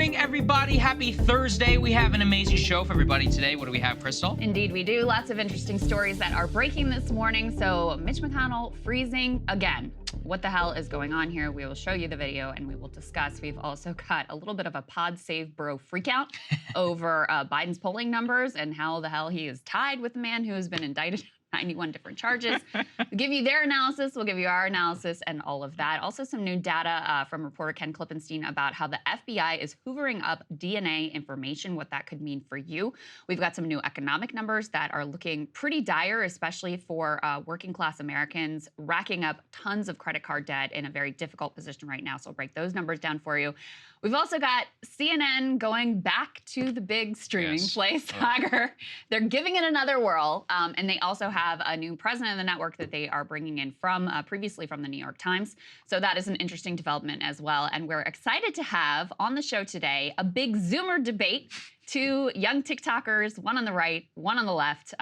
morning, everybody. Happy Thursday. We have an amazing show for everybody today. What do we have, Krystal? Indeed, we do. Lots of interesting stories that are breaking this morning. So Mitch McConnell freezing again. What the hell is going on here? We will show you the video and we will discuss. We've also got a little bit of a PodSave bro freakout over Biden's polling numbers and how the hell he is tied with the man who has been indicted 91 different charges. We'll give you their analysis, we'll give you our analysis, and all of that. Also, some new data from reporter Ken Klippenstein about how the FBI is hoovering up DNA information, what that could mean for you. We've got some new economic numbers that are looking pretty dire, especially for working class Americans, racking up tons of credit card debt in a very difficult position right now. So I'll break those numbers down for you. We've also got CNN going back to the big streaming place, Saagar. They're giving it another whirl, and they also have a new president of the network that they are bringing in from previously from the New York Times. So that is an interesting development as well. And we're excited to have on the show today a big Zoomer debate. Two young TikTokers, one on the right, one on the left,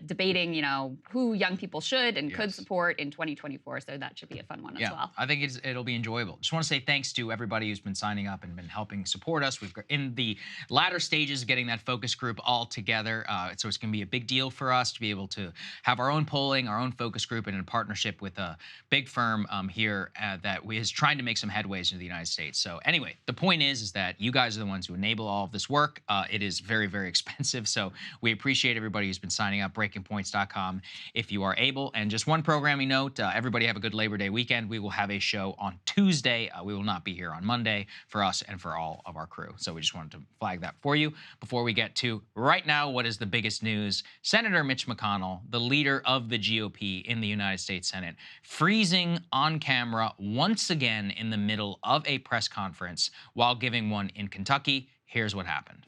debating, who young people should and could support in 2024. So that should be a fun one as well. I think it'll be enjoyable. Just want to say thanks to everybody who's been signing up and been helping support us. We've got in the latter stages of getting that focus group all together. So it's going to be a big deal for us to be able to have our own polling, our own focus group, and in partnership with a big firm here that is trying to make some headways in the United States. So anyway, the point is that you guys are the ones who enable all of this work. It is very, very expensive, so we appreciate everybody who's been signing up, breakingpoints.com if you are able. And just one programming note, everybody have a good Labor Day weekend. We will have a show on Tuesday. We will not be here on Monday for us and for all of our crew. So we just wanted to flag that for you before we get to right now what is the biggest news. Senator Mitch McConnell, the leader of the GOP in the United States Senate, freezing on camera once again in the middle of a press conference while giving one in Kentucky. Here's what happened.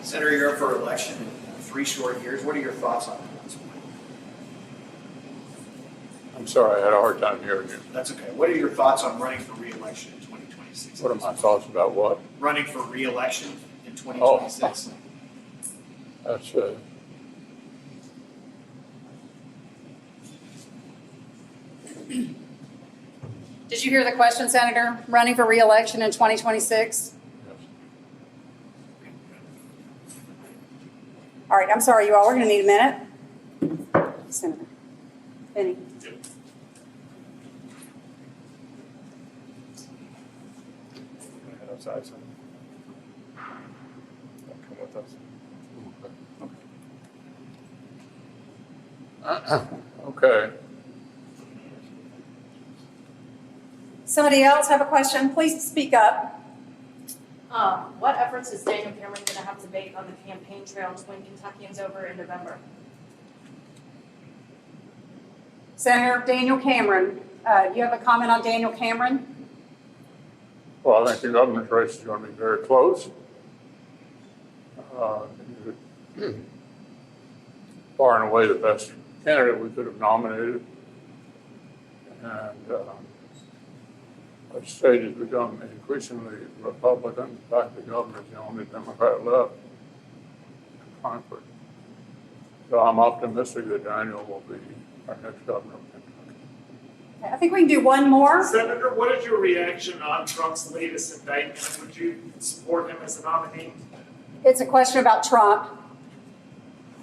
Senator, you're up for election in 3 short years. What are your thoughts on it at this point? I'm sorry, I had a hard time hearing you. That's okay. What are your thoughts on running for re-election in 2026? What are my thoughts about what? Running for re-election in 2026. That's Did you hear the question, Senator? Running for re-election in 2026? All right, I'm sorry, you all. We're going to need a minute. Senator Benny. head outside, son. Come with us. Okay. Somebody else have a question? Please speak up. What efforts is Daniel Cameron going to have to make on the campaign trail to win Kentuckians over in November? Senator Daniel Cameron, you have a comment on Daniel Cameron? Well, I think the governor's race is going to be very close. Far and away the best candidate we could have nominated. And the state has become increasingly Republican. In fact, the governor is the only Democrat left in Congress. So I'm optimistic that Daniel will be our next governor of Kentucky. I think we can do one more. Senator, what is your reaction on Trump's latest indictment? Would you support him as a nominee? It's a question about Trump.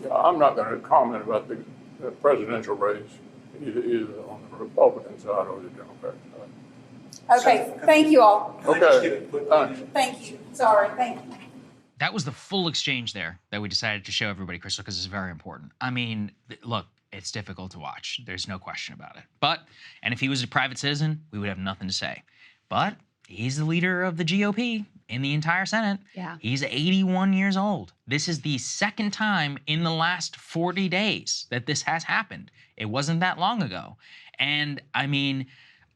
Yeah, I'm not going to comment about the presidential race, either on the Republican side or the Democrat side. Okay, thank you all. Okay. Thank you. Sorry, thank you. That was the full exchange there that we decided to show everybody, Krystal, because it's very important. I mean, look, it's difficult to watch. There's no question about it. And if he was a private citizen, we would have nothing to say. But he's the leader of the GOP in the entire Senate. Yeah. He's 81 years old. This is the second time in the last 40 days that this has happened. It wasn't that long ago. And I mean,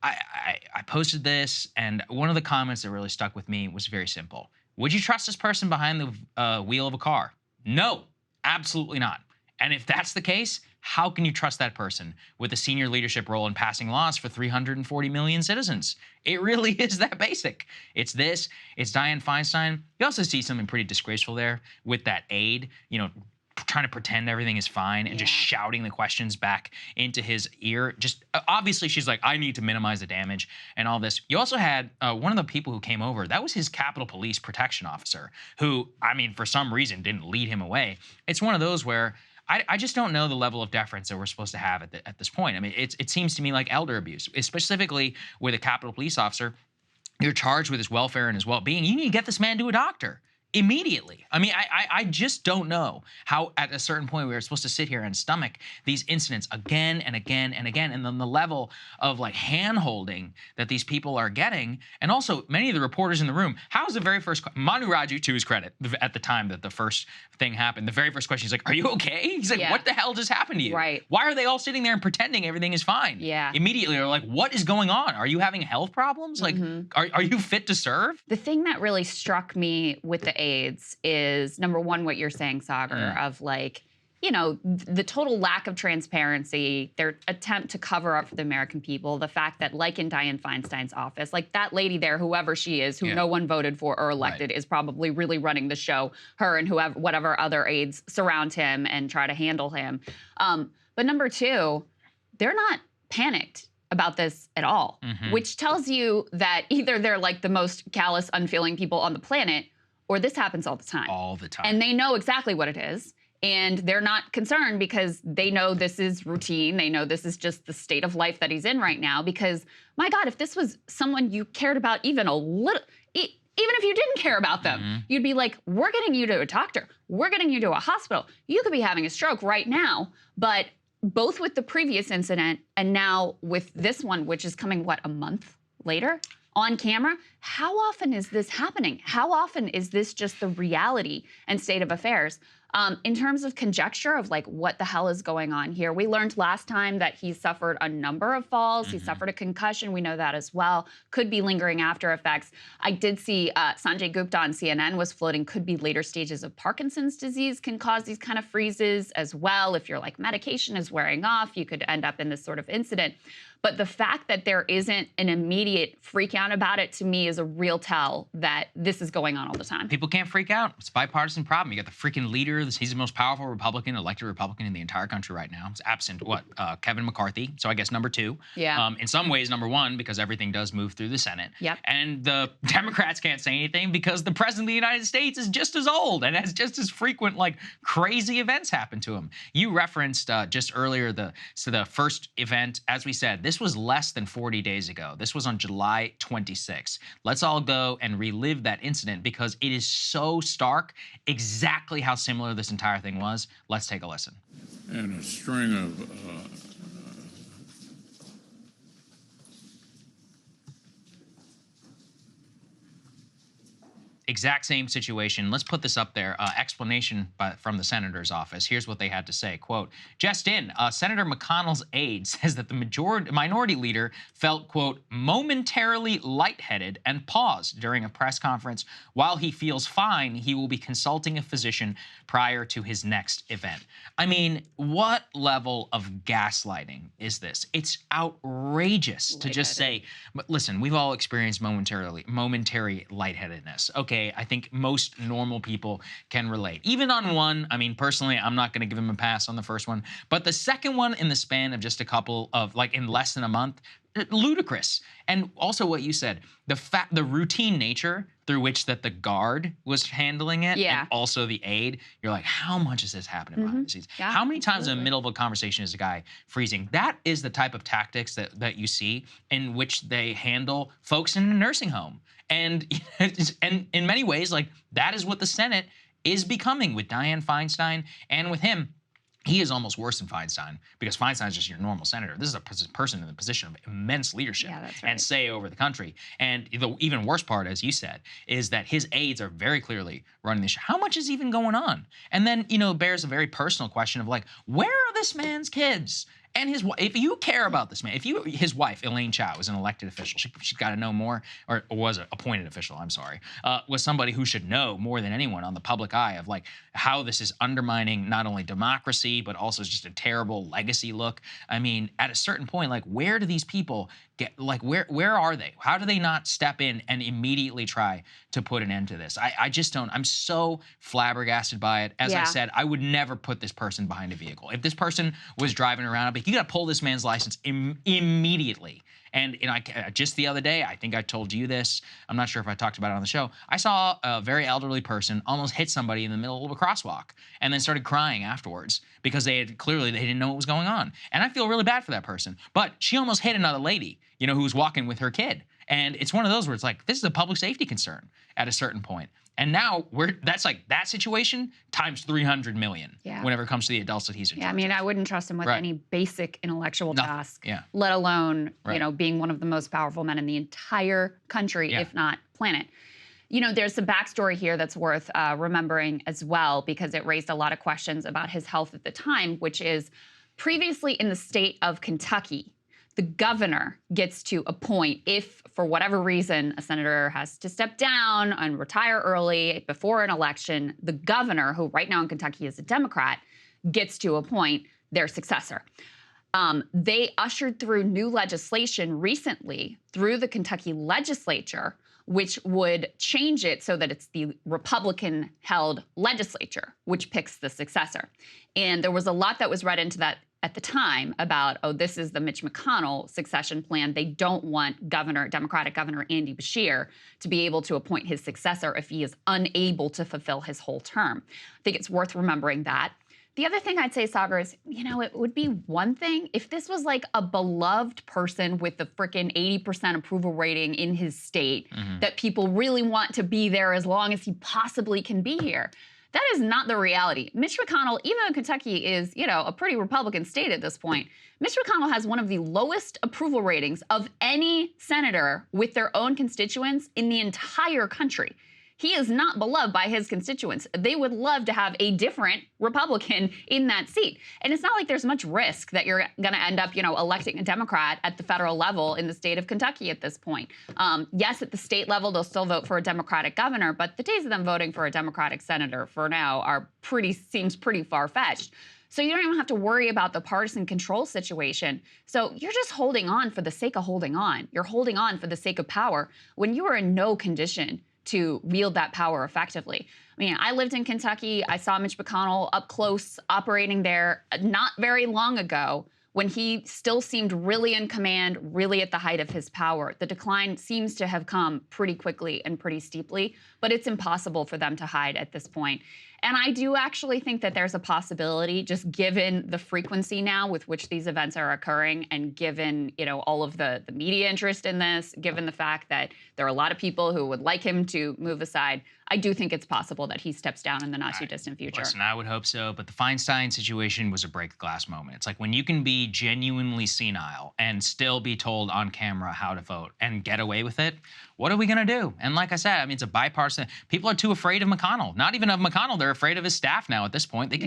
I posted this, and one of the comments that really stuck with me was very simple. Would you trust this person behind the wheel of a car? No, absolutely not. And if that's the case, how can you trust that person with a senior leadership role in passing laws for 340 million citizens? It really is that basic. It's this, it's Dianne Feinstein. You also see something pretty disgraceful there with that aide, trying to pretend everything is fine and just shouting the questions back into his ear. Just obviously she's like, I need to minimize the damage and all this. You also had one of the people who came over, that was his Capitol Police protection officer, who, I mean, for some reason didn't lead him away. It's one of those where I just don't know the level of deference that we're supposed to have at this point. I mean, it seems to me like elder abuse, specifically with a Capitol Police officer. You're charged with his welfare and his well-being. You need to get this man to a doctor immediately. I mean, I just don't know how at a certain point we were supposed to sit here and stomach these incidents again and again and again. And then the level of like hand-holding that these people are getting. And also many of the reporters in the room, how was the very first, Manu Raju, to his credit, at the time that the first thing happened, the very first question, he's like, are you okay? He's like, what the hell just happened to you? Right. Why are they all sitting there and pretending everything is fine? Yeah. Immediately they're like, what is going on? Are you having health problems? Like, are you fit to serve? The thing that really struck me with the aides is, number one, what you're saying, Saagar, of like, you know, the total lack of transparency, their attempt to cover up for the American people, the fact that, like in Dianne Feinstein's office, like that lady there, whoever she is, who no one voted for or elected, is probably really running the show, her and whoever, whatever other aides surround him and try to handle him. But number two, they're not panicked about this at all, which tells you that either they're like the most callous, unfeeling people on the planet, or this happens all the time. All the time. And they know exactly what it is. And they're not concerned because they know this is routine. They know this is just the state of life that he's in right now. Because, my God, if this was someone you cared about even a little, even if you didn't care about them, you'd be like, we're getting you to a doctor. We're getting you to a hospital. You could be having a stroke right now. But both with the previous incident and now with this one, which is coming, what, a month later? On camera, how often is this happening? How often is this just the reality and state of affairs? In terms of conjecture of like what the hell is going on here, we learned last time that he suffered a number of falls. He suffered a concussion. We know that as well. Could be lingering after effects. I did see Sanjay Gupta on CNN was floating could be later stages of Parkinson's disease can cause these kind of freezes as well. If your like medication is wearing off, you could end up in this sort of incident. But the fact that there isn't an immediate freak out about it, to me, is a real tell that this is going on all the time. People can't freak out. It's a bipartisan problem. You got the freaking leader. He's the most powerful Republican, elected Republican in the entire country right now. It's absent, Kevin McCarthy. So I guess number two. Yeah. In some ways, number one, because everything does move through the Senate. Yep. And the Democrats can't say anything because the president of the United States is just as old and has just as frequent, like, crazy events happen to him. You referenced just earlier the first event. As we said, this was less than 40 days ago. This was on July 26th. Let's all go and relive that incident because it is so stark exactly how similar this entire thing was. Let's take a listen. And a string of Exact same situation. Let's put this up there. Explanation from the senator's office. Here's what they had to say. Quote, just in, Senator McConnell's aide says that the minority leader felt, quote, momentarily lightheaded and paused during a press conference. While he feels fine, he will be consulting a physician prior to his next event. I mean, what level of gaslighting is this? It's outrageous to just say, but listen, we've all experienced momentary lightheadedness. Okay, I think most normal people can relate. Even on one, I mean, personally, I'm not going to give him a pass on the first one, but the second one in the span of just a couple of, like, in less than a month, ludicrous. And also what you said, the routine nature through which that the guard was handling it, and also the aide, you're like, how much is this happening behind the scenes? Yeah, how many times in the middle of a conversation is a guy freezing? That is the type of tactics that you see in which they handle folks in a nursing home. And in many ways, like, that is what the Senate is becoming with Dianne Feinstein and with him. He is almost worse than Feinstein because Feinstein is just your normal senator. This is a person in the position of immense leadership and say over the country. And the even worse part, as you said, is that his aides are very clearly running the show. How much is even going on? And then, bears a very personal question of, like, where are this man's kids? And his wife, if you care about this man, his wife, Elaine Chao, is an elected official. She's got to know more, or was an appointed official, I'm sorry, was somebody who should know more than anyone on the public eye of, like, how this is undermining not only democracy, but also just a terrible legacy look. I mean, at a certain point, like, where do these people where are they? How do they not step in and immediately try to put an end to this? I just don't. I'm so flabbergasted by it. As I said, I would never put this person behind a vehicle. If this person was driving around, I'd be like, you got to pull this man's license immediately. And just the other day, I think I told you this. I'm not sure if I talked about it on the show. I saw a very elderly person almost hit somebody in the middle of a crosswalk and then started crying afterwards because they didn't know what was going on. And I feel really bad for that person. But she almost hit another lady, who was walking with her kid. And it's one of those where it's like, this is a public safety concern at a certain point. And now that's like that situation times 300 million whenever it comes to the adults that he's in charge. I mean, I wouldn't trust him with any basic intellectual task, let alone, being one of the most powerful men in the entire country, if not planet. There's some backstory here that's worth remembering as well, because it raised a lot of questions about his health at the time, which is previously in the state of Kentucky, the governor gets to appoint, if for whatever reason a senator has to step down and retire early before an election, the governor, who right now in Kentucky is a Democrat, gets to appoint their successor. They ushered through new legislation recently through the Kentucky legislature, which would change it so that it's the Republican-held legislature which picks the successor. And there was a lot that was read into that at the time about, this is the Mitch McConnell succession plan. They don't want Democratic Governor Andy Beshear to be able to appoint his successor if he is unable to fulfill his whole term. I think it's worth remembering that. The other thing I'd say, Saagar, is, it would be one thing if this was like a beloved person with the frickin' 80% approval rating in his state that people really want to be there as long as he possibly can be here. That is not the reality. Mitch McConnell, even though Kentucky is, a pretty Republican state at this point, Mitch McConnell has one of the lowest approval ratings of any senator with their own constituents in the entire country. He is not beloved by his constituents. They would love to have a different Republican in that seat. And it's not like there's much risk that you're going to end up, electing a Democrat at the federal level in the state of Kentucky at this point. Yes, at the state level, they'll still vote for a Democratic governor, but the days of them voting for a Democratic senator for now seems pretty far-fetched. So you don't even have to worry about the partisan control situation. So you're just holding on for the sake of holding on. You're holding on for the sake of power when you are in no condition to wield that power effectively. I mean, I lived in Kentucky. I saw Mitch McConnell up close operating there not very long ago when he still seemed really in command, really at the height of his power. The decline seems to have come pretty quickly and pretty steeply, but it's impossible for them to hide at this point. And I do actually think that there's a possibility, just given the frequency now with which these events are occurring and given, all of the media interest in this, given the fact that there are a lot of people who would like him to move aside, I do think it's possible that he steps down in the not-too-distant future. Listen, I would hope so, but the Feinstein situation was a break-glass moment. It's like when you can be genuinely senile and still be told on camera how to vote and get away with it, what are we going to do? And like I said, I mean, it's a bipartisan. People are too afraid of McConnell. Not even of McConnell. They're afraid of his staff now at this point. They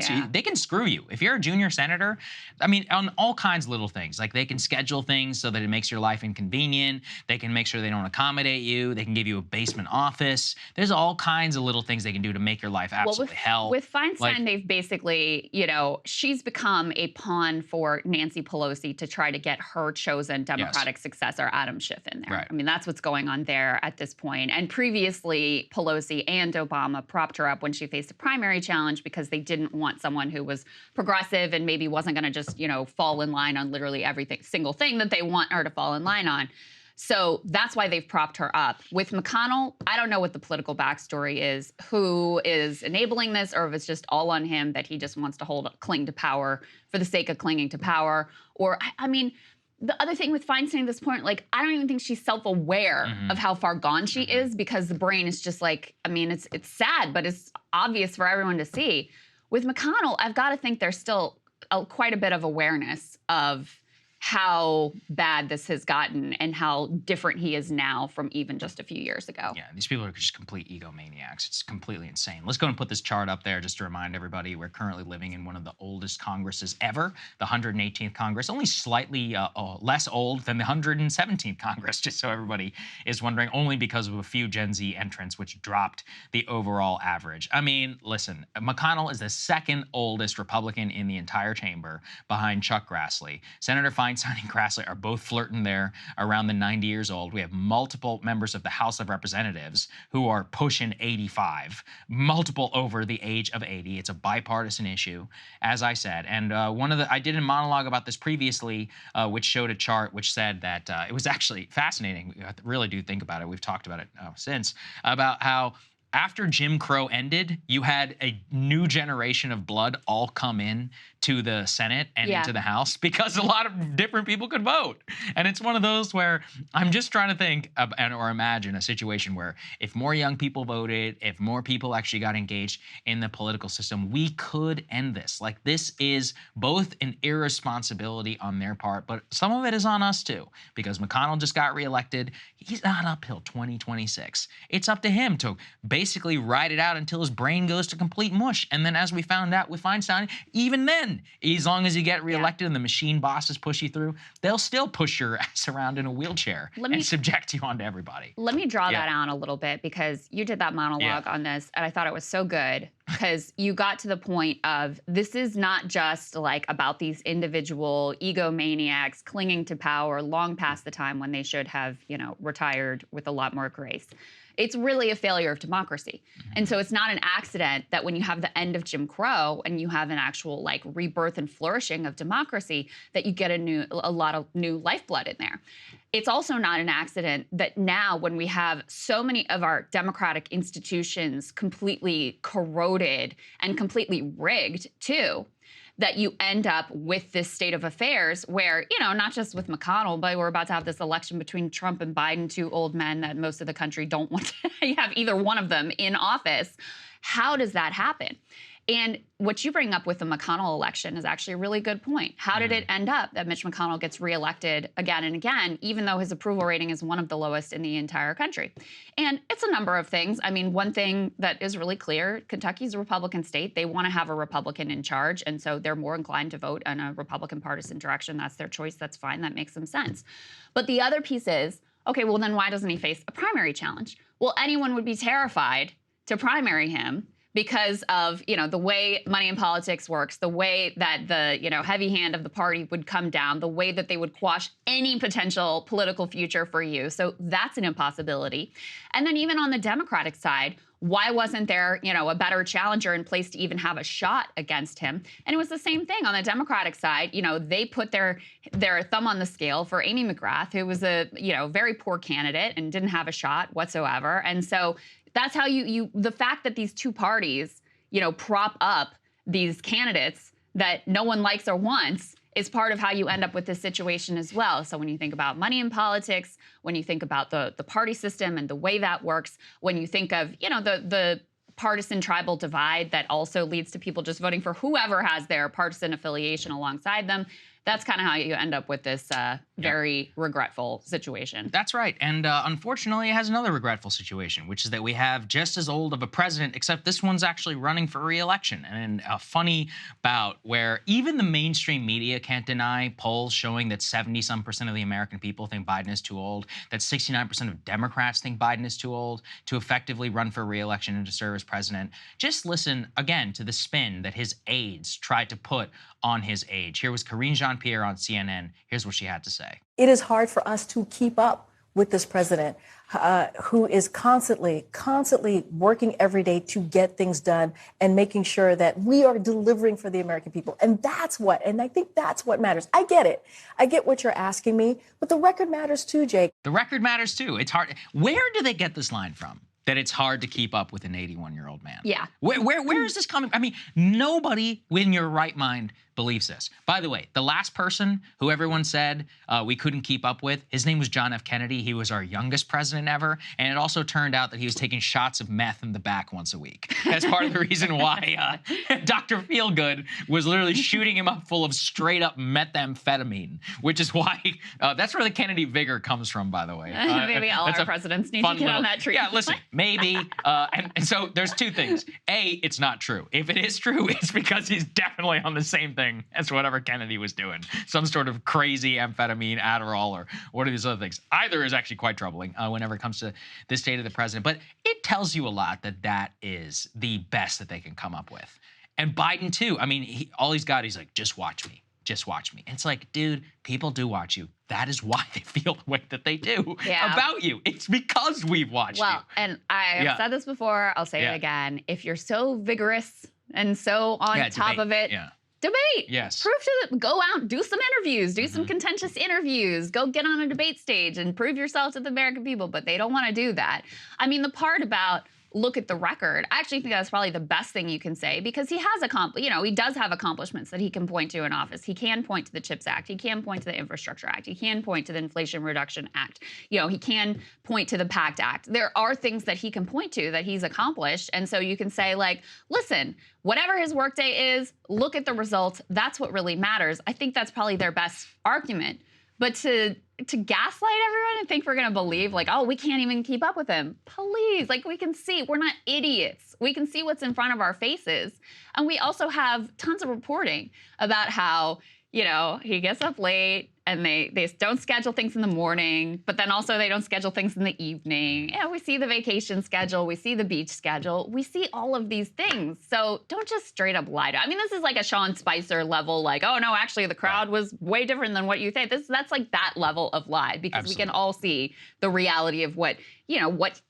can screw you. If you're a junior senator, I mean, on all kinds of little things. Like they can schedule things so that it makes your life inconvenient. They can make sure they don't accommodate you. They can give you a basement office. There's all kinds of little things they can do to make your life absolutely hell. With Feinstein, they've basically, she's become a pawn for Nancy Pelosi to try to get her chosen Democratic successor, Adam Schiff, in there. Right. I mean, that's what's going on there at this point. And previously, Pelosi and Obama propped her up when she faced a primary challenge because they didn't want someone who was progressive and maybe wasn't going to just, fall in line on literally every single thing that they want her to fall in line on. So that's why they've propped her up. With McConnell, I don't know what the political backstory is, who is enabling this, or if it's just all on him that he just wants to cling to power for the sake of clinging to power. Or, I mean, the other thing with Feinstein at this point, I don't even think she's self-aware of how far gone she is, because the brain is just it's sad, but it's obvious for everyone to see. With McConnell, I've got to think there's still quite a bit of awareness of how bad this has gotten and how different he is now from even just a few years ago. Yeah, these people are just complete egomaniacs. It's completely insane. Let's go and put this chart up there just to remind everybody we're currently living in one of the oldest Congresses ever, the 118th Congress, only slightly less old than the 117th Congress, just so everybody is wondering, only because of a few Gen Z entrants, which dropped the overall average. I mean, listen, McConnell is the second oldest Republican in the entire chamber behind Chuck Grassley. Senator Feinstein Feinstein and Grassley are both flirting there around the 90 years old. We have multiple members of the House of Representatives who are pushing 85, multiple over the age of 80. It's a bipartisan issue, as I said. And I did a monologue about this previously, which showed a chart which said that it was actually fascinating. I really do think about it. We've talked about it since, about how after Jim Crow ended, you had a new generation of blood all come in to the Senate and into the House because a lot of different people could vote. And it's one of those where I'm just trying to think or imagine a situation where if more young people voted, if more people actually got engaged in the political system, we could end this. Like, this is both an irresponsibility on their part, but some of it is on us too, because McConnell just got reelected. He's not uphill 2026. It's up to him to basically ride it out until his brain goes to complete mush. And then, as we found out with Feinstein, even then, as long as you get reelected and the machine bosses push you through, they'll still push your ass around in a wheelchair and subject you onto everybody. Let me draw that out a little bit, because you did that monologue on this, and I thought it was so good, because you got to the point of, this is not just like about these individual egomaniacs clinging to power long past the time when they should have, retired with a lot more grace. It's really a failure of democracy. And so it's not an accident that when you have the end of Jim Crow and you have an actual like rebirth and flourishing of democracy, that you get a lot of new lifeblood in there. It's also not an accident that now, when we have so many of our democratic institutions completely corroded and completely rigged too, that you end up with this state of affairs where, not just with McConnell, but we're about to have this election between Trump and Biden, two old men that most of the country don't want to have either one of them in office. How does that happen? And what you bring up with the McConnell election is actually a really good point. How did it end up that Mitch McConnell gets reelected again and again, even though his approval rating is one of the lowest in the entire country? And it's a number of things. I mean, one thing that is really clear, Kentucky's a Republican state. They want to have a Republican in charge, and so they're more inclined to vote in a Republican partisan direction. That's their choice. That's fine. That makes some sense. But the other piece is, okay, well, then why doesn't he face a primary challenge? Well, anyone would be terrified to primary him, because of, the way money in politics works, the way that the, heavy hand of the party would come down, the way that they would quash any potential political future for you. So that's an impossibility. And then even on the Democratic side, why wasn't there, a better challenger in place to even have a shot against him? And it was the same thing on the Democratic side. They put their thumb on the scale for Amy McGrath, who was a, very poor candidate and didn't have a shot whatsoever. And so that's how the fact that these two parties, prop up these candidates that no one likes or wants is part of how you end up with this situation as well. So when you think about money in politics, when you think about the party system and the way that works, when you think of, the partisan tribal divide that also leads to people just voting for whoever has their partisan affiliation alongside them, that's kind of how you end up with this very regretful situation. That's right. And unfortunately, it has another regretful situation, which is that we have just as old of a president, except this one's actually running for re-election. And a funny bout where even the mainstream media can't deny polls showing that 70-some% of the American people think Biden is too old, that 69% of Democrats think Biden is too old to effectively run for re-election and to serve as president. Just listen, again, to the spin that his aides tried to put on his age. Here was Karine Jean-Pierre on CNN. Here's what she had to say. It is hard for us to keep up with this president who is constantly working every day to get things done and making sure that we are delivering for the American people. And I think that's what matters. I get it. I get what you're asking me, but the record matters too, Jake. The record matters too. It's hard. Where do they get this line from? That it's hard to keep up with an 81-year-old man. Yeah. Where is this coming? I mean, nobody in your right mind believes this. By the way, the last person who everyone said we couldn't keep up with, his name was John F. Kennedy. He was our youngest president ever. And it also turned out that he was taking shots of meth in the back once a week. That's part of the reason why Dr. Feelgood was literally shooting him up full of straight up methamphetamine, which is why, that's where the Kennedy vigor comes from, by the way. Maybe all our presidents need to get on that tree. Yeah, listen, maybe. And so there's two things. A, it's not true. If it is true, it's because he's definitely on the same thing as whatever Kennedy was doing. Some sort of crazy amphetamine, Adderall, or what are these other things? Either is actually quite troubling whenever it comes to the state of the president. But it tells you a lot that that is the best that they can come up with. And Biden, too. I mean, all he's got, he's like, just watch me. just watch me. And it's like, dude, people do watch you. That is why they feel the way that they do about you. It's because we've watched you. Well, and I've said this before, I'll say it again. If you're so vigorous and so on top of it, debate. Yes. Prove to them, go out, do some interviews, do some contentious interviews, go get on a debate stage and prove yourself to the American people, but they don't want to do that. I mean, the part about look at the record, I actually think that's probably the best thing you can say, because he has he does have accomplishments that he can point to in office. He can point to the CHIPS Act. He can point to the Infrastructure Act. He can point to the Inflation Reduction Act. He can point to the PACT Act. There are things that he can point to that he's accomplished. And so you can say, like, listen, whatever his workday is, look at the results. That's what really matters. I think that's probably their best argument. But to gaslight everyone and think we're gonna believe, like, oh, we can't even keep up with him. Please, like, we can see, we're not idiots. We can see what's in front of our faces. And we also have tons of reporting about how, he gets up late and they don't schedule things in the morning, but then also they don't schedule things in the evening. Yeah, we see the vacation schedule, we see the beach schedule, we see all of these things. So don't just straight up lie to. I mean, this is like a Sean Spicer level, like, oh no, actually the crowd was way different than what you think. That's like that level of lie, because we can all see the reality of what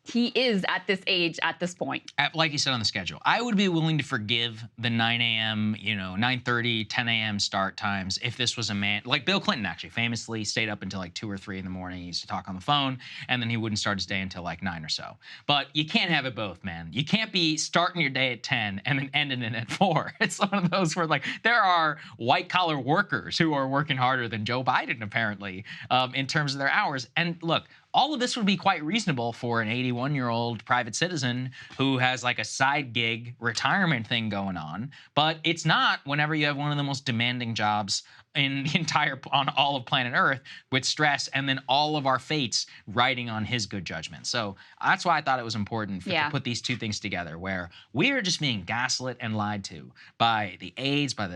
he is at this age, at this point. Like you said on the schedule, I would be willing to forgive the 9 a.m., 9:30, 10 a.m. start times if this was a man, like Bill Clinton actually famously stayed up until like 2 or 3 in the morning. He used to talk on the phone, and then he wouldn't start his day until like 9 or so. But you can't have it both, man. You can't be starting your day at 10 and then ending it at 4. It's one of those where, like, there are white-collar workers who are working harder than Joe Biden, apparently, in terms of their hours. And look, all of this would be quite reasonable for an 81-year-old private citizen who has like a side gig retirement thing going on, but it's not whenever you have one of the most demanding jobs in the on all of planet Earth, with stress and then all of our fates riding on his good judgment. So that's why I thought it was important to put these two things together, where we are just being gaslit and lied to by the aides, by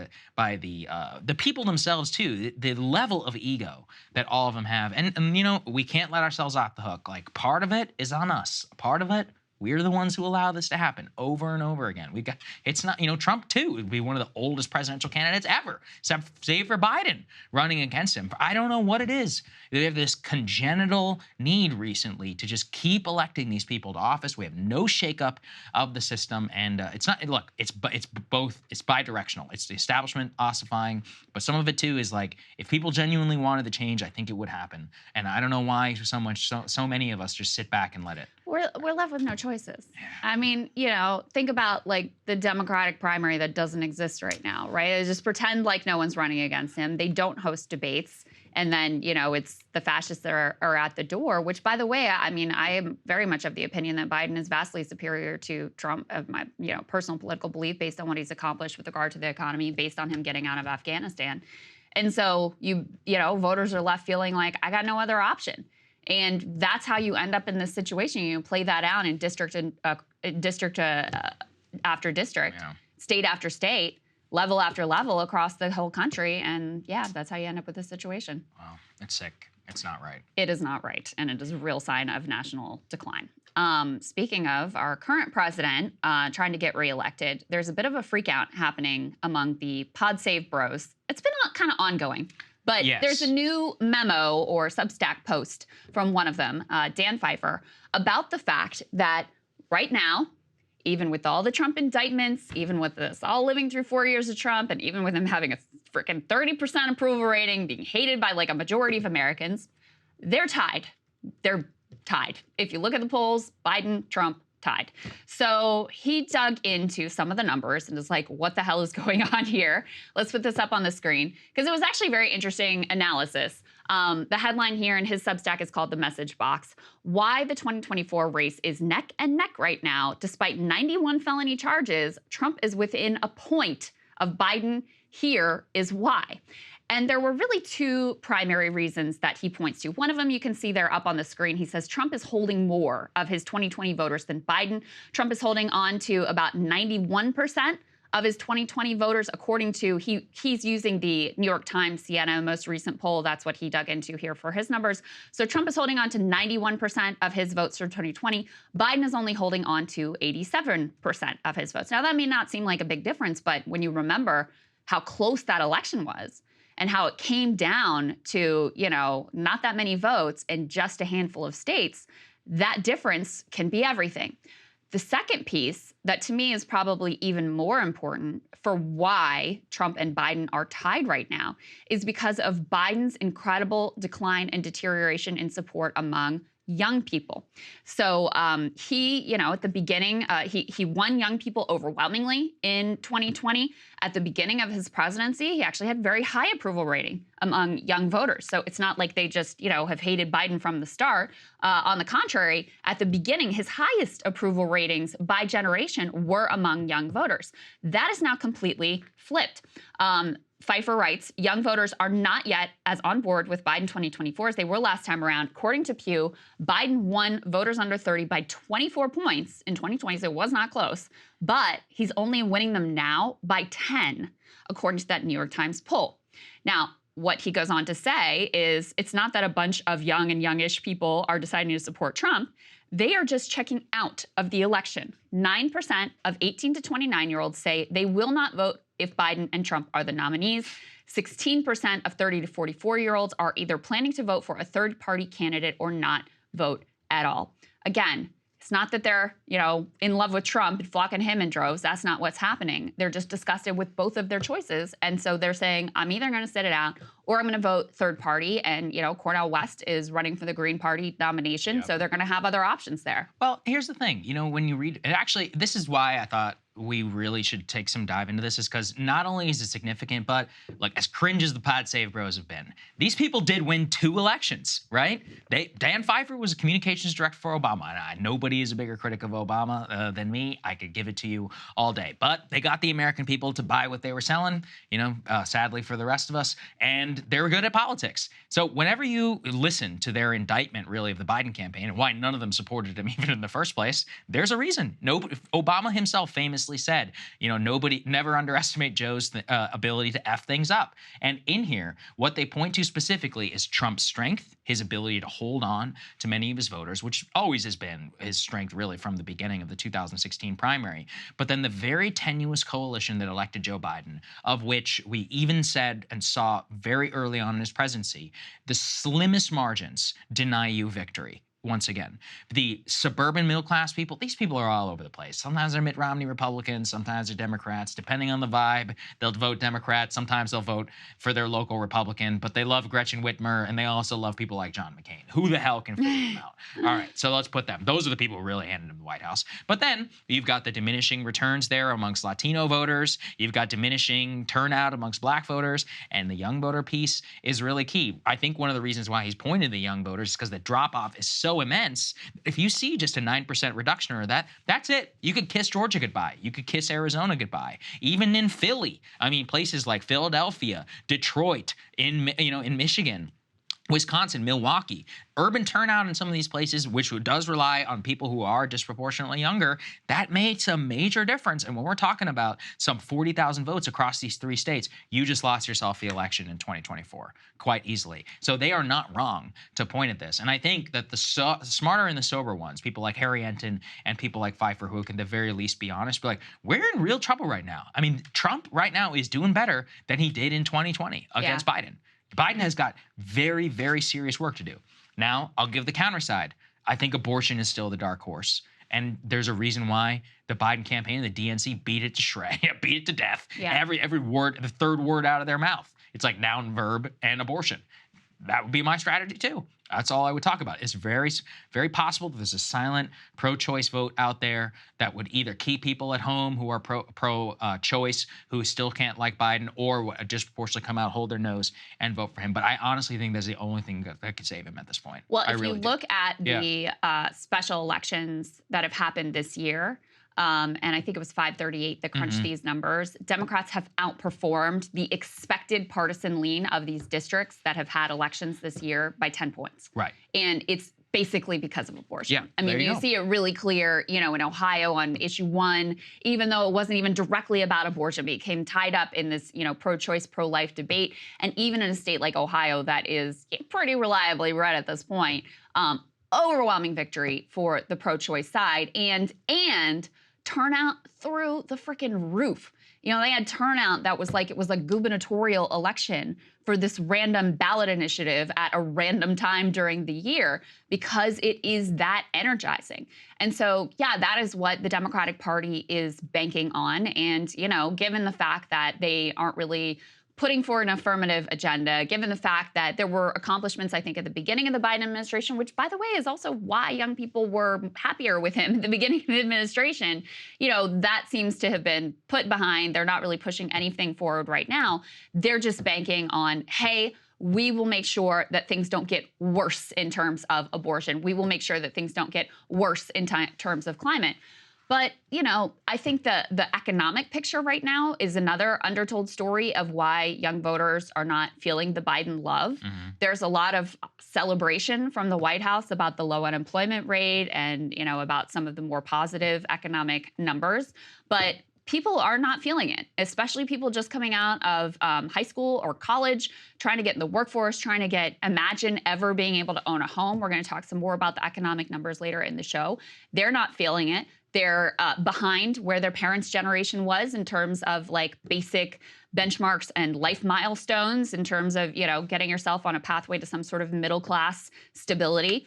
the people themselves too. The level of ego that all of them have, and we can't let ourselves off the hook. Like, part of it is on us. Part of it, we're the ones who allow this to happen over and over again. It's not, Trump too would be one of the oldest presidential candidates ever, except save for Biden running against him. I don't know what it is. We have this congenital need recently to just keep electing these people to office. We have no shakeup of the system, and it's not. Look, it's both. It's bidirectional. It's the establishment ossifying, but some of it too is like, if people genuinely wanted the change, I think it would happen. And I don't know why so many of us just sit back and let it. We're left with no choices. I mean, think about like the Democratic primary that doesn't exist right now, right? They just pretend like no one's running against him. They don't host debates. And then, it's the fascists that are at the door, which, by the way, I mean, I am very much of the opinion that Biden is vastly superior to Trump, of my, personal political belief, based on what he's accomplished with regard to the economy, based on him getting out of Afghanistan. And so voters are left feeling like, I got no other option. And that's how you end up in this situation. You play that out in district after district, state after state, level after level across the whole country. And that's how you end up with this situation. Wow, it's sick. It's not right. It is not right. And it is a real sign of national decline. Speaking of our current president trying to get reelected, there's a bit of a freak out happening among the PodSave bros. It's been kind of ongoing. But there's a new memo or Substack post from one of them, Dan Pfeiffer, about the fact that right now, even with all the Trump indictments, even with us all living through 4 years of Trump, and even with him having a freaking 30% approval rating, being hated by like a majority of Americans, they're tied. They're tied. If you look at the polls, Biden, Trump, tied. So he dug into some of the numbers and is like, what the hell is going on here? Let's put this up on the screen, because it was actually very interesting analysis. The headline here in his Substack is called The Message Box: Why the 2024 race is neck and neck right now. Despite 91 felony charges, Trump is within a point of Biden. Here is why. And there were really two primary reasons that he points to. One of them you can see there up on the screen. He says Trump is holding more of his 2020 voters than Biden. Trump is holding on to about 91% of his 2020 voters, according to, he's using the New York Times Siena most recent poll. That's what he dug into here for his numbers. So Trump is holding on to 91% of his votes for 2020. Biden is only holding on to 87% of his votes. Now, that may not seem like a big difference, but when you remember how close that election was, and how it came down to, not that many votes in just a handful of states, that difference can be everything. The second piece that to me is probably even more important for why Trump and Biden are tied right now is because of Biden's incredible decline and deterioration in support among young people. So he, at the beginning, he won young people overwhelmingly in 2020. At the beginning of his presidency, he actually had very high approval rating among young voters. So it's not like they just, have hated Biden from the start. On the contrary, at the beginning, his highest approval ratings by generation were among young voters. That is now completely flipped. Pfeiffer writes, young voters are not yet as on board with Biden 2024 as they were last time around. According to Pew, Biden won voters under 30 by 24 points in 2020, so it was not close. But he's only winning them now by 10, according to that New York Times poll. Now, what he goes on to say is it's not that a bunch of young and youngish people are deciding to support Trump. They are just checking out of the election. 9% of 18 to 29-year-olds say they will not vote if Biden and Trump are the nominees. 16% of 30 to 44-year-olds are either planning to vote for a third-party candidate or not vote at all. Again, it's not that they're, in love with Trump and flocking him in droves. That's not what's happening. They're just disgusted with both of their choices. And so they're saying, I'm either going to sit it out or I'm going to vote third party. And, Cornel West is running for the Green Party nomination. Yep. So they're going to have other options there. Well, here's the thing. When you read, and actually, this is why I thought we really should take some dive into this, is because not only is it significant, but as cringe as the PodSave bros have been, these people did win 2 elections, right? Dan Pfeiffer was a communications director for Obama, and nobody is a bigger critic of Obama than me. I could give it to you all day, but they got the American people to buy what they were selling, sadly for the rest of us, and they were good at politics. So whenever you listen to their indictment, really, of the Biden campaign and why none of them supported him even in the first place, there's a reason. Obama himself famously said, never underestimate Joe's ability to F things up. And in here, what they point to specifically is Trump's strength, his ability to hold on to many of his voters, which always has been his strength really from the beginning of the 2016 primary. But then the very tenuous coalition that elected Joe Biden, of which we even said and saw very early on in his presidency, the slimmest margins deny you victory. Once again, the suburban middle class people, these people are all over the place. Sometimes they're Mitt Romney Republicans, sometimes they're Democrats. Depending on the vibe, they'll vote Democrat. Sometimes they'll vote for their local Republican, but they love Gretchen Whitmer, and they also love people like John McCain. Who the hell can figure them out? All right, so let's put them. Those are the people who really handed him the White House. But then you've got the diminishing returns there amongst Latino voters. You've got diminishing turnout amongst Black voters, and the young voter piece is really key. I think one of the reasons why he's pointed to the young voters is because the drop-off is so immense. If you see just a 9% reduction or that's it. You could kiss Georgia goodbye. You could kiss Arizona goodbye. Even in Philly, places like Philadelphia, Detroit, in Michigan, Wisconsin, Milwaukee, urban turnout in some of these places, which does rely on people who are disproportionately younger, that makes a major difference. And when we're talking about some 40,000 votes across these 3 states, you just lost yourself the election in 2024 quite easily. So they are not wrong to point at this. And I think that the smarter and the sober ones, people like Harry Enton and people like Pfeiffer, who can at the very least be honest, be like, we're in real trouble right now. Trump right now is doing better than he did in 2020 against Biden. Biden has got very, very serious work to do. Now, I'll give the counter side. I think abortion is still the dark horse. And there's a reason why the Biden campaign and the DNC beat it to death. Yeah. Every word, the third word out of their mouth. It's like noun, verb, and abortion. That would be my strategy too. That's all I would talk about. It's very, very possible that there's a silent pro-choice vote out there that would either keep people at home who are pro-choice, who still can't like Biden, or would disproportionately come out, hold their nose, and vote for him. But I honestly think that's the only thing that could save him at this point. Well, if you look at the special elections that have happened this year, and I think it was 538 that crunched these numbers, Democrats have outperformed the expected partisan lean of these districts that have had elections this year by 10 points. Right. And it's basically because of abortion. Yeah, you see it really clear, in Ohio on issue 1, even though it wasn't even directly about abortion, it became tied up in this, pro-choice, pro-life debate. And even in a state like Ohio that is pretty reliably red at this point, overwhelming victory for the pro-choice side and turnout through the freaking roof You know, they had turnout that was like, it was a gubernatorial election for this random ballot initiative at a random time during the year because it is that energizing. And so, yeah, that is what the Democratic Party is banking on. And, you know, given the fact that they aren't really putting forward an affirmative agenda, given the fact that there were accomplishments, I think, at the beginning of the Biden administration, which, by the way, is also why young people were happier with him at the beginning of the administration, you know, that seems to have been put behind. They're not really pushing anything forward right now. They're just banking on, hey, we will make sure that things don't get worse in terms of abortion. We will make sure that things don't get worse in terms of climate. But, you know, I think the economic picture right now is another undertold story of why young voters are not feeling the Biden love. There's a lot of celebration from the White House about the low unemployment rate and, you know, about some of the more positive economic numbers. But people are not feeling it, especially people just coming out of high school or college, trying to get in the workforce, trying to imagine ever being able to own a home. We're going to talk some more about the economic numbers later in the show. They're not feeling it. They're behind where their parents' generation was in terms of like basic benchmarks and life milestones in terms of, you know, getting yourself on a pathway to some sort of middle class stability.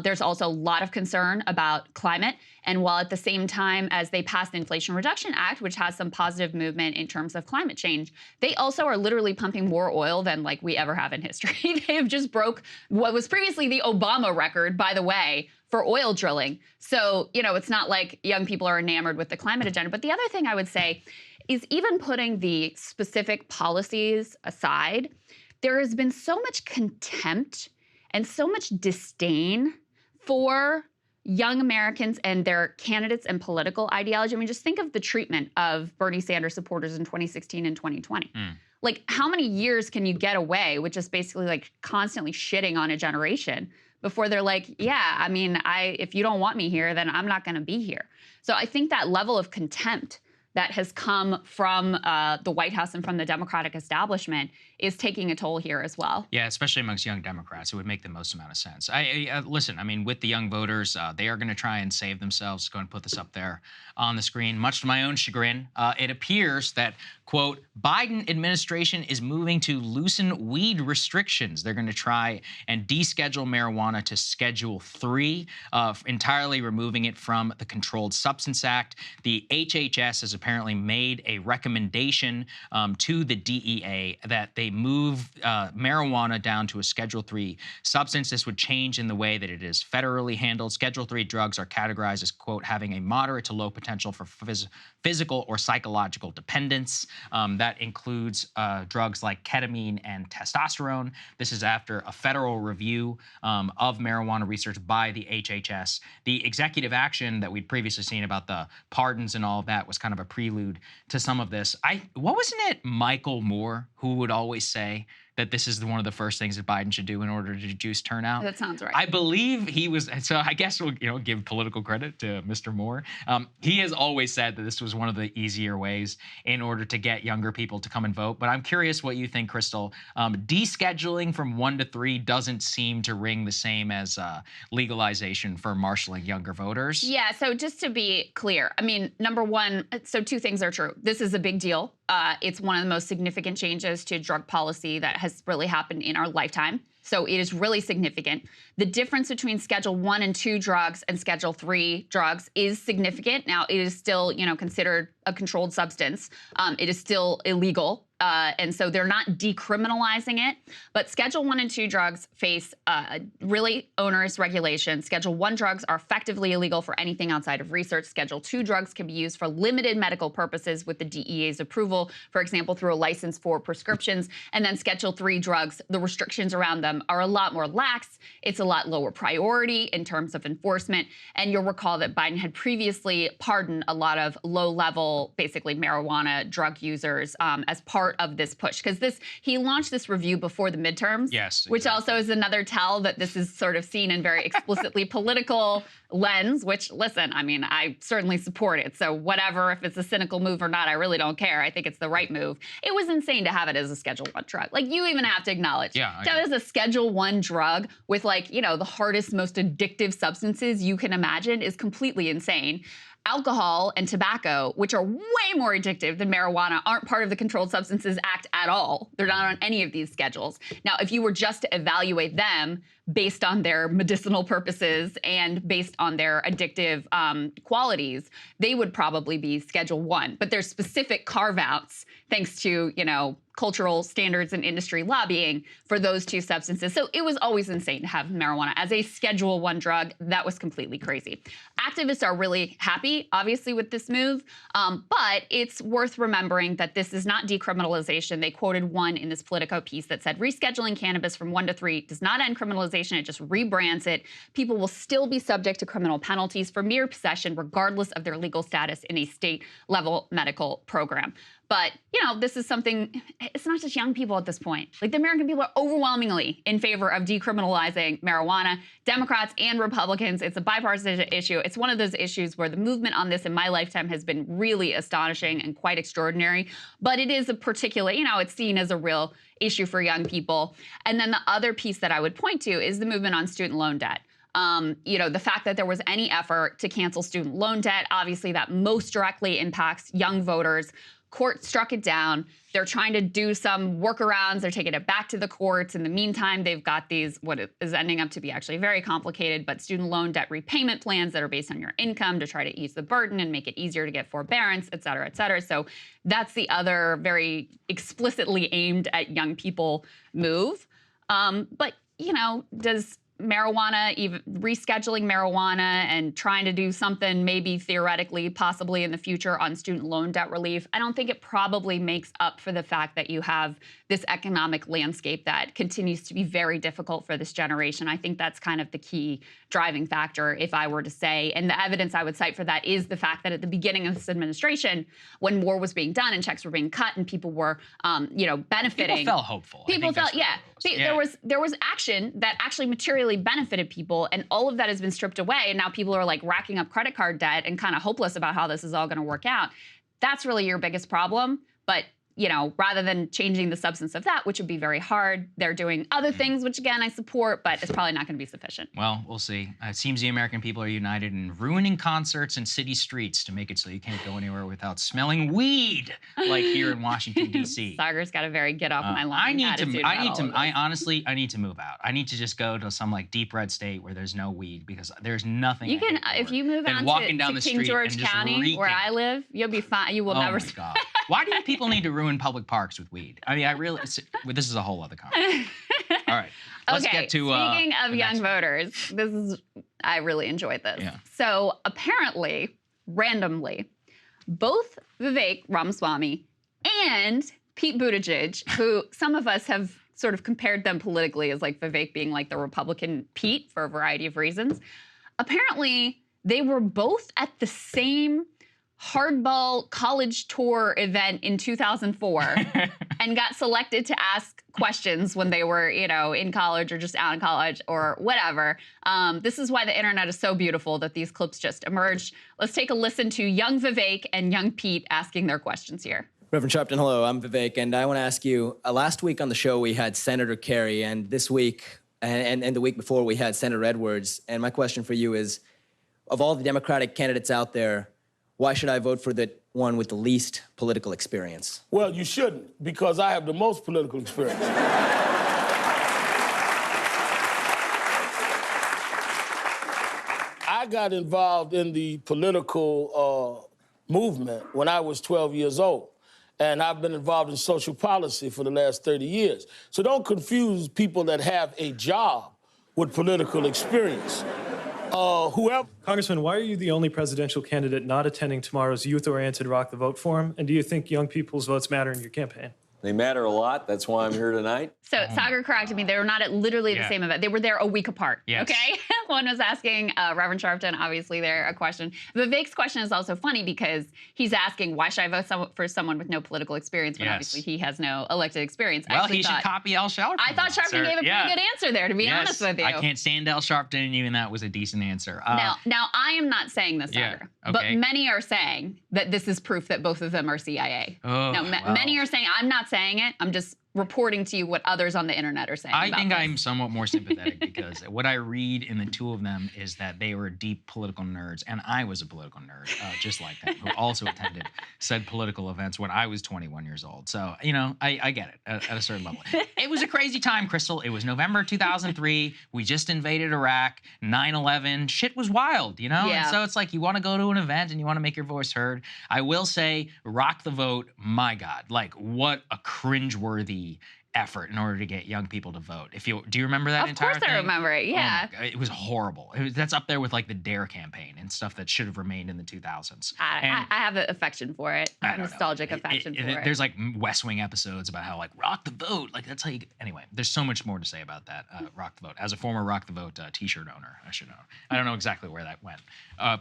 There's also a lot of concern about climate. And while at the same time as they passed the Inflation Reduction Act, which has some positive movement in terms of climate change, they also are literally pumping more oil than like we ever have in history. They have just broke what was previously the Obama record, by the way, for oil drilling. So, you know, it's not like young people are enamored with the climate agenda. But the other thing I would say is even putting the specific policies aside, there has been so much contempt and so much disdain for young Americans and their candidates and political ideology. I mean, just think of the treatment of Bernie Sanders supporters in 2016 and 2020. Like, how many years can you get away with just basically like constantly shitting on a generation before they're like, yeah, I mean, if you don't want me here, then I'm not going to be here. So I think that level of contempt that has come from the White House and from the Democratic establishment is taking a toll here as well. Yeah, especially amongst young Democrats, it would make the most amount of sense. Listen, I mean, with the young voters, they are going to try and save themselves. Go and put this up there on the screen. Much to my own chagrin, it appears that, quote, Biden administration is moving to loosen weed restrictions. They're going to try and deschedule marijuana to Schedule 3, entirely removing it from the Controlled Substance Act. The HHS has apparently made a recommendation to the DEA that they move marijuana down to a Schedule 3 substance. This would change in the way that it is federally handled. Schedule 3 drugs are categorized as, quote, having a moderate to low potential for physical or psychological dependence. That includes drugs like ketamine and testosterone. This is after a federal review of marijuana research by the HHS. The executive action that we'd previously seen about the pardons and all of that was kind of a prelude to some of this. Wasn't it Michael Moore who would always say that this is one of the first things that Biden should do in order to reduce turnout? That sounds right. I believe he was, so I guess we'll give political credit to Mr. Moore. He has always said that this was one of the easier ways in order to get younger people to come and vote. But I'm curious what you think, Krystal. Descheduling from 1 to 3 doesn't seem to ring the same as legalization for marshaling younger voters. Yeah, so just to be clear, I mean, number one, so 2 things are true. This is a big deal. It's one of the most significant changes to drug policy that has really happened in our lifetime. So it is really significant. The difference between Schedule 1 and 2 drugs and Schedule 3 drugs is significant. Now, it is still, considered a controlled substance. It is still illegal. And so they're not decriminalizing it. But Schedule 1 and 2 drugs face really onerous regulations. Schedule 1 drugs are effectively illegal for anything outside of research. Schedule 2 drugs can be used for limited medical purposes with the DEA's approval, for example, through a license for prescriptions. And then Schedule 3 drugs, the restrictions around them are a lot more lax. It's a lot lower priority in terms of enforcement. And you'll recall that Biden had previously pardoned a lot of low-level, basically marijuana drug users as part part of this push, because he launched this review before the midterms. Yes, which exactly. also is another tell that this is sort of seen in very explicitly political lens, which, listen, I mean, I certainly support it. So whatever, if it's a cynical move or not, I really don't care. I think it's the right move. It was insane to have it as a Schedule I drug. Like, you even have to acknowledge, to have it as a Schedule I drug with, like, you know, the hardest, most addictive substances you can imagine is completely insane. Alcohol and tobacco, which are way more addictive than marijuana, aren't part of the Controlled Substances Act at all. They're not on any of these schedules. Now, if you were just to evaluate them based on their medicinal purposes and based on their addictive qualities, they would probably be Schedule I. But there's specific carve-outs, thanks to, you know, cultural standards and industry lobbying for those two substances. So it was always insane to have marijuana as a Schedule I drug. That was completely crazy. Activists are really happy, obviously, with this move, but it's worth remembering that this is not decriminalization. They quoted one in this Politico piece that said, rescheduling cannabis from 1 to 3 does not end criminalization, it just rebrands it. People will still be subject to criminal penalties for mere possession, regardless of their legal status in a state-level medical program. But, you know, this is something, it's not just young people at this point. Like, the American people are overwhelmingly in favor of decriminalizing marijuana. Democrats and Republicans, it's a bipartisan issue. It's one of those issues where the movement on this in my lifetime has been really astonishing and quite extraordinary. But it is a particular, you know, it's seen as a real issue for young people. And then the other piece that I would point to is the movement on student loan debt. You know, the fact that there was any effort to cancel student loan debt, obviously that most directly impacts young voters. Court struck it down. They're trying to do some workarounds. They're taking it back to the courts. In the meantime, they've got these, what is ending up to be actually very complicated, but student loan debt repayment plans that are based on your income to try to ease the burden and make it easier to get forbearance, et cetera, et cetera. So that's the other very explicitly aimed at young people move. But, you know, does marijuana, even rescheduling marijuana and trying to do something maybe theoretically, possibly in the future on student loan debt relief, I don't think it probably makes up for the fact that you have this economic landscape that continues to be very difficult for this generation. I think that's kind of the key driving factor, if I were to say. And the evidence I would cite for that is the fact that at the beginning of this administration, when more was being done and checks were being cut and people were, you know, benefiting. People felt hopeful. People felt, yeah. There was action that actually materially benefited people, and all of that has been stripped away. And now people are like racking up credit card debt and kind of hopeless about how this is all going to work out. That's really your biggest problem. But, you know, rather than changing the substance of that, which would be very hard, they're doing other things, which again, I support, but it's probably not going to be sufficient. Well, we'll see. It seems the American people are united in ruining concerts and city streets to make it so you can't go anywhere without smelling weed, like here in Washington, D.C. Saagar's got a very get off my lawn I need to move out. I need to just go to some like deep red state where there's no weed, because there's nothing. You can, if you move out to King George County, where I live, you'll be fine. You will never. Oh my God. Why do people need to ruin public parks with weed? I mean, this is a whole other conversation. All right, let's get to. Speaking of young voters, I really enjoyed this. Yeah. So apparently, randomly, both Vivek Ramaswamy and Pete Buttigieg, who some of us have sort of compared them politically as like Vivek being like the Republican Pete for a variety of reasons, apparently they were both at the same hardball college tour event in 2004 and got selected to ask questions when they were, you know, in college or just out of college or whatever. This is why the internet is so beautiful that these clips just emerged. Let's take a listen to young Vivek and young Pete asking their questions here. Reverend Sharpton, hello, I'm Vivek, and I want to ask you, last week on the show we had Senator Kerry, and this week and the week before we had Senator Edwards, and my question for you is, of all the Democratic candidates out there, why should I vote for the one with the least political experience? Well, you shouldn't, because I have the most political experience. I got involved in the political movement when I was 12 years old, and I've been involved in social policy for the last 30 years. So don't confuse people that have a job with political experience. Whoever. Congressman, why are you the only presidential candidate not attending tomorrow's youth-oriented Rock the Vote forum? And do you think young people's votes matter in your campaign? They matter a lot. That's why I'm here tonight. So Saagar corrected me. They were not at literally the same event. They were there a week apart. Yes. Okay. One was asking Reverend Sharpton, obviously there, a question. Vivek's question is also funny because he's asking, why should I vote for someone with no political experience? But obviously he has no elected experience. Well, he should copy Al Sharpton. I thought Sharpton gave a pretty good answer there, to be honest with you. I can't stand Al Sharpton, and even that was a decent answer. Now I am not saying this, Saagar, but many are saying that this is proof that both of them are CIA. Many are saying, I'm not saying it, I'm just reporting to you what others on the internet are saying. I think I'm somewhat more sympathetic because what I read in the two of them is that they were deep political nerds, and I was a political nerd, just like them, who also attended said political events when I was 21 years old. So, you know, I get it at a certain level. It was a crazy time, Krystal. It was November 2003. We just invaded Iraq. 9/11. Shit was wild, you know? Yeah. And so it's like you want to go to an event and you want to make your voice heard. I will say, rock the vote. My God, like what a cringeworthy effort in order to get young people to vote. Do you remember that entire thing? Of course I remember it, yeah. Oh it was horrible. That's up there with like the DARE campaign and stuff that should have remained in the 2000s. I have an affection for it, nostalgic affection for it. There's like West Wing episodes about how like rock the vote, like that's how you, anyway, there's so much more to say about that, rock the vote. As a former rock the vote t-shirt owner, I should know. I don't know exactly where that went.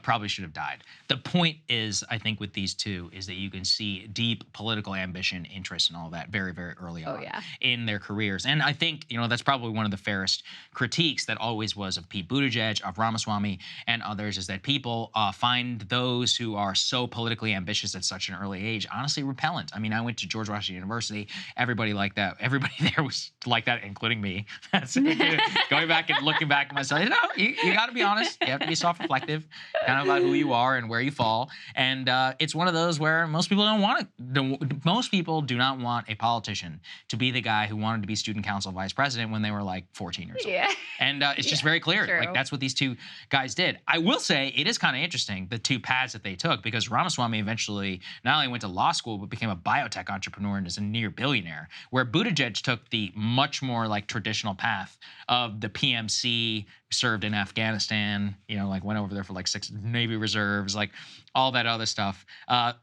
Probably should have died. The point is, I think with these two, is that you can see deep political ambition, interest, and all that very, very early on in their careers. And I think, you know, that's probably one of the fairest critiques that always was of Pete Buttigieg, of Ramaswamy, and others, is that people find those who are so politically ambitious at such an early age honestly repellent. I mean, I went to George Washington University. Everybody like that. Everybody there was like that, including me. Going back and looking back at myself, you got to be honest. You have to be self-reflective, kind of about who you are and where you fall. And it's one of those where most people don't want it. Most people do not want a politician to be the guy who wanted to be student council vice president when they were like 14 years old. And it's just very clear. True. Like that's what these two guys did. I will say it is kind of interesting, the two paths that they took, because Ramaswamy eventually not only went to law school, but became a biotech entrepreneur and is a near billionaire, where Buttigieg took the much more like traditional path of the PMC, served in Afghanistan, you know, like went over there for like 6 Navy reserves, like all that other stuff.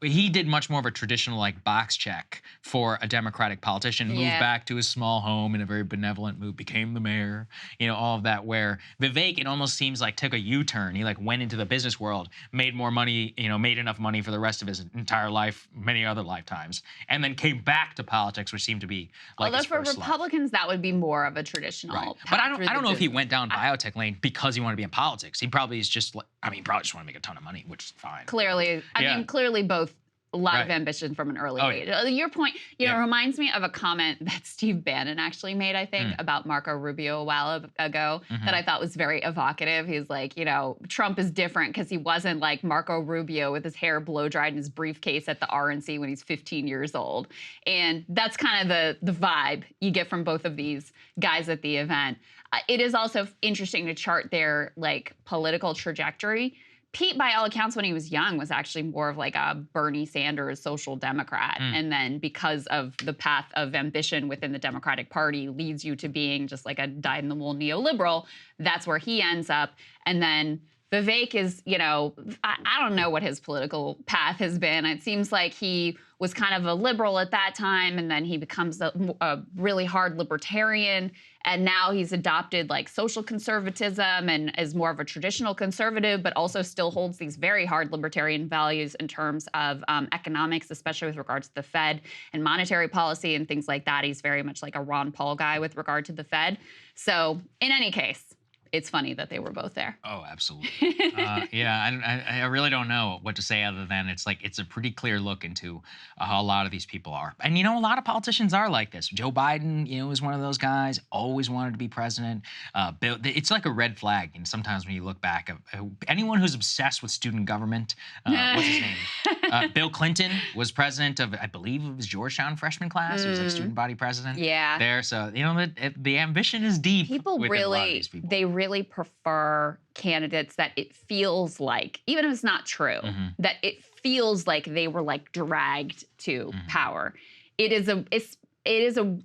He did much more of a traditional like box check for a Democratic politician, moved back to his small home in a very benevolent move, became the mayor, you know, all of that, where Vivek, it almost seems like took a U-turn. He like went into the business world, made more money, you know, made enough money for the rest of his entire life, many other lifetimes, and then came back to politics, which seemed to be like his although for first Republicans, that would be more of a traditional path. But I don't know if he went down biotech lane because he wanted to be in politics. He probably is just like, I mean, he probably just wanted to make a ton of money, which is fine. Clearly, I mean, clearly both a lot of ambition from an early age. Your point, you know, reminds me of a comment that Steve Bannon actually made, I think, about Marco Rubio a while ago that I thought was very evocative. He's like, you know, Trump is different because he wasn't like Marco Rubio with his hair blow-dried in his briefcase at the RNC when he's 15 years old. And that's kind of the vibe you get from both of these guys at the event. It is also interesting to chart their like political trajectory. Pete, by all accounts, when he was young, was actually more of like a Bernie Sanders social democrat. And then because of the path of ambition within the Democratic Party leads you to being just like a dyed-in-the-wool neoliberal, that's where he ends up. And then Vivek is, you know, I don't know what his political path has been. It seems like he was kind of a liberal at that time, and then he becomes a really hard libertarian, and now he's adopted like social conservatism and is more of a traditional conservative, but also still holds these very hard libertarian values in terms of economics, especially with regards to the Fed and monetary policy and things like that. He's very much like a Ron Paul guy with regard to the Fed. So in any case, it's funny that they were both there. Oh, absolutely. I really don't know what to say other than it's like it's a pretty clear look into how a lot of these people are. And, you know, a lot of politicians are like this. Joe Biden, you know, is one of those guys, always wanted to be president. Bill, it's like a red flag. And sometimes when you look back, anyone who's obsessed with student government, what's his name? Bill Clinton was president of, I believe it was Georgetown freshman class. He was like student body president there. So, you know, the ambition is deep. People really, they really prefer candidates that it feels like, even if it's not true, that it feels like they were like dragged to power. It is a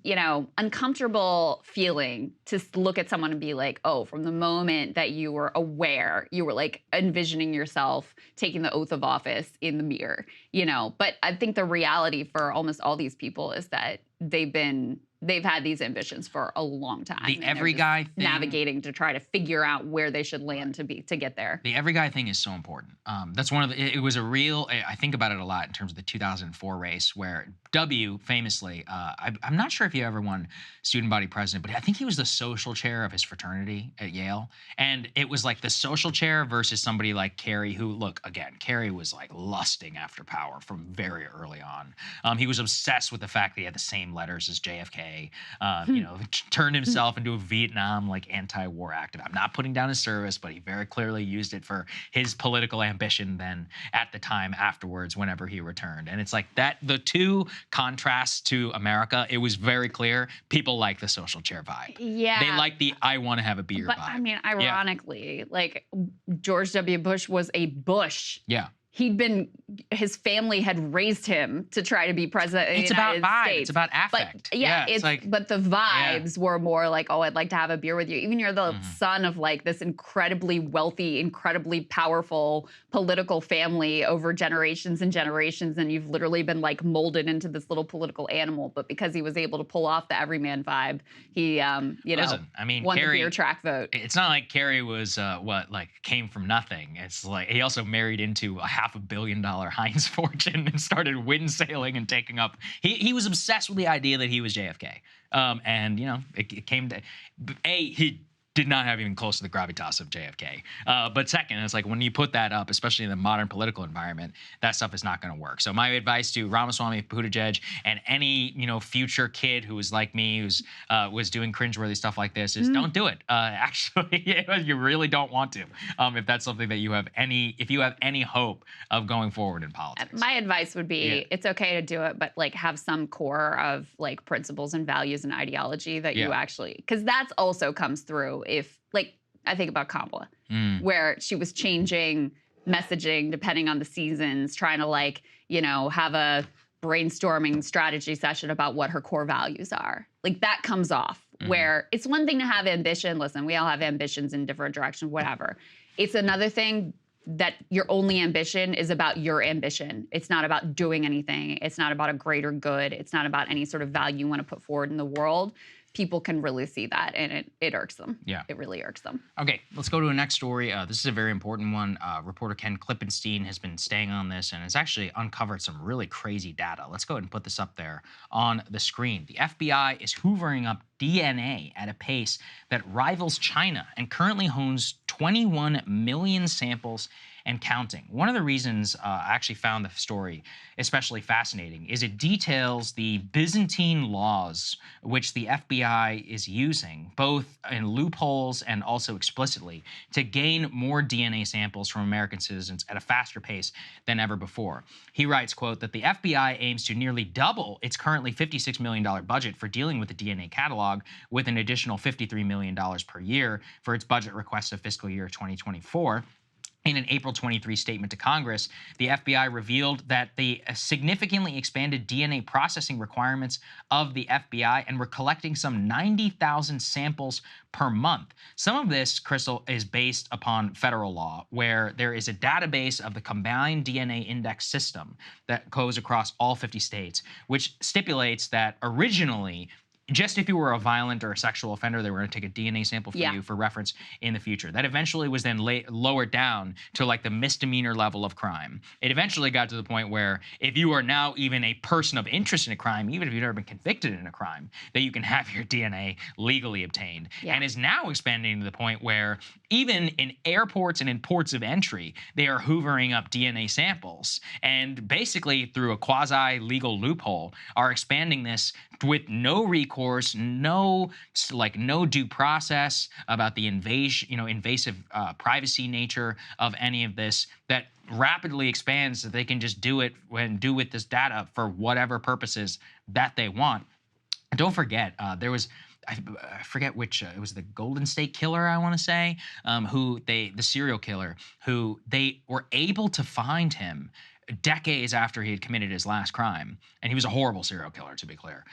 you know, uncomfortable feeling to look at someone and be like, oh, from the moment that you were aware, you were like envisioning yourself taking the oath of office in the mirror, you know. But I think the reality for almost all these people is that they've had these ambitions for a long time. The every guy thing, navigating to try to figure out where they should land to get there. The every guy thing is so important. That's one of the. It was a real. I think about it a lot in terms of the 2004 race where W famously. I'm not sure if he ever won student body president, but I think he was the social chair of his fraternity at Yale, and it was like the social chair versus somebody like Kerry, who look again. Kerry was like lusting after power from very early on. He was obsessed with the fact that he had the same letters as JFK. You know, turned himself into a Vietnam like anti-war activist. I'm not putting down his service, but he very clearly used it for his political ambition then at the time afterwards whenever he returned. And it's like that, the two contrasts to America, it was very clear people like the social chair vibe. Yeah. They like the I want to have a beer but, vibe. I mean, ironically, like George W. Bush was a Bush. Yeah. His family had raised him to try to be president of the United States. States. It's about affect. But it's like, but the vibes were more like, oh, I'd like to have a beer with you. Even you're the son of like this incredibly wealthy, incredibly powerful political family over generations and generations, and you've literally been like molded into this little political animal. But because he was able to pull off the everyman vibe, he, Listen, I mean, won Kerry, the beer track vote. It's not like Kerry was came from nothing. It's like he also married into a $500 million Heinz fortune and started wind sailing and taking up. He was obsessed with the idea that he was JFK. And, you know, it came to, he did not have even close to the gravitas of JFK. But second, it's like when you put that up, especially in the modern political environment, that stuff is not going to work. So my advice to Ramaswamy Buttigieg and any, you know, future kid who is like me, who's was doing cringeworthy stuff like this, is don't do it. Actually, you really don't want to. If that's something that you have if you have any hope of going forward in politics. My advice would be, it's okay to do it, but like have some core of like principles and values and ideology that you actually, because that's also comes through. If, like, I think about Kamala, where she was changing messaging depending on the seasons, trying to, like, you know, have a brainstorming strategy session about what her core values are. Like, that comes off, where it's one thing to have ambition. Listen, we all have ambitions in different directions, whatever. It's another thing that your only ambition is about your ambition. It's not about doing anything. It's not about a greater good. It's not about any sort of value you want to put forward in the world. People can really see that, and it irks them. Yeah. It really irks them. Okay, let's go to a next story. This is a very important one. Reporter Ken Klippenstein has been staying on this and has actually uncovered some really crazy data. Let's go ahead and put this up there on the screen. The FBI is hoovering up DNA at a pace that rivals China and currently owns 21 million samples and counting. One of the reasons I actually found the story especially fascinating is it details the Byzantine laws which the FBI is using, both in loopholes and also explicitly, to gain more DNA samples from American citizens at a faster pace than ever before. He writes, quote, that the FBI aims to nearly double its currently $56 million budget for dealing with the DNA catalog, with an additional $53 million per year for its budget requests of fiscal year 2024. In an April 23 statement to Congress, the FBI revealed that they significantly expanded DNA processing requirements of the FBI and were collecting some 90,000 samples per month. Some of this, Krystal, is based upon federal law, where there is a database of the combined DNA index system that goes across all 50 states, which stipulates that originally, just if you were a violent or a sexual offender, they were going to take a DNA sample for you for reference in the future. That eventually was then lowered down to like the misdemeanor level of crime. It eventually got to the point where if you are now even a person of interest in a crime, even if you've never been convicted in a crime, that you can have your DNA legally obtained. And is now expanding to the point where even in airports and in ports of entry, they are hoovering up DNA samples. And basically through a quasi-legal loophole are expanding this with no recourse, no due process about the invasive privacy nature of any of this, that rapidly expands so they can just do with this data for whatever purposes that they want. And don't forget, there was, I forget which, it was the Golden State Killer, I want to say, the serial killer, who they were able to find him decades after he had committed his last crime, and he was a horrible serial killer, to be clear,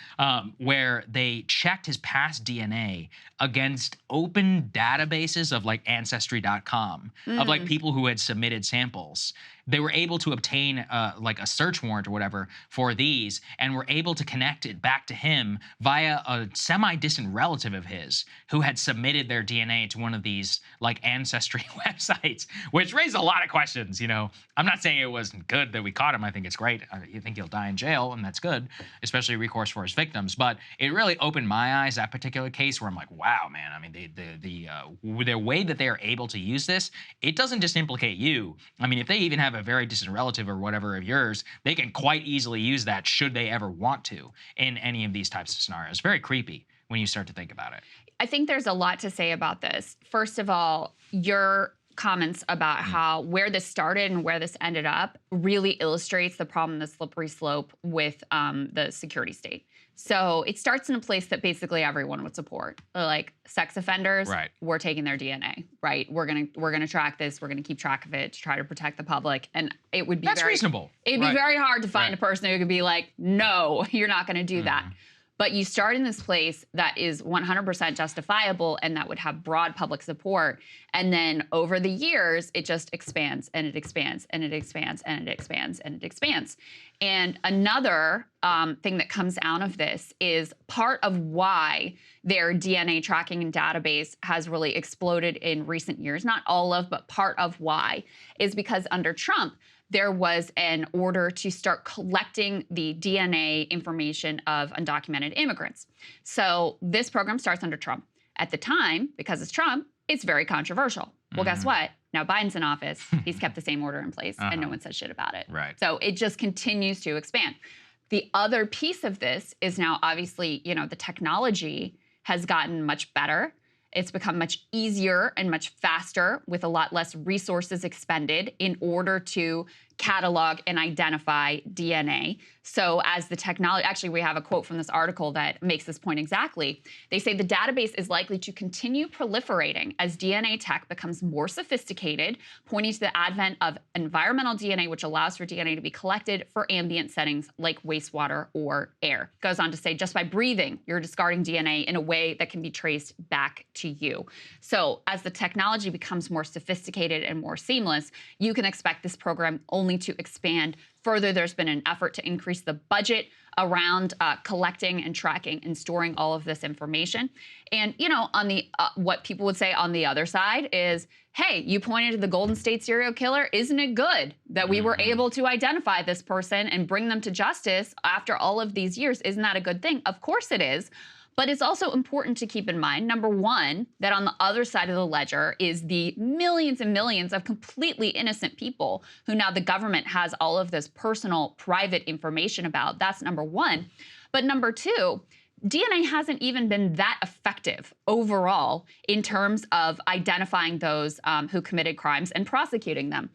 where they checked his past DNA against open databases of like Ancestry.com, of like people who had submitted samples, they were able to obtain like a search warrant or whatever for these, and were able to connect it back to him via a semi-distant relative of his who had submitted their DNA to one of these like ancestry websites, which raised a lot of questions. You know, I'm not saying it wasn't good that we caught him. I think it's great. I think he'll die in jail, and that's good, especially recourse for his victims. But it really opened my eyes, that particular case, where I'm like, wow, man. I mean, the way that they are able to use this, it doesn't just implicate you. I mean, if they even have a very distant relative or whatever of yours, they can quite easily use that should they ever want to in any of these types of scenarios. Very creepy when you start to think about it. I think there's a lot to say about this. First of all, your comments about how where this started and where this ended up really illustrates the problem, the slippery slope with the security state. So it starts in a place that basically everyone would support, like sex offenders. Right. We're taking their DNA, right? We're gonna track this. We're gonna keep track of it to try to protect the public, and it would be That's reasonable. It'd be very hard to find a person who could be like, no, you're not gonna do that. But you start in this place that is 100% justifiable and that would have broad public support. And then over the years, it just expands and it expands and it expands and it expands and it expands. And another thing that comes out of this is part of why their DNA tracking and database has really exploded in recent years. Not all of, but part of why is because under Trump, there was an order to start collecting the DNA information of undocumented immigrants. So this program starts under Trump. At the time, because it's Trump, it's very controversial. Well, guess what? Now Biden's in office. He's kept the same order in place, and no one says shit about it. Right. So it just continues to expand. The other piece of this is now obviously, you know, the technology has gotten much better. It's become much easier and much faster with a lot less resources expended in order to catalog and identify DNA. So as the technology, actually we have a quote from this article that makes this point exactly. They say the database is likely to continue proliferating as DNA tech becomes more sophisticated, pointing to the advent of environmental DNA, which allows for DNA to be collected for ambient settings like wastewater or air. Goes on to say just by breathing, you're discarding DNA in a way that can be traced back to you. So as the technology becomes more sophisticated and more seamless, you can expect this program only to expand further. There's been an effort to increase the budget around collecting and tracking and storing all of this information. And, you know, on the what people would say on the other side is, hey, you pointed to the Golden State serial killer. Isn't it good that we were able to identify this person and bring them to justice after all of these years? Isn't that a good thing? Of course it is. But it's also important to keep in mind, number one, that on the other side of the ledger is the millions and millions of completely innocent people who now the government has all of this personal, private information about. That's number one. But number two, DNA hasn't even been that effective overall in terms of identifying those who committed crimes and prosecuting them.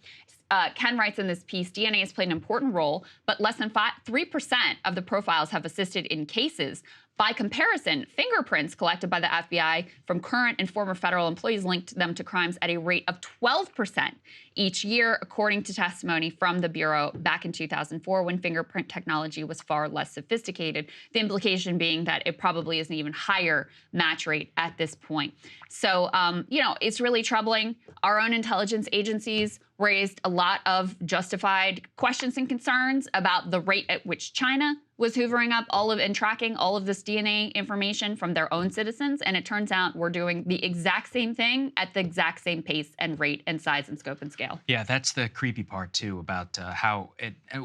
Ken writes in this piece, DNA has played an important role, but less than 3% of the profiles have assisted in cases. By comparison, fingerprints collected by the FBI from current and former federal employees linked them to crimes at a rate of 12% each year, according to testimony from the Bureau back in 2004, when fingerprint technology was far less sophisticated. The implication being that it probably is an even higher match rate at this point. So, you know, it's really troubling. Our own intelligence agencies raised a lot of justified questions and concerns about the rate at which China was hoovering up all of and tracking all of this DNA information from their own citizens. And it turns out we're doing the exact same thing at the exact same pace and rate and size and scope and scale. Yeah, that's the creepy part too about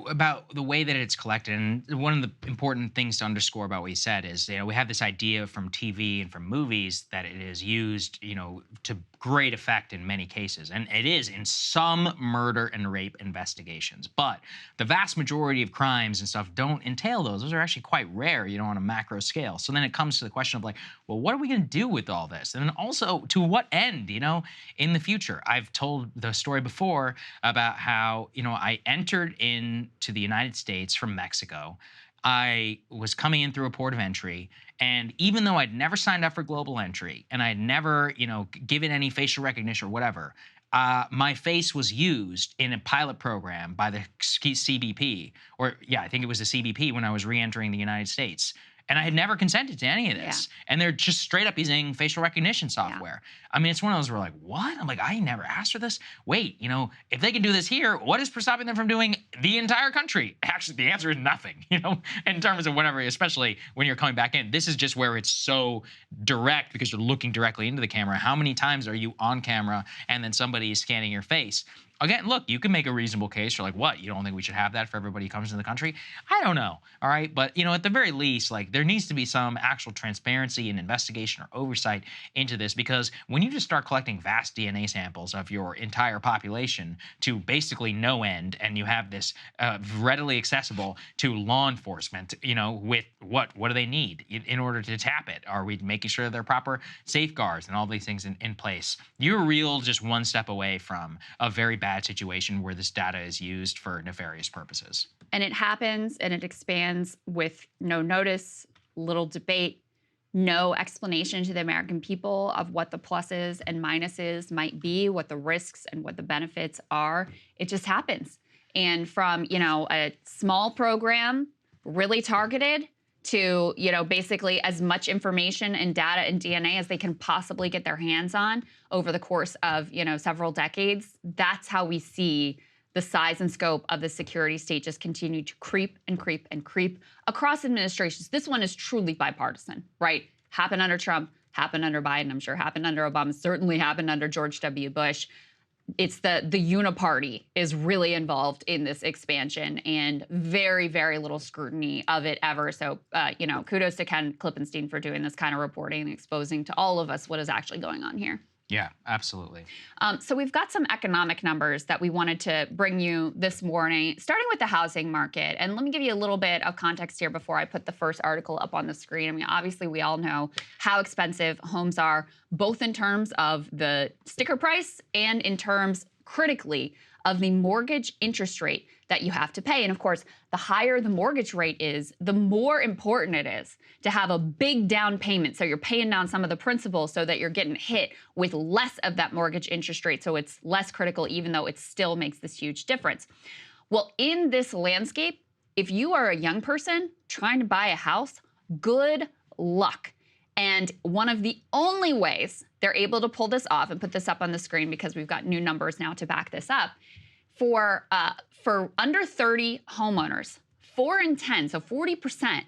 about the way that it's collected. And one of the important things to underscore about what you said is, you know, we have this idea from TV and from movies that it is used, you know, to great effect in many cases, and it is in some murder and rape investigations. But the vast majority of crimes and stuff don't entail those. Those are actually quite rare, you know, on a macro scale. So then it comes to the question of like, well, what are we going to do with all this? And then also, to what end, you know, in the future? I've told the story before about how, you know, I entered into the United States from Mexico. I was coming in through a port of entry, and even though I'd never signed up for global entry and I'd never, you know, given any facial recognition or whatever, my face was used in a pilot program by the CBP, or yeah, I think it was the CBP when I was re-entering the United States. And I had never consented to any of this. And they're just straight up using facial recognition software. I mean, it's one of those where like, what? I'm like, I never asked for this. Wait, you know, if they can do this here, what is stopping them from doing the entire country? Actually, the answer is nothing, you know, in terms of whatever, especially when you're coming back in. This is just where it's so direct because you're looking directly into the camera. How many times are you on camera and then somebody is scanning your face? Again, look, you can make a reasonable case. You're like, what? You don't think we should have that for everybody who comes into the country? I don't know, all right? But, you know, at the very least, like, there needs to be some actual transparency and investigation or oversight into this, because when you just start collecting vast DNA samples of your entire population to basically no end, and you have this readily accessible to law enforcement, you know, with what do they need in order to tap it? Are we making sure there are proper safeguards and all these things in place? You're real just one step away from a very bad situation where this data is used for nefarious purposes. And it happens and it expands with no notice, little debate, no explanation to the American people of what the pluses and minuses might be, what the risks and what the benefits are. It just happens. And from, you know, a small program, really targeted, to, you know, basically as much information and data and DNA as they can possibly get their hands on over the course of, you know, several decades. That's how we see the size and scope of the security state just continue to creep and creep and creep across administrations. This one is truly bipartisan, right? Happened under Trump, happened under Biden, I'm sure happened under Obama, certainly happened under George W. Bush. It's the uniparty is really involved in this expansion, and very, very little scrutiny of it ever. So, you know, kudos to Ken Klippenstein for doing this kind of reporting and exposing to all of us what is actually going on here. Yeah, absolutely. So we've got some economic numbers that we wanted to bring you this morning, starting with the housing market. And let me give you a little bit of context here before I put the first article up on the screen. I mean, obviously, we all know how expensive homes are, both in terms of the sticker price and in terms, critically, of the mortgage interest rate that you have to pay. And of course, the higher the mortgage rate is, the more important it is to have a big down payment. So you're paying down some of the principal so that you're getting hit with less of that mortgage interest rate. So it's less critical, even though it still makes this huge difference. Well, in this landscape, if you are a young person trying to buy a house, good luck. And one of the only ways they're able to pull this off, and put this up on the screen because we've got new numbers now to back this up, for under 30 homeowners, 4 in 10, so 40%,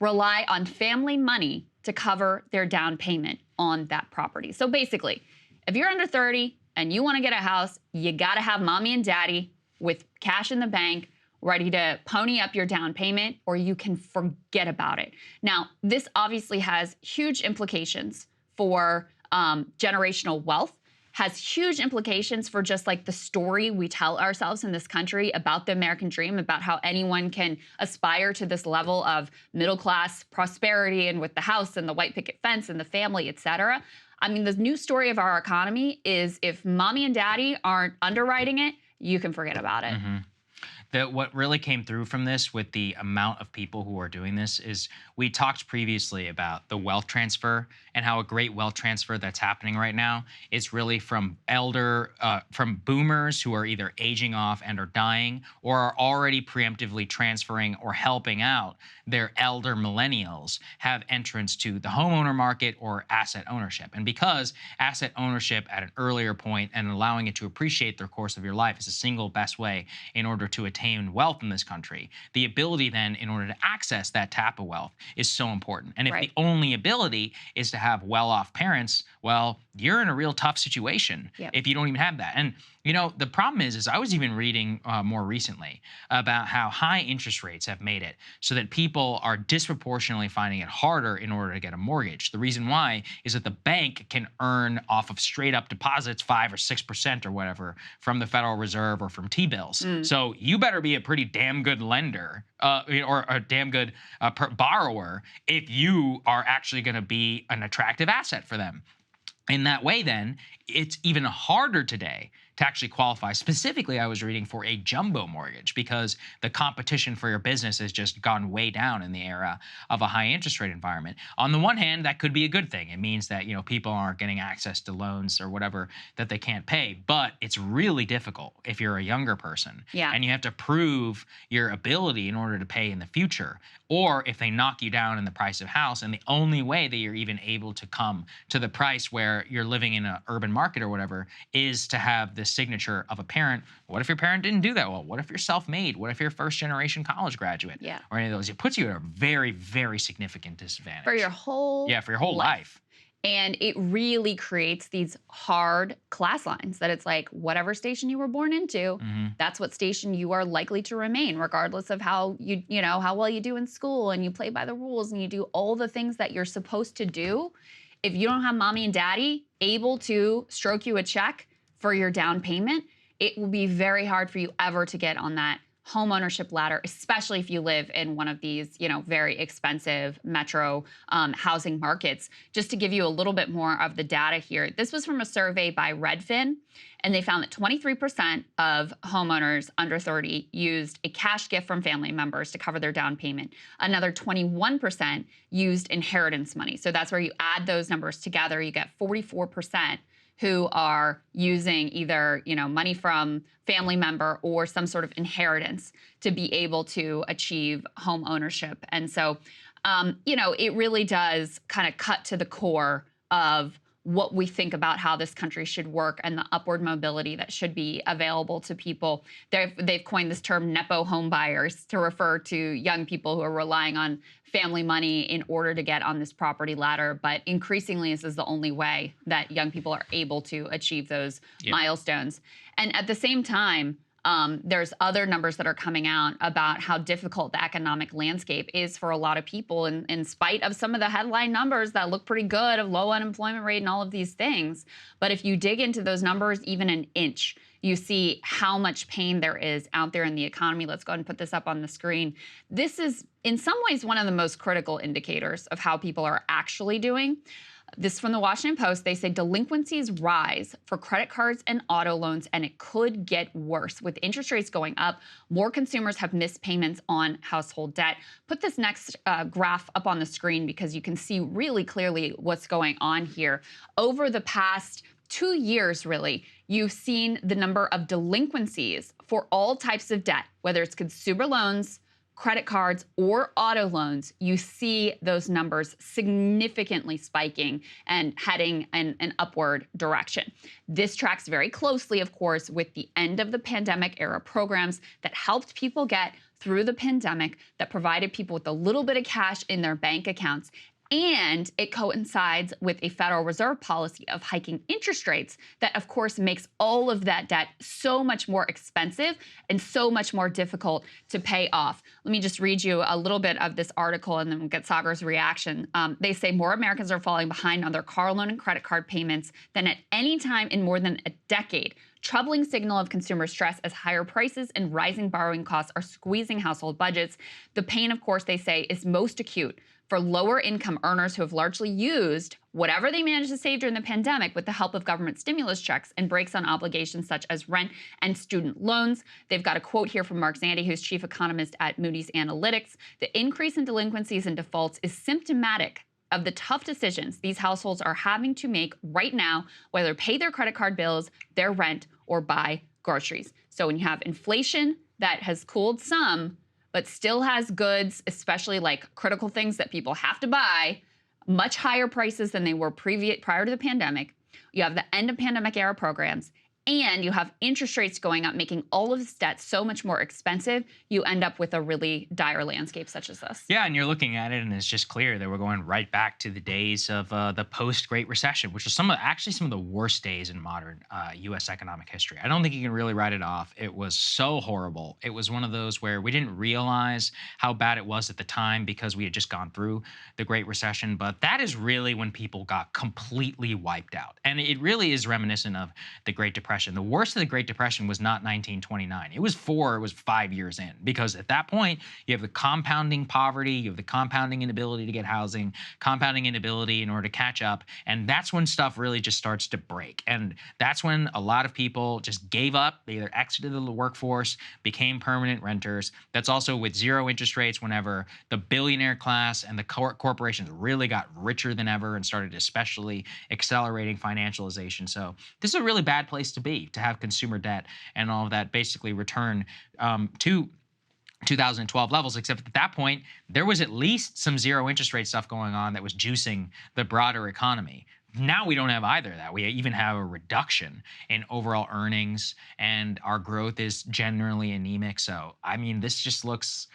rely on family money to cover their down payment on that property. So basically, if you're under 30 and you want to get a house, you got to have mommy and daddy with cash in the bank ready to pony up your down payment, or you can forget about it. Now, this obviously has huge implications for generational wealth, has huge implications for just like the story we tell ourselves in this country about the American dream, about how anyone can aspire to this level of middle-class prosperity and with the house and the white picket fence and the family, et cetera. I mean, the new story of our economy is if mommy and daddy aren't underwriting it, you can forget about it. Mm-hmm. What really came through from this with the amount of people who are doing this is we talked previously about the wealth transfer and how a great wealth transfer that's happening right now is really from from boomers who are either aging off and are dying, or are already preemptively transferring or helping out their elder millennials have entrance to the homeowner market or asset ownership. And because asset ownership at an earlier point and allowing it to appreciate the course of your life is the single best way in order to attain wealth in this country, the ability then in order to access that tap of wealth is so important. And if the only ability is to have well-off parents, well, you're in a real tough situation if you don't even have that. And you know, the problem is I was even reading more recently about how high interest rates have made it so that people are disproportionately finding it harder in order to get a mortgage. The reason why is that the bank can earn off of straight up deposits 5 or 6% or whatever from the Federal Reserve or from T-bills. So you better be a pretty damn good lender or a damn good borrower if you are actually going to be an attractive asset for them. In that way, then, it's even harder today to actually qualify. Specifically, I was reading for a jumbo mortgage because the competition for your business has just gone way down in the era of a high interest rate environment. On the one hand, that could be a good thing. It means that, people aren't getting access to loans or whatever that they can't pay. But it's really difficult if you're a younger person. Yeah. And you have to prove your ability in order to pay in the future. Or if they knock you down in the price of house, and the only way that you're even able to come to the price where you're living in an urban market or whatever is to have the signature of a parent. What if your parent didn't do that well? What if you're self-made? What if you're a first-generation college graduate? Yeah. Or any of those? It puts you at a very, very significant disadvantage. For your whole for your whole life. And it really creates these hard class lines that it's like whatever station you were born into, that's what station you are likely to remain, regardless of how how well you do in school and you play by the rules and you do all the things that you're supposed to do. If you don't have mommy and daddy able to stroke you a check for your down payment, it will be very hard for you ever to get on that home ownership ladder, especially if you live in one of these, very expensive metro housing markets. Just to give you a little bit more of the data here, this was from a survey by Redfin, and they found that 23% of homeowners under 30 used a cash gift from family members to cover their down payment. Another 21% used inheritance money. So that's where you add those numbers together, you get 44% who are using either, money from family member or some sort of inheritance to be able to achieve home ownership. And so, it really does kind of cut to the core of what we think about how this country should work and the upward mobility that should be available to people. They've coined this term Nepo homebuyers to refer to young people who are relying on family money in order to get on this property ladder. But increasingly, this is the only way that young people are able to achieve those milestones. And at the same time, there's other numbers that are coming out about how difficult the economic landscape is for a lot of people in spite of some of the headline numbers that look pretty good of low unemployment rate and all of these things. But if you dig into those numbers even an inch, you see how much pain there is out there in the economy. Let's go ahead and put this up on the screen. This is in some ways one of the most critical indicators of how people are actually doing. This from the Washington Post. They say delinquencies rise for credit cards and auto loans, and it could get worse. With interest rates going up, more consumers have missed payments on household debt. Put this next graph up on the screen because you can see really clearly what's going on here. Over the past 2 years, really, you've seen the number of delinquencies for all types of debt, whether it's consumer loans, credit cards, or auto loans. You see those numbers significantly spiking and heading in an upward direction. This tracks very closely, of course, with the end of the pandemic era programs that helped people get through the pandemic, that provided people with a little bit of cash in their bank accounts. And it coincides with a Federal Reserve policy of hiking interest rates that, of course, makes all of that debt so much more expensive and so much more difficult to pay off. Let me just read you a little bit of this article and then we'll get Saagar's reaction. They say more Americans are falling behind on their car loan and credit card payments than at any time in more than a decade. Troubling signal of consumer stress as higher prices and rising borrowing costs are squeezing household budgets. The pain, of course, they say, is most acute for lower income earners who have largely used whatever they managed to save during the pandemic with the help of government stimulus checks and breaks on obligations such as rent and student loans. They've got a quote here from Mark Zandi, who's chief economist at Moody's Analytics. The increase in delinquencies and defaults is symptomatic of the tough decisions these households are having to make right now, whether pay their credit card bills, their rent, or buy groceries. So when you have inflation that has cooled some, but still has goods, especially like critical things that people have to buy, much higher prices than they were prior to the pandemic. You have the end of pandemic era programs, and you have interest rates going up, making all of this debt so much more expensive, you end up with a really dire landscape such as this. Yeah, and you're looking at it, and it's just clear that we're going right back to the days of the post-Great Recession, which was some of the worst days in modern U.S. economic history. I don't think you can really write it off. It was so horrible. It was one of those where we didn't realize how bad it was at the time because we had just gone through the Great Recession, but that is really when people got completely wiped out. And it really is reminiscent of the Great Depression Depression. The worst of the Great Depression was not 1929. It was 5 years in, because at that point, you have the compounding poverty, you have the compounding inability to get housing, compounding inability in order to catch up, and that's when stuff really just starts to break. And that's when a lot of people just gave up. They either exited the workforce, became permanent renters. That's also with zero interest rates, whenever the billionaire class and the corporations really got richer than ever and started especially accelerating financialization. So this is a really bad place to be, to have consumer debt and all of that basically return to 2012 levels, except at that point, there was at least some zero interest rate stuff going on that was juicing the broader economy. Now we don't have either of that. We even have a reduction in overall earnings, and our growth is generally anemic. So, I mean, this just looks,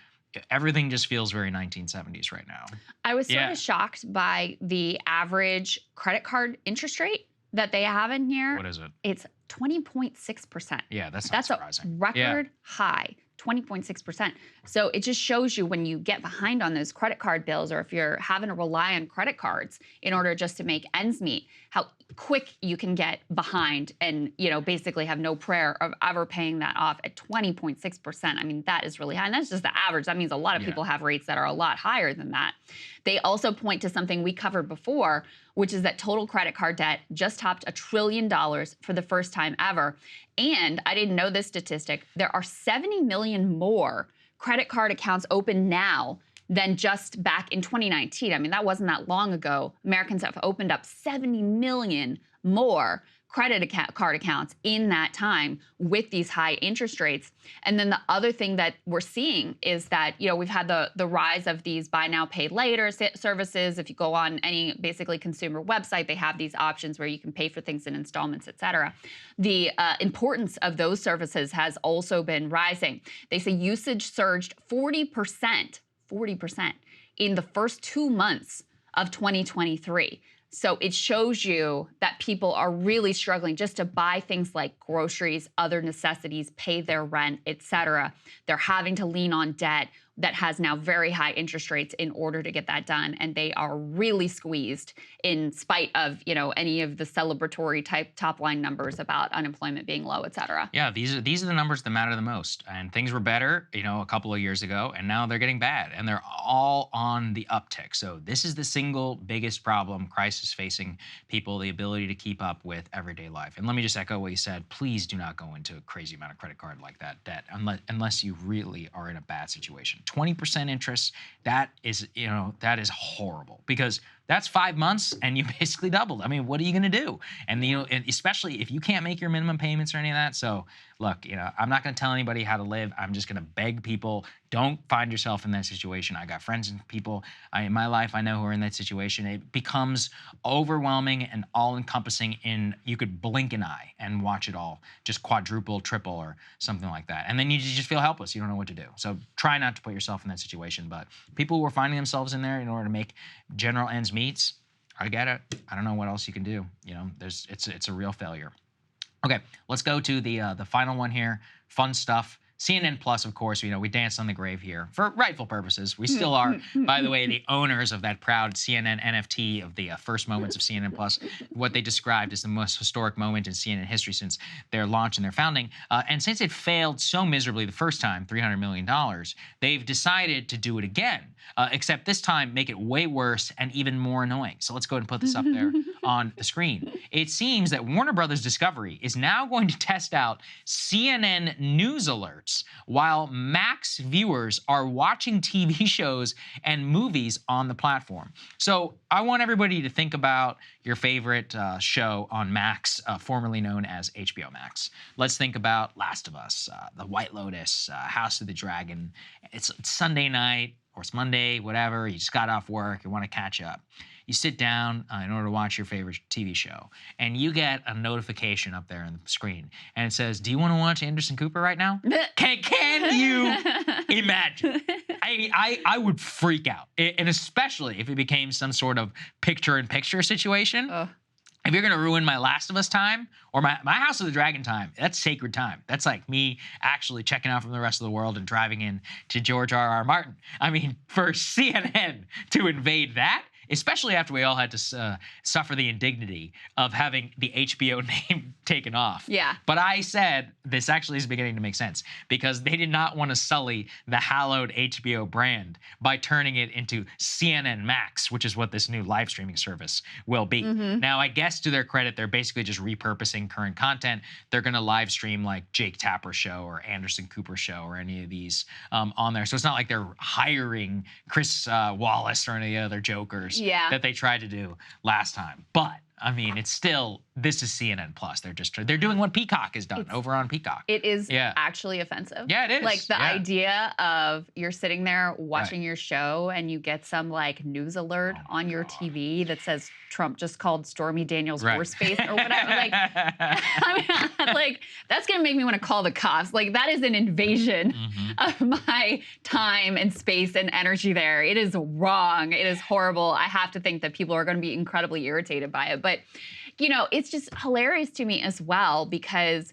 everything just feels very 1970s right now. I was sort of shocked by the average credit card interest rate that they have in here. What is it? It's 20.6%. Yeah, that's not surprising. That's a record high. 20.6%. So it just shows you when you get behind on those credit card bills, or if you're having to rely on credit cards in order just to make ends meet, how quick you can get behind and, you know, basically have no prayer of ever paying that off at 20.6%. I mean, that is really high. And that's just the average. That means a lot of people have rates that are a lot higher than that. They also point to something we covered before, which is that total credit card debt just topped $1 trillion for the first time ever. And I didn't know this statistic, there are 70 million more credit card accounts open now than just back in 2019. I mean, that wasn't that long ago. Americans have opened up 70 million more credit card accounts in that time with these high interest rates. And then the other thing that we're seeing is that, you know, we've had the rise of these buy now, pay later services. If you go on any basically consumer website, they have these options where you can pay for things in installments, et cetera. The importance of those services has also been rising. They say usage surged 40% in the first 2 months of 2023. So it shows you that people are really struggling just to buy things like groceries, other necessities, pay their rent, et cetera. They're having to lean on debt that has now very high interest rates in order to get that done. And they are really squeezed in spite of, you know, any of the celebratory type top line numbers about unemployment being low, et cetera. Yeah, these are the numbers that matter the most. And things were better, you know, a couple of years ago, and now they're getting bad, and they're all on the uptick. So this is the single biggest problem, crisis facing people, the ability to keep up with everyday life. And let me just echo what you said. Please do not go into a crazy amount of credit card like that debt unless you really are in a bad situation. 20% interest, that is, you know, that is horrible, because that's 5 months and you basically doubled. I mean, what are you going to do? And, you know, and especially if you can't make your minimum payments or any of that. So look, you know, I'm not going to tell anybody how to live. I'm just going to beg people, don't find yourself in that situation. I got friends and people in my life I know who are in that situation. It becomes overwhelming and all-encompassing in, you could blink an eye and watch it all just quadruple, triple, or something like that. And then you just feel helpless. You don't know what to do. So try not to put yourself in that situation. But people who are finding themselves in there in order to make general ends meet, I get it. I don't know what else you can do. You know, it's a real failure. Okay, let's go to the final one here. Fun stuff. CNN Plus, of course, you know, we danced on the grave here for rightful purposes. We still are, by the way, the owners of that proud CNN NFT of the first moments of CNN Plus, what they described as the most historic moment in CNN history since their launch and their founding. And since it failed so miserably the first time, $300 million, they've decided to do it again, except this time make it way worse and even more annoying. So let's go ahead and put this up there on the screen. It seems that Warner Brothers Discovery is now going to test out CNN news alerts while Max viewers are watching TV shows and movies on the platform. So I want everybody to think about your favorite show on Max, formerly known as HBO Max. Let's think about Last of Us, The White Lotus, House of the Dragon. It's Sunday night, or it's Monday, whatever. You just got off work, you want to catch up. You sit down in order to watch your favorite TV show, and you get a notification up there on the screen, and it says, do you want to watch Anderson Cooper right now? Can you imagine? I would freak out, and especially if it became some sort of picture-in-picture situation. If you're going to ruin my Last of Us time or my House of the Dragon time, that's sacred time. That's like me actually checking out from the rest of the world and driving in to George R.R. Martin. I mean, for CNN to invade that especially after we all had to suffer the indignity of having the HBO name taken off. Yeah. But I said, this actually is beginning to make sense, because they did not want to sully the hallowed HBO brand by turning it into CNN Max, which is what this new live streaming service will be. Now, I guess to their credit, they're basically just repurposing current content. They're going to live stream like Jake Tapper's show or Anderson Cooper's show or any of these on there. So it's not like they're hiring Chris Wallace or any other jokers that they tried to do last time. But I mean, it's still, this is CNN Plus. They're doing what Peacock has done over on Peacock. It is actually offensive. Yeah, it is. Like the idea of you're sitting there watching your show and you get some like news alert on your TV that says Trump just called Stormy Daniels horse face or whatever. Like, I mean, like that's gonna make me want to call the cops. Like that is an invasion of my time and space and energy there. It is wrong. It is horrible. I have to think that people are going to be incredibly irritated by it. But, you know, it's just hilarious to me as well because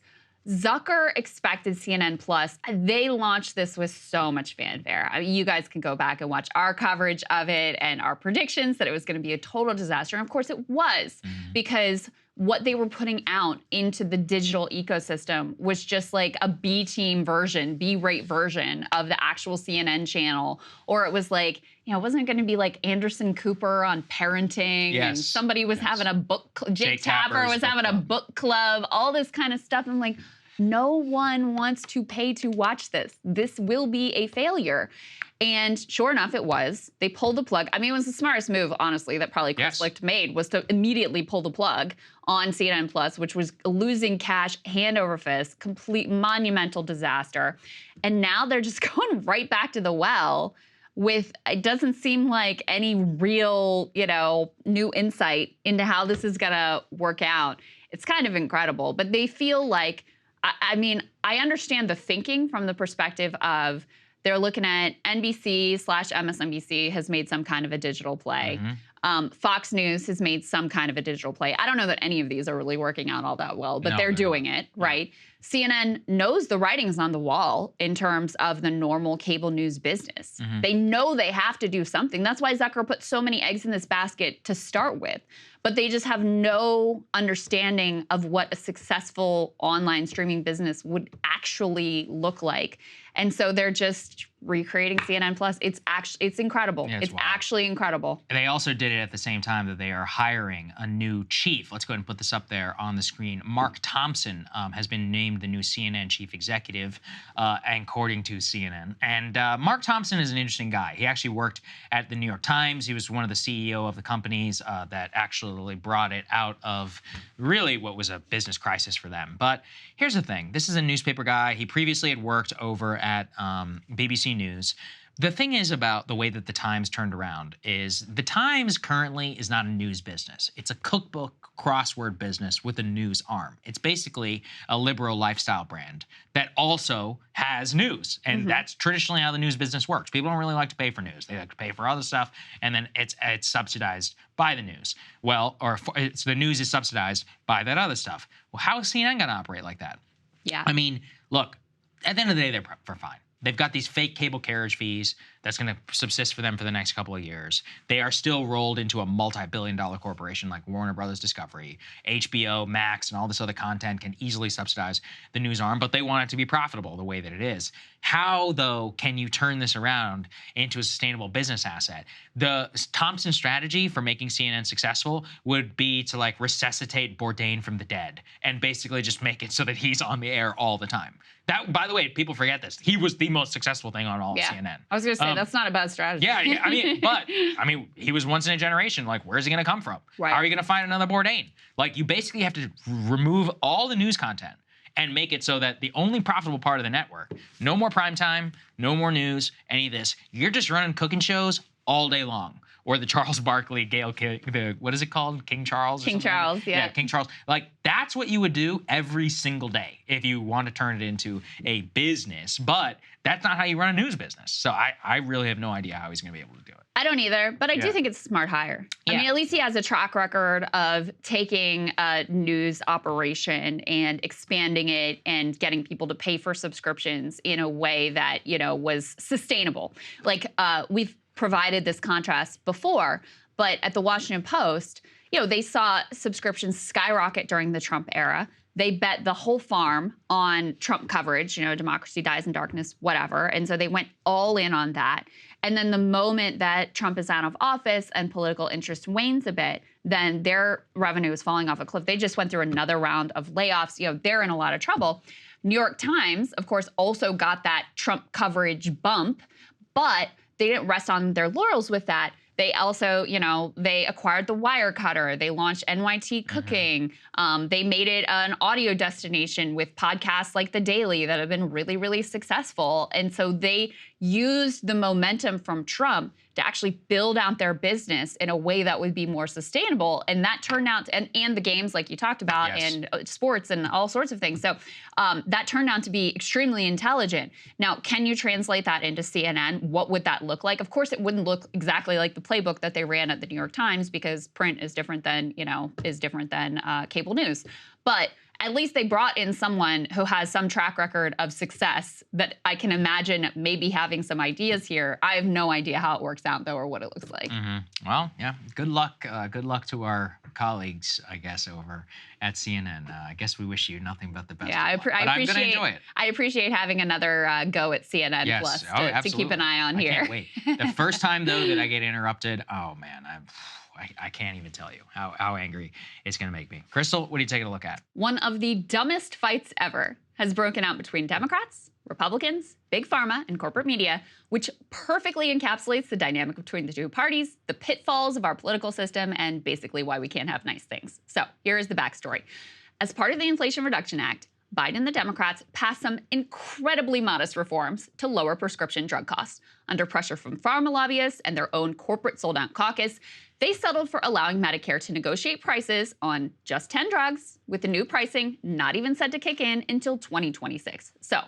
Zucker expected CNN Plus. They launched this with so much fanfare. I mean, you guys can go back and watch our coverage of it and our predictions that it was going to be a total disaster. And of course it was, because what they were putting out into the digital ecosystem was just like a B-team version, B-rate version of the actual CNN channel. Or it was like, you know, it wasn't going to be like Anderson Cooper on parenting and somebody was having a book, Jake Tapper was having a book club, all this kind of stuff. I'm like, no one wants to pay to watch this. This will be a failure. And sure enough, it was. They pulled the plug. I mean, it was the smartest move, honestly, that probably Krystal made, was to immediately pull the plug on CNN Plus, which was losing cash hand over fist, complete monumental disaster. And now they're just going right back to the well with, it doesn't seem like any real, you know, new insight into how this is gonna work out. It's kind of incredible, but they feel like, I mean, I understand the thinking from the perspective of they're looking at NBC/MSNBC has made some kind of a digital play. Fox News has made some kind of a digital play. I don't know that any of these are really working out all that well, but they're doing it, right? CNN knows the writing's on the wall in terms of the normal cable news business. They know they have to do something. That's why Zucker put so many eggs in this basket to start with. But they just have no understanding of what a successful online streaming business would actually look like. And so they're just recreating CNN Plus. It's incredible. Yeah, it's actually incredible. And they also did it at the same time that they are hiring a new chief. Let's go ahead and put this up there on the screen. Mark Thompson has been named the new CNN chief executive, according to CNN. And Mark Thompson is an interesting guy. He actually worked at the New York Times. He was one of the CEO of the companies that actually brought it out of really what was a business crisis for them. But here's the thing. This is a newspaper guy. He previously had worked over at BBC News. The thing is about the way that the Times turned around is the Times currently is not a news business. It's a cookbook crossword business with a news arm. It's basically a liberal lifestyle brand that also has news. And that's traditionally how the news business works. People don't really like to pay for news. They like to pay for other stuff, and then it's subsidized by the news. Well, the news is subsidized by that other stuff. Well, how is CNN going to operate like that? Yeah. I mean, look, at the end of the day, they're fine. They've got these fake cable carriage fees that's going to subsist for them for the next couple of years. They are still rolled into a multi-billion-dollar corporation like Warner Brothers Discovery. HBO, Max, and all this other content can easily subsidize the news arm, but they want it to be profitable the way that it is. How, though, can you turn this around into a sustainable business asset? The Thompson strategy for making CNN successful would be to like resuscitate Bourdain from the dead and basically just make it so that he's on the air all the time. That, by the way, people forget this. He was the most successful thing on all of CNN. I was going to say, that's not a bad strategy. Yeah, I mean, he was once in a generation. Like, where's he going to come from? Right. How are you going to find another Bourdain? Like, you basically have to remove all the news content and make it so that the only profitable part of the network, no more prime time, no more news, any of this. You're just running cooking shows all day long. Or the Charles Barkley, what is it called? King Charles? King Charles, yeah. Yeah, King Charles. Like, that's what you would do every single day if you want to turn it into a business. But that's not how you run a news business. So I really have no idea how he's going to be able to do it. I don't either, but I do think it's a smart hire. I mean, at least he has a track record of taking a news operation and expanding it and getting people to pay for subscriptions in a way that, you know, was sustainable. Like, we've provided this contrast before, But at the Washington Post, they saw subscriptions skyrocket during the Trump era. They bet the whole farm on Trump coverage, democracy dies in darkness, whatever. And so they went all in on that. And then the moment that Trump is out of office and political interest wanes a bit, then their revenue is falling off a cliff. They just went through another round of layoffs. They're in a lot of trouble. New York Times, of course, also got that Trump coverage bump, but they didn't rest on their laurels with that. They also, they acquired the Wirecutter. They launched NYT Cooking. They made it an audio destination with podcasts like The Daily that have been really, really successful. And so they used the momentum from Trump to actually build out their business in a way that would be more sustainable. And that turned out, and the games like you talked about, and sports and all sorts of things. So that turned out to be extremely intelligent. Now, can you translate that into CNN? What would that look like? Of course, it wouldn't look exactly like the playbook that they ran at the New York Times, because print is different than, cable news. But at least they brought in someone who has some track record of success that I can imagine maybe having some ideas here. I have no idea how it works out, though, or what it looks like. Well, yeah, good luck. Good luck to our colleagues, I guess, over at CNN. I guess we wish you nothing but the best. Yeah, but I'm going to enjoy it. I appreciate having another go at CNN Plus to keep an eye on here. I can't wait. The first time, though, that I get interrupted, oh, man, I can't even tell you how angry it's going to make me. Krystal, what are you taking a look at? One of the dumbest fights ever has broken out between Democrats, Republicans, Big Pharma, and corporate media, which perfectly encapsulates the dynamic between the two parties, the pitfalls of our political system, and basically why we can't have nice things. So here is the backstory. As part of the Inflation Reduction Act, Biden and the Democrats passed some incredibly modest reforms to lower prescription drug costs. Under pressure from pharma lobbyists and their own corporate sold-out caucus, they settled for allowing Medicare to negotiate prices on just 10 drugs, with the new pricing not even set to kick in until 2026. So,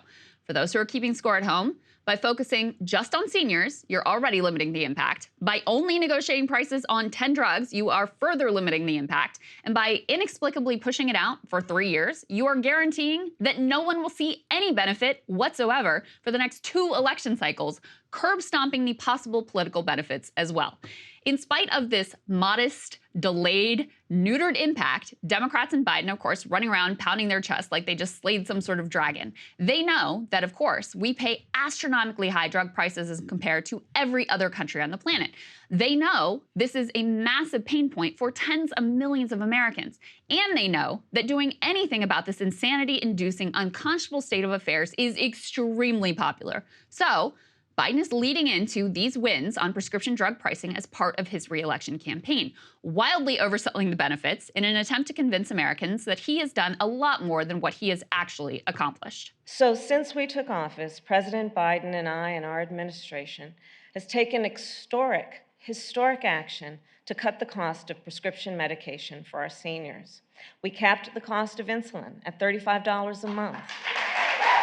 for those who are keeping score at home, by focusing just on seniors, you're already limiting the impact. By only negotiating prices on 10 drugs, you are further limiting the impact. And by inexplicably pushing it out for 3 years, you are guaranteeing that no one will see any benefit whatsoever for the next 2 election cycles, curb stomping the possible political benefits as well. In spite of this modest, delayed, neutered impact, Democrats and Biden, of course, running around pounding their chest like they just slayed some sort of dragon. They know that, of course, we pay astronomically high drug prices as compared to every other country on the planet. They know this is a massive pain point for tens of millions of Americans. And they know that doing anything about this insanity-inducing, unconscionable state of affairs is extremely popular. So, Biden is leading into these wins on prescription drug pricing as part of his re-election campaign, wildly overselling the benefits in an attempt to convince Americans that he has done a lot more than what he has actually accomplished. So since we took office, President Biden and I and our administration has taken historic action to cut the cost of prescription medication for our seniors. We capped the cost of insulin at $35 a month.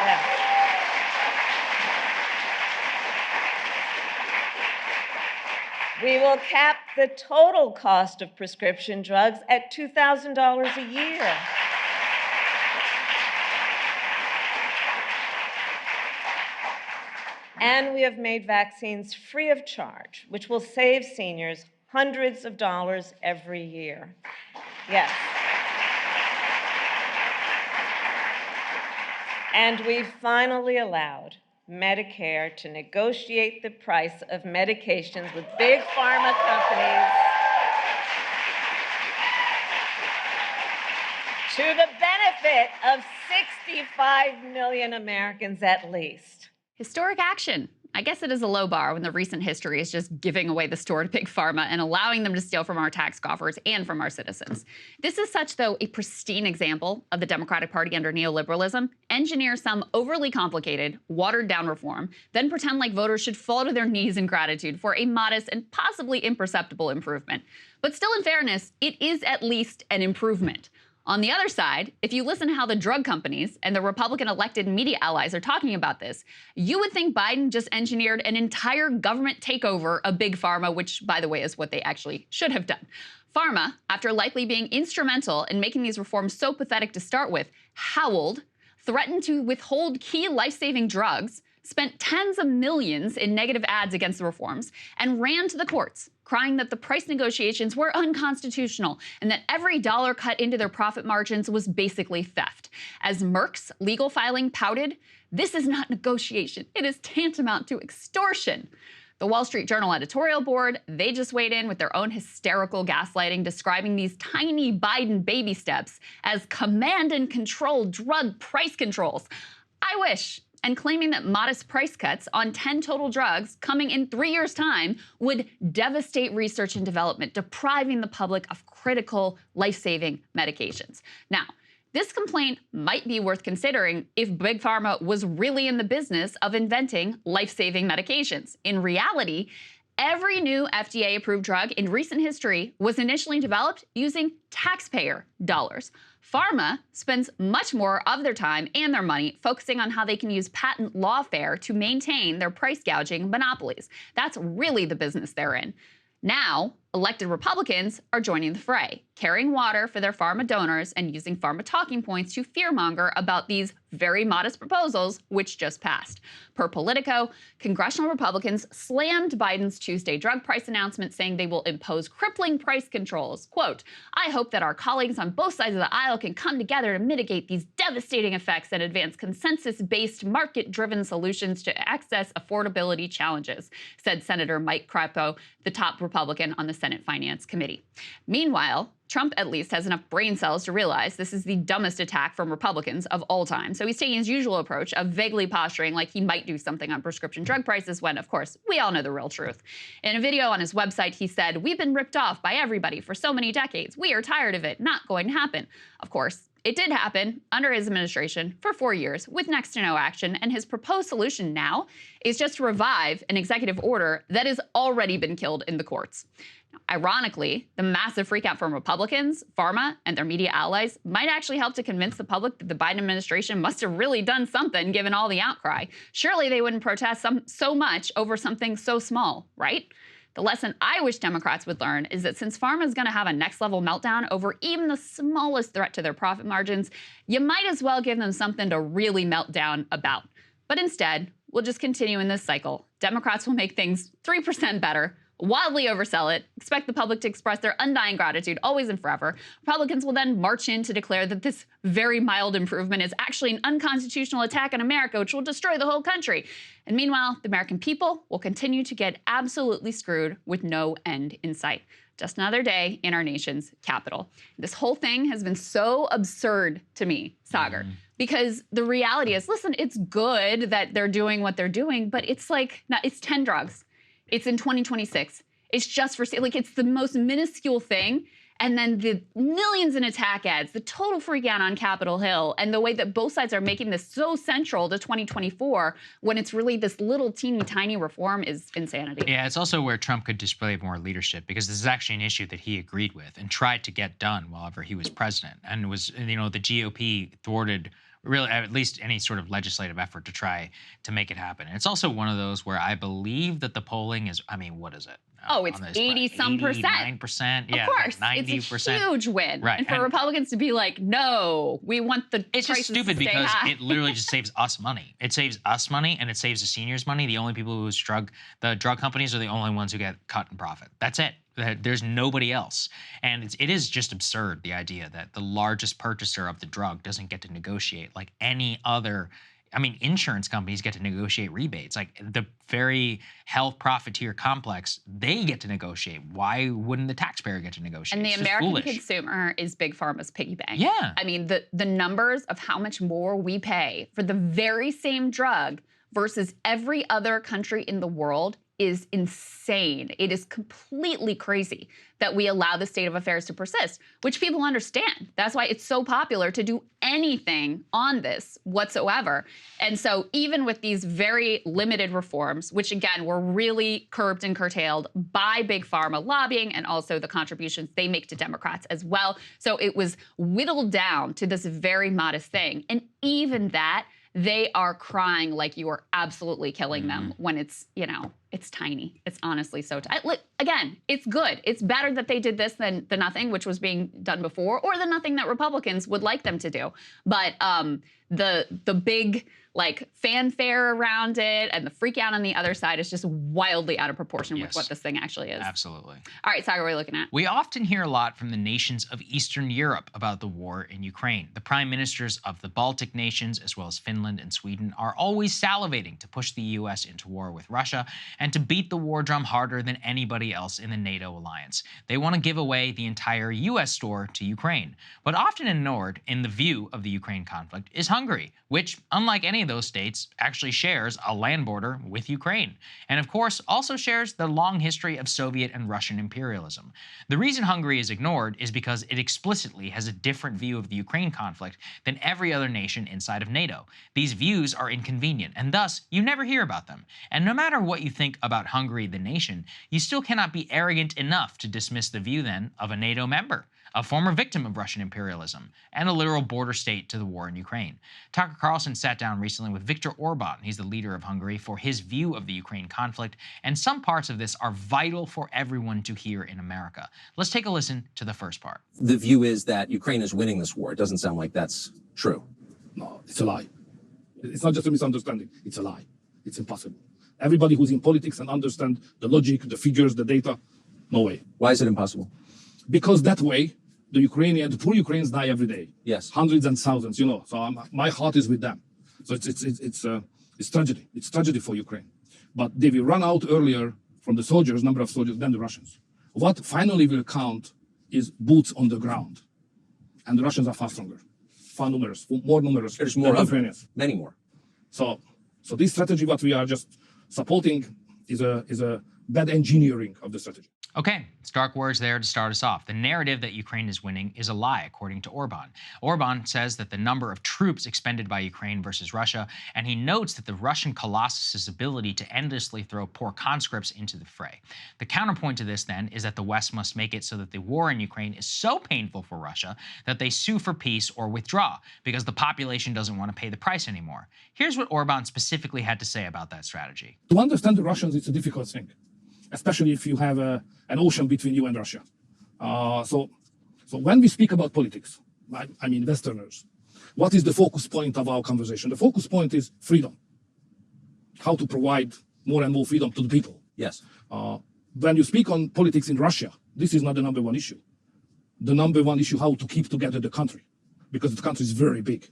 Yeah. We will cap the total cost of prescription drugs at $2,000 a year. And we have made vaccines free of charge, which will save seniors hundreds of dollars every year. Yes. And we finally allowed Medicare to negotiate the price of medications with big pharma companies to the benefit of 65 million Americans at least. Historic action. I guess it is a low bar when the recent history is just giving away the store to Big Pharma and allowing them to steal from our tax coffers and from our citizens. This is such, though, a pristine example of the Democratic Party under neoliberalism. Engineer some overly complicated, watered-down reform, then pretend like voters should fall to their knees in gratitude for a modest and possibly imperceptible improvement. But still, in fairness, it is at least an improvement. On the other side, if you listen to how the drug companies and the Republican-elected media allies are talking about this, you would think Biden just engineered an entire government takeover of Big Pharma, which, by the way, is what they actually should have done. Pharma, after likely being instrumental in making these reforms so pathetic to start with, howled, threatened to withhold key life-saving drugs, spent tens of millions in negative ads against the reforms, and ran to the courts, crying that the price negotiations were unconstitutional and that every dollar cut into their profit margins was basically theft. As Merck's legal filing pouted, this is not negotiation. It is tantamount to extortion. The Wall Street Journal editorial board, they just weighed in with their own hysterical gaslighting, describing these tiny Biden baby steps as command and control drug price controls. I wish. And claiming that modest price cuts on 10 total drugs coming in 3 years' time would devastate research and development, depriving the public of critical life-saving medications. Now, this complaint might be worth considering if Big Pharma was really in the business of inventing life-saving medications. In reality, every new FDA-approved drug in recent history was initially developed using taxpayer dollars. Pharma spends much more of their time and their money focusing on how they can use patent lawfare to maintain their price gouging monopolies. That's really the business they're in. Now, elected Republicans are joining the fray, carrying water for their pharma donors and using pharma talking points to fearmonger about these very modest proposals, which just passed. Per Politico, congressional Republicans slammed Biden's Tuesday drug price announcement, saying they will impose crippling price controls. Quote, "I hope that our colleagues on both sides of the aisle can come together to mitigate these devastating effects and advance consensus-based, market-driven solutions to access affordability challenges," said Senator Mike Crapo, the top Republican on the Senate Finance Committee. Meanwhile, Trump at least has enough brain cells to realize this is the dumbest attack from Republicans of all time. So he's taking his usual approach of vaguely posturing like he might do something on prescription drug prices when, of course, we all know the real truth. In a video on his website, he said, "We've been ripped off by everybody for so many decades. We are tired of it. Not going to happen." Of course, it did happen under his administration for 4 years with next to no action, and his proposed solution now is just to revive an executive order that has already been killed in the courts. Now, ironically, the massive freakout from Republicans, pharma, and their media allies might actually help to convince the public that the Biden administration must have really done something given all the outcry. Surely they wouldn't protest so much over something so small, right? The lesson I wish Democrats would learn is that since pharma is going to have a next-level meltdown over even the smallest threat to their profit margins, you might as well give them something to really melt down about. But instead, we'll just continue in this cycle. Democrats will make things 3% better, wildly oversell it, expect the public to express their undying gratitude always and forever. Republicans will then march in to declare that this very mild improvement is actually an unconstitutional attack on America, which will destroy the whole country. And meanwhile, the American people will continue to get absolutely screwed with no end in sight. Just another day in our nation's capital. This whole thing has been so absurd to me, Saagar, because the reality is, listen, it's good that they're doing what they're doing, but it's like, it's 10 drugs. It's in 2026. It's just for, like, it's the most minuscule thing. And then the millions in attack ads, the total freak out on Capitol Hill, and the way that both sides are making this so central to 2024 when it's really this little teeny tiny reform is insanity. Yeah, it's also where Trump could display more leadership, because this is actually an issue that he agreed with and tried to get done while ever he was president. And was, you know, the GOP thwarted really at least any sort of legislative effort to try to make it happen. And it's also one of those where I believe that the polling is, I mean, what is it? Oh, it's 80-some percent. 89%. Yeah, of course, 90%. It's a huge win. Right. And for Republicans to be like, no, we want the It's just stupid because it literally just saves us money. It saves us money and it saves the seniors money. The only people who use the drug companies are the only ones who get cut in profit. That's it. There's nobody else. And it is just absurd, the idea that the largest purchaser of the drug doesn't get to negotiate like any other. I mean, insurance companies get to negotiate rebates. Like the very health profiteer complex, they get to negotiate. Why wouldn't the taxpayer get to negotiate? And the It's American consumer is Big Pharma's piggy bank. Yeah. I mean, the numbers of how much more we pay for the very same drug versus every other country in the world is insane. It is completely crazy that we allow the state of affairs to persist, which people understand. That's why it's so popular to do anything on this whatsoever. And so even with these very limited reforms, which again were really curbed and curtailed by Big Pharma lobbying and also the contributions they make to Democrats as well. So it was whittled down to this very modest thing. And even that, they are crying like you are absolutely killing them when it's, you know, It's tiny. It's honestly so tiny. Look, again, it's good. It's better that they did this than the nothing, which was being done before, or the nothing that Republicans would like them to do. But the big like fanfare around it and the freak out on the other side is just wildly out of proportion with what this thing actually is. Absolutely. All right, Saagar, what are we looking at? We often hear a lot from the nations of Eastern Europe about the war in Ukraine. The prime ministers of the Baltic nations, as well as Finland and Sweden, are always salivating to push the U.S. into war with Russia and to beat the war drum harder than anybody else in the NATO alliance. They want to give away the entire U.S. store to Ukraine. But often ignored in the view of the Ukraine conflict is Hungary, which, unlike any of those states, actually shares a land border with Ukraine. And of course, also shares the long history of Soviet and Russian imperialism. The reason Hungary is ignored is because it explicitly has a different view of the Ukraine conflict than every other nation inside of NATO. These views are inconvenient, and thus, you never hear about them. And no matter what you think about Hungary, the nation, you still cannot be arrogant enough to dismiss the view, then, of a NATO member, a former victim of Russian imperialism, and a literal border state to the war in Ukraine. Tucker Carlson sat down recently with Viktor Orban, he's the leader of Hungary, for his view of the Ukraine conflict, and some parts of this are vital for everyone to hear in America. Let's take a listen to the first part. The view is that Ukraine is winning this war. It doesn't sound like that's true. No, it's a lie. It's not just a misunderstanding. It's a lie. It's impossible. Everybody who's in politics and understand the logic, the figures, the data, no way. Why is it impossible? Because that way, the poor Ukrainians die every day. Yes. Hundreds and thousands, you know. So my heart is with them. So it's tragedy. It's tragedy for Ukraine. But they will run out earlier from the soldiers, number of soldiers, than the Russians. What finally will count is boots on the ground. And the Russians are far stronger, far numerous, more numerous. There's more than of them. Ukrainians. Many more. So this strategy, what we are just supporting, is a bad engineering of the strategy. Okay, stark words there to start us off. The narrative that Ukraine is winning is a lie, according to Orban. Orban says that the number of troops expended by Ukraine versus Russia, and he notes that the Russian colossus's ability to endlessly throw poor conscripts into the fray. The counterpoint to this, then, is that the West must make it so that the war in Ukraine is so painful for Russia that they sue for peace or withdraw, because the population doesn't want to pay the price anymore. Here's what Orban specifically had to say about that strategy. To understand the Russians, it's a difficult thing, especially if you have an ocean between you and Russia. So when we speak about politics, I mean Westerners, what is the focus point of our conversation? The focus point is freedom. How to provide more and more freedom to the people. Yes. When you speak on politics in Russia, this is not the number one issue. The number one issue, how to keep together the country, because the country is very big.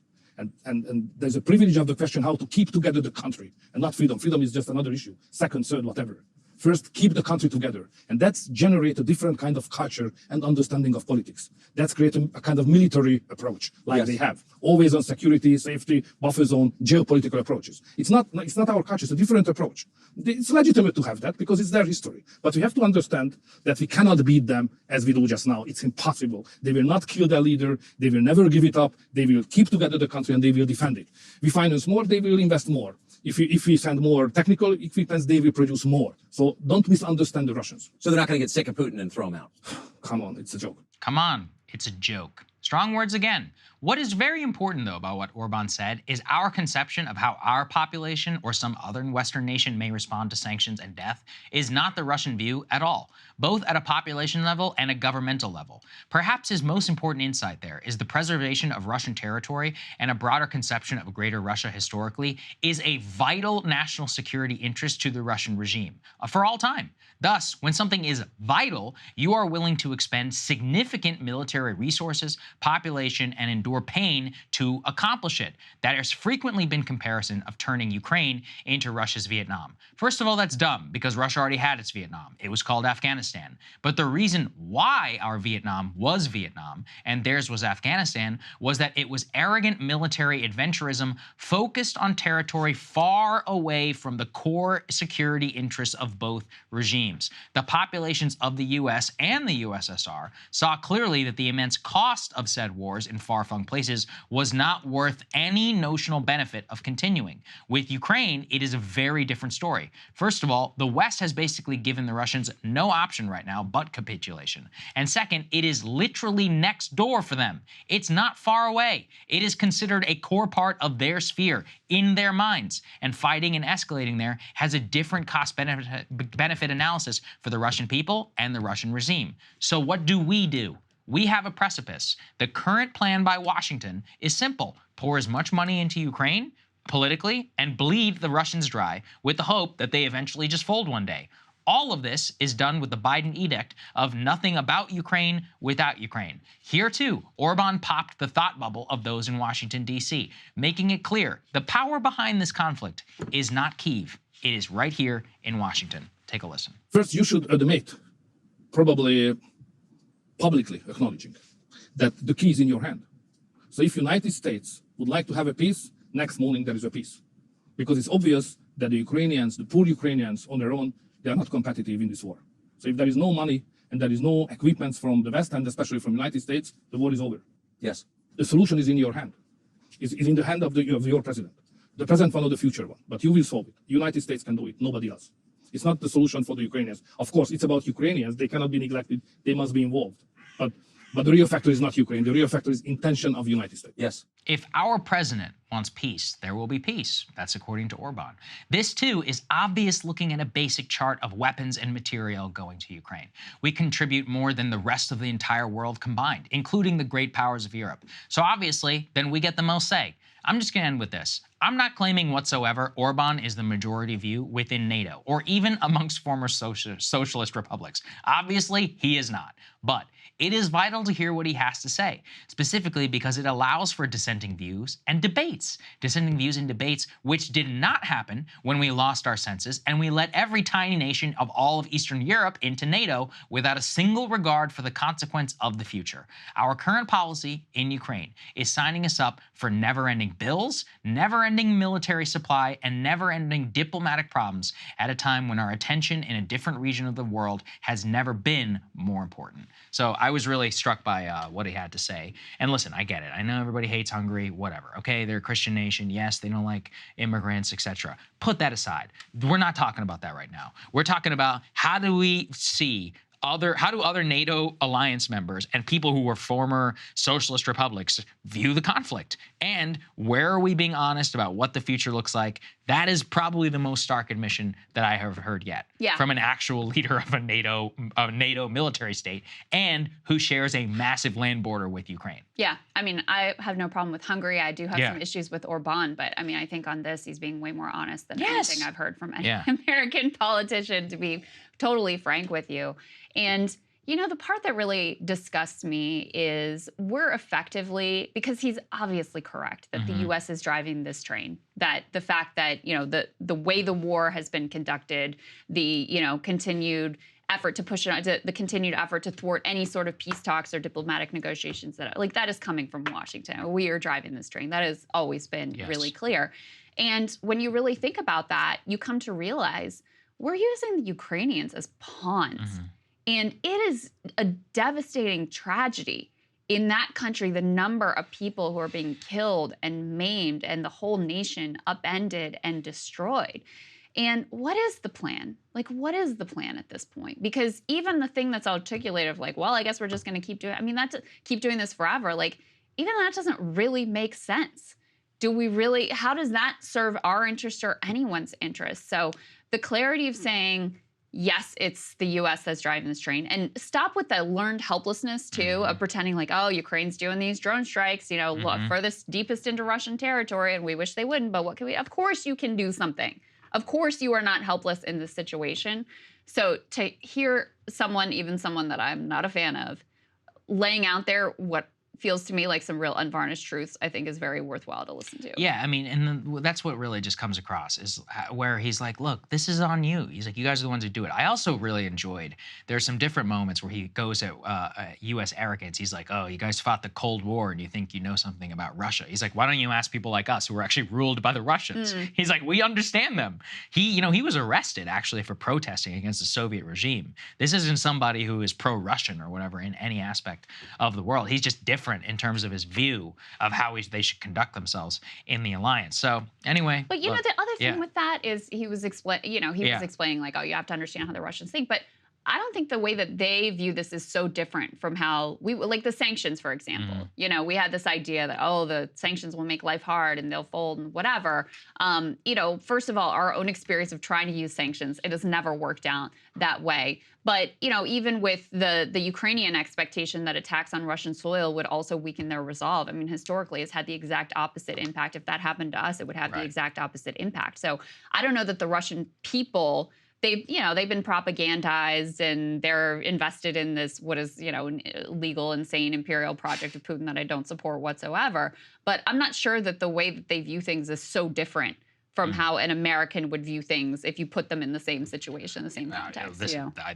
And there's a privilege of the question how to keep together the country, and not freedom. Freedom is just another issue, second, third, whatever. First, keep the country together. And that's generate a different kind of culture and understanding of politics. That's create a kind of military approach, like they have. Always on security, safety, buffer zone, geopolitical approaches. It's not our culture, it's a different approach. It's legitimate to have that because it's their history. But we have to understand that we cannot beat them as we do just now. It's impossible. They will not kill their leader. They will never give it up. They will keep together the country and they will defend it. We finance more, they will invest more. If we send more technical equipment, they will produce more. So don't misunderstand the Russians. So they're not going to get sick of Putin and throw him out. Come on, it's a joke. Come on, it's a joke. Strong words again. What is very important, though, about what Orban said is our conception of how our population or some other Western nation may respond to sanctions and death is not the Russian view at all, both at a population level and a governmental level. Perhaps his most important insight there is the preservation of Russian territory and a broader conception of a greater Russia historically is a vital national security interest to the Russian regime for all time. Thus, when something is vital, you are willing to expend significant military resources, population, and endure pain to accomplish it. That has frequently been comparison of turning Ukraine into Russia's Vietnam. First of all, that's dumb because Russia already had its Vietnam. It was called Afghanistan. But the reason why our Vietnam was Vietnam and theirs was Afghanistan was that it was arrogant military adventurism focused on territory far away from the core security interests of both regimes. The populations of the US and the USSR saw clearly that the immense cost of said wars in far-flung war-torn places was not worth any notional benefit of continuing. With Ukraine, it is a very different story. First of all, the West has basically given the Russians no option right now but capitulation. And second, it is literally next door for them. It's not far away. It is considered a core part of their sphere, in their minds. And fighting and escalating there has a different cost-benefit analysis for the Russian people and the Russian regime. So what do? We have a precipice. The current plan by Washington is simple. Pour as much money into Ukraine politically and bleed the Russians dry with the hope that they eventually just fold one day. All of this is done with the Biden edict of nothing about Ukraine without Ukraine. Here, too, Orban popped the thought bubble of those in Washington, D.C., making it clear the power behind this conflict is not Kyiv. It is right here in Washington. Take a listen. First, you should admit, probably publicly acknowledging, that the key is in your hand. So if United States would like to have a peace, next morning there is a peace. Because it's obvious that the Ukrainians, the poor Ukrainians on their own, they are not competitive in this war. So if there is no money and there is no equipment from the West and especially from the United States, the war is over. Yes. The solution is in your hand. It's in the hand of your president. The present one or the future one. But you will solve it. The United States can do it, nobody else. It's not the solution for the Ukrainians. Of course, it's about Ukrainians. They cannot be neglected. They must be involved. But the real factor is not Ukraine. The real factor is intention of the United States. Yes. If our president wants peace, there will be peace. That's according to Orban. This, too, is obvious looking at a basic chart of weapons and material going to Ukraine. We contribute more than the rest of the entire world combined, including the great powers of Europe. So obviously, then we get the most say. I'm just going to end with this. I'm not claiming whatsoever Orban is the majority view within NATO or even amongst former socialist republics. Obviously, he is not. But it is vital to hear what he has to say, specifically because it allows for dissenting views and debates. Dissenting views and debates which did not happen when we lost our senses and we let every tiny nation of all of Eastern Europe into NATO without a single regard for the consequence of the future. Our current policy in Ukraine is signing us up for never-ending bills, never-ending military supply, and never-ending diplomatic problems at a time when our attention in a different region of the world has never been more important. So I was really struck by what he had to say. And listen, I get it. I know everybody hates Hungary, whatever. Okay, they're a Christian nation. Yes, they don't like immigrants, etc. Put that aside. We're not talking about that right now. We're talking about how do we see how do other NATO alliance members and people who were former socialist republics view the conflict? And where are we being honest about what the future looks like? That is probably the most stark admission that I have heard yet from an actual leader of a NATO military state and who shares a massive land border with Ukraine. Yeah, I mean, I have no problem with Hungary. I do have some issues with Orban, but I mean, I think on this, he's being way more honest than anything I've heard from any American politician, to be totally frank with you. And, you know, the part that really disgusts me is we're effectively, because he's obviously correct that the U.S. is driving this train, that the fact that, you know, the way the war has been conducted, the, you know, continued effort to push it, the continued effort to thwart any sort of peace talks or diplomatic negotiations, that is coming from Washington. We are driving this train. That has always been really clear. And when you really think about that, you come to realize we're using the Ukrainians as pawns. And it is a devastating tragedy in that country, the number of people who are being killed and maimed and the whole nation upended and destroyed. And what is the plan? Like, what is the plan at this point? Because even the thing that's articulated of like, well, I guess we're just going to keep doing it. I mean, that's keep doing this forever. Like, even that doesn't really make sense. Do we really, how does that serve our interest or anyone's interest? So the clarity of saying, yes, it's the U.S. that's driving this train. And stop with the learned helplessness, too, of pretending like, oh, Ukraine's doing these drone strikes, you know, furthest, deepest into Russian territory, and we wish they wouldn't, but what can we? Of course you can do something. Of course you are not helpless in this situation. So to hear someone, even someone that I'm not a fan of, laying out there what feels to me like some real unvarnished truths, I think is very worthwhile to listen to. Yeah, I mean, and that's what really just comes across is where he's like, look, this is on you. He's like, you guys are the ones who do it. I also really enjoyed, there's some different moments where he goes at U.S. arrogance. He's like, oh, you guys fought the Cold War and you think you know something about Russia. He's like, why don't you ask people like us who were actually ruled by the Russians? He's like, we understand them. He was arrested actually for protesting against the Soviet regime. This isn't somebody who is pro-Russian or whatever in any aspect of the world. He's just different different in terms of his view of how they should conduct themselves in the alliance. So anyway. But you know, the other thing with that is he was explaining like, oh, you have to understand how the Russians think, but I don't think the way that they view this is so different from how we, like the sanctions, for example. You know, we had this idea that, oh, the sanctions will make life hard and they'll fold and whatever. You know, first of all, our own experience of trying to use sanctions, it has never worked out that way. But, you know, even with the Ukrainian expectation that attacks on Russian soil would also weaken their resolve, I mean, historically, it's had the exact opposite impact. If that happened to us, it would have the exact opposite impact. So I don't know that the Russian people, they've been propagandized and they're invested in this, what is, you know, legal, insane imperial project of Putin that I don't support whatsoever. But I'm not sure that the way that they view things is so different from how an American would view things if you put them in the same situation, the same context.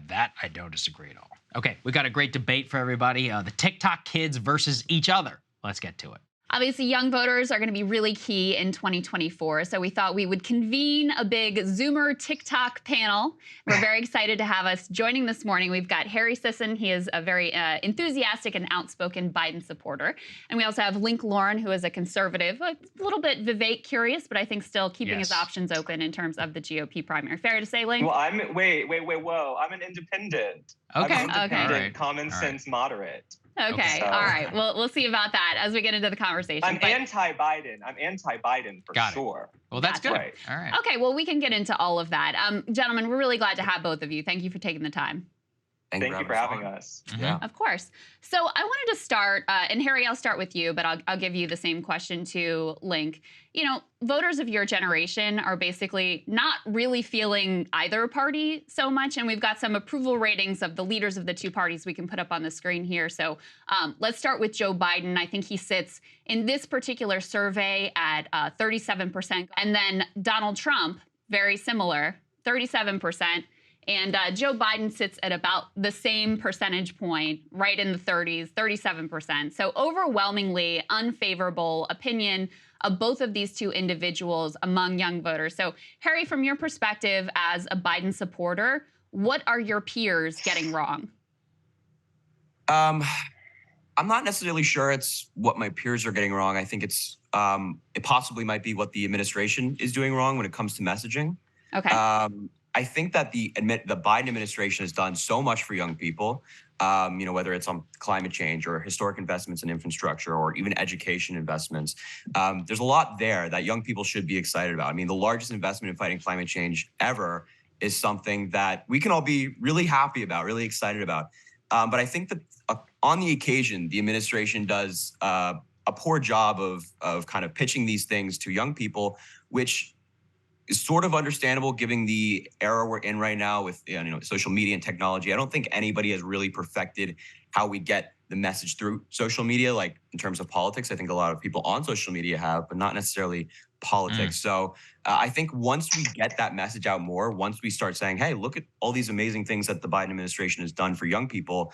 That I don't disagree at all. Okay, we got a great debate for everybody. The TikTok kids versus each other. Let's get to it. Obviously, young voters are going to be really key in 2024, so we thought we would convene a big Zoomer TikTok panel. We're very excited to have us joining this morning. We've got Harry Sisson. He is a very enthusiastic and outspoken Biden supporter. And we also have Link Lauren, who is a conservative, a little bit Vivek curious, but I think still keeping his options open in terms of the GOP primary. Fair to say, Link? Well, whoa. I'm an independent. Okay. I'm an independent, common sense moderate. Okay, So. all right. Well, we'll see about that as we get into the conversation. I'm anti-Biden. I'm anti-Biden for sure. Well, that's good. Right. All right. Okay, well, we can get into all of that. Gentlemen, we're really glad to have both of you. Thank you for taking the time. Thank you for having us. Yeah. Of course. So I wanted to start, and Harry, I'll start with you, but I'll give you the same question to Link. You know, voters of your generation are basically not really feeling either party so much, and we've got some approval ratings of the leaders of the two parties we can put up on the screen here. So let's start with Joe Biden. I think he sits in this particular survey at 37%, and then Donald Trump, very similar, 37%. And Joe Biden sits at about the same percentage point, right in the 30s, 37%. So overwhelmingly unfavorable opinion of both of these two individuals among young voters. So Harry, from your perspective as a Biden supporter, what are your peers getting wrong? I'm not necessarily sure it's what my peers are getting wrong. I think it possibly might be what the administration is doing wrong when it comes to messaging. Okay. I think that the Biden administration has done so much for young people, you know, whether it's on climate change or historic investments in infrastructure or even education investments. There's a lot there that young people should be excited about. I mean, the largest investment in fighting climate change ever is something that we can all be really happy about, really excited about. But I think that on the occasion, the administration does a poor job of kind of pitching these things to young people, which is sort of understandable given the era we're in right now with social media and technology. I don't think anybody has really perfected how we get the message through social media, like in terms of politics. I think a lot of people on social media have, but not necessarily politics. So I think once we get that message out more, once we start saying, hey, look at all these amazing things that the Biden administration has done for young people,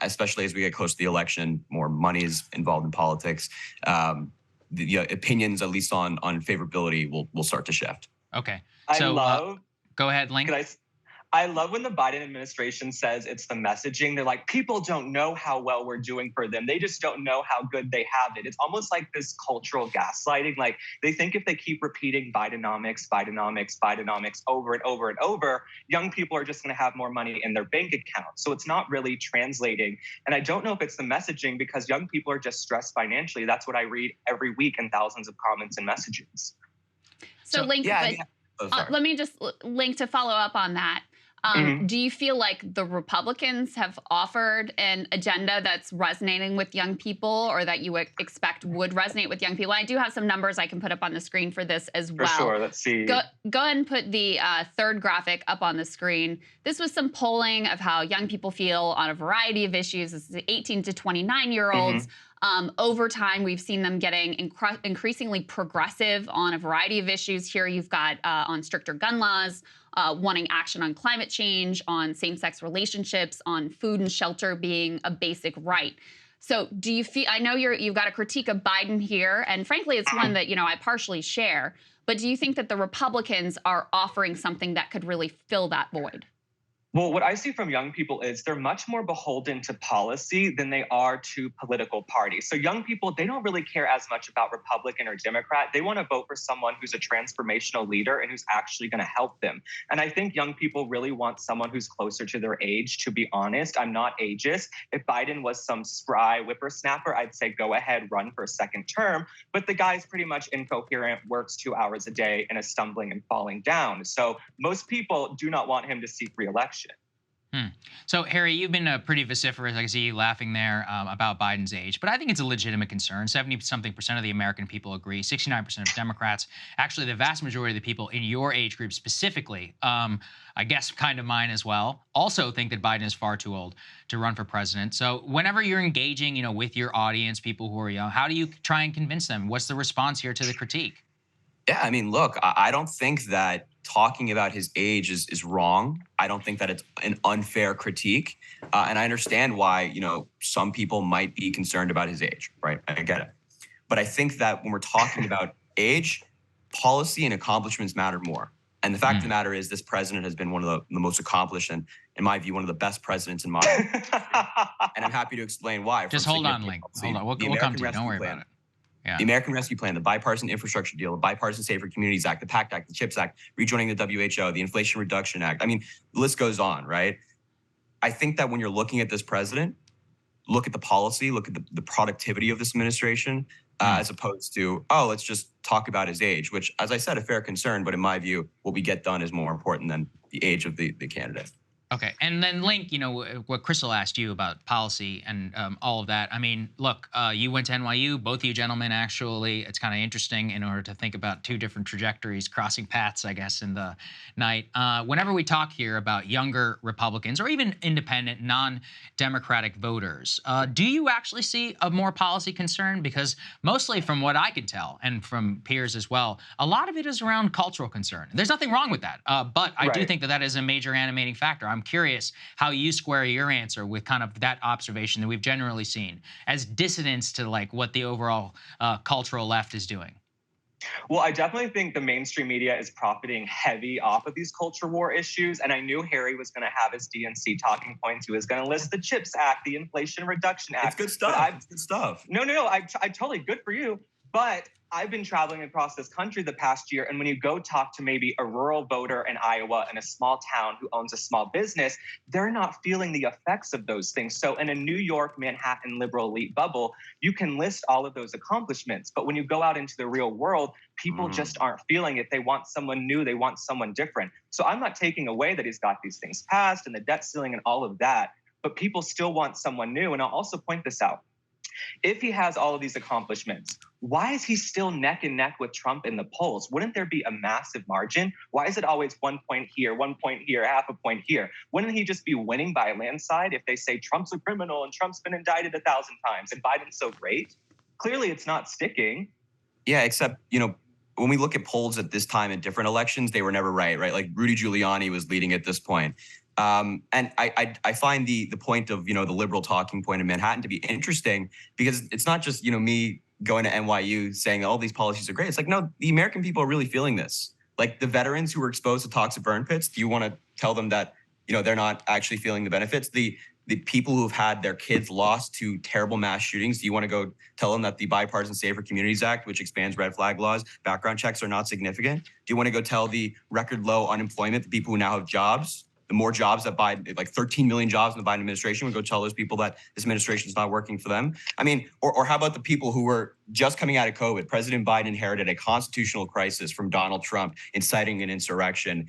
especially as we get close to the election, more money is involved in politics. The opinions, at least on favorability, will start to shift. Okay. So go ahead, Link. I love when the Biden administration says it's the messaging. They're like, people don't know how well we're doing for them. They just don't know how good they have it. It's almost like this cultural gaslighting. Like they think if they keep repeating Bidenomics, Bidenomics, Bidenomics over and over and over, young people are just going to have more money in their bank account. So it's not really translating. And I don't know if it's the messaging because young people are just stressed financially. That's what I read every week in thousands of comments and messages. So Link, let me just Link to follow up on that. Do you feel like the Republicans have offered an agenda that's resonating with young people or that you would expect would resonate with young people? I do have some numbers I can put up on the screen for this as well. For sure, let's see. Go ahead and put the third graphic up on the screen. This was some polling of how young people feel on a variety of issues. This is 18 to 29-year-olds. Over time, we've seen them getting increasingly progressive on a variety of issues. Here you've got on stricter gun laws, wanting action on climate change, on same-sex relationships, on food and shelter being a basic right. So do you feel, I know you've got a critique of Biden here, and frankly, it's one that, I partially share, but do you think that the Republicans are offering something that could really fill that void? Well, what I see from young people is they're much more beholden to policy than they are to political parties. So young people, they don't really care as much about Republican or Democrat. They want to vote for someone who's a transformational leader and who's actually going to help them. And I think young people really want someone who's closer to their age. To be honest, I'm not ageist. If Biden was some spry whippersnapper, I'd say go ahead, run for a second term. But the guy's pretty much incoherent, works 2 hours a day, and is stumbling and falling down. So most people do not want him to seek re-election. So, Harry, you've been pretty vociferous. I can see you laughing there about Biden's age, but I think it's a legitimate concern. 70-something% of the American people agree. 69% of Democrats, actually the vast majority of the people in your age group specifically, I guess kind of mine as well, also think that Biden is far too old to run for president. So whenever you're engaging, with your audience, people who are young, how do you try and convince them? What's the response here to the critique? Yeah, I mean, look, I don't think that talking about his age is wrong. I don't think that it's an unfair critique. And I understand why, some people might be concerned about his age, right? I get it. But I think that when we're talking about age, policy and accomplishments matter more. And the fact of the matter is this president has been one of the most accomplished and, in my view, one of the best presidents in modern history. And I'm happy to explain why. Just hold on, Link. Hold on. We'll come to you. Don't worry about it. Yeah. The American Rescue Plan, the Bipartisan Infrastructure Deal, the Bipartisan Safer Communities Act, the PACT Act, the CHIPS Act, rejoining the WHO, the Inflation Reduction Act. I mean, the list goes on, right? I think that when you're looking at this president, look at the policy, look at the productivity of this administration, as opposed to, let's just talk about his age, which, as I said, a fair concern, but in my view, what we get done is more important than the age of the candidate. Okay, and then Link, what Krystal asked you about policy and all of that. I mean, look, you went to NYU, both of you gentlemen, actually. It's kind of interesting in order to think about two different trajectories, crossing paths, I guess, in the night. Whenever we talk here about younger Republicans or even independent, non-Democratic voters, do you actually see a more policy concern? Because mostly from what I can tell, and from peers as well, a lot of it is around cultural concern. There's nothing wrong with that, but I do think that is a major animating factor. I'm curious how you square your answer with kind of that observation that we've generally seen as dissonance to what the overall cultural left is doing. Well, I definitely think the mainstream media is profiting heavy off of these culture war issues. And I knew Harry was going to have his DNC talking points. He was going to list the CHIPS Act, the Inflation Reduction Act. It's good stuff. It's good stuff. No. I totally good for you. But I've been traveling across this country the past year, and when you go talk to maybe a rural voter in Iowa in a small town who owns a small business, they're not feeling the effects of those things. So in a New York, Manhattan liberal elite bubble, you can list all of those accomplishments. But when you go out into the real world, people just aren't feeling it. They want someone new. They want someone different. So I'm not taking away that he's got these things passed and the debt ceiling and all of that, but people still want someone new. And I'll also point this out. If he has all of these accomplishments, why is he still neck and neck with Trump in the polls? Wouldn't there be a massive margin? Why is it always 1 point here, 1 point here, half a point here? Wouldn't he just be winning by a landslide if they say Trump's a criminal and Trump's been indicted 1,000 times and Biden's so great? Clearly, it's not sticking. Yeah, except, when we look at polls at this time in different elections, they were never right? Like Rudy Giuliani was leading at this point. And I find the point of, the liberal talking point in Manhattan to be interesting because it's not just, me going to NYU saying all these policies are great. It's like, no, the American people are really feeling this. Like the veterans who were exposed to toxic burn pits, do you want to tell them that, they're not actually feeling the benefits? The people who have had their kids lost to terrible mass shootings, do you want to go tell them that the Bipartisan Safer Communities Act, which expands red flag laws, background checks are not significant? Do you want to go tell the record low unemployment, the people who now have jobs, the more jobs that Biden, like 13 million jobs in the Biden administration, would go tell those people that this administration is not working for them? I mean, or how about the people who were just coming out of COVID? President Biden inherited a constitutional crisis from Donald Trump, inciting an insurrection.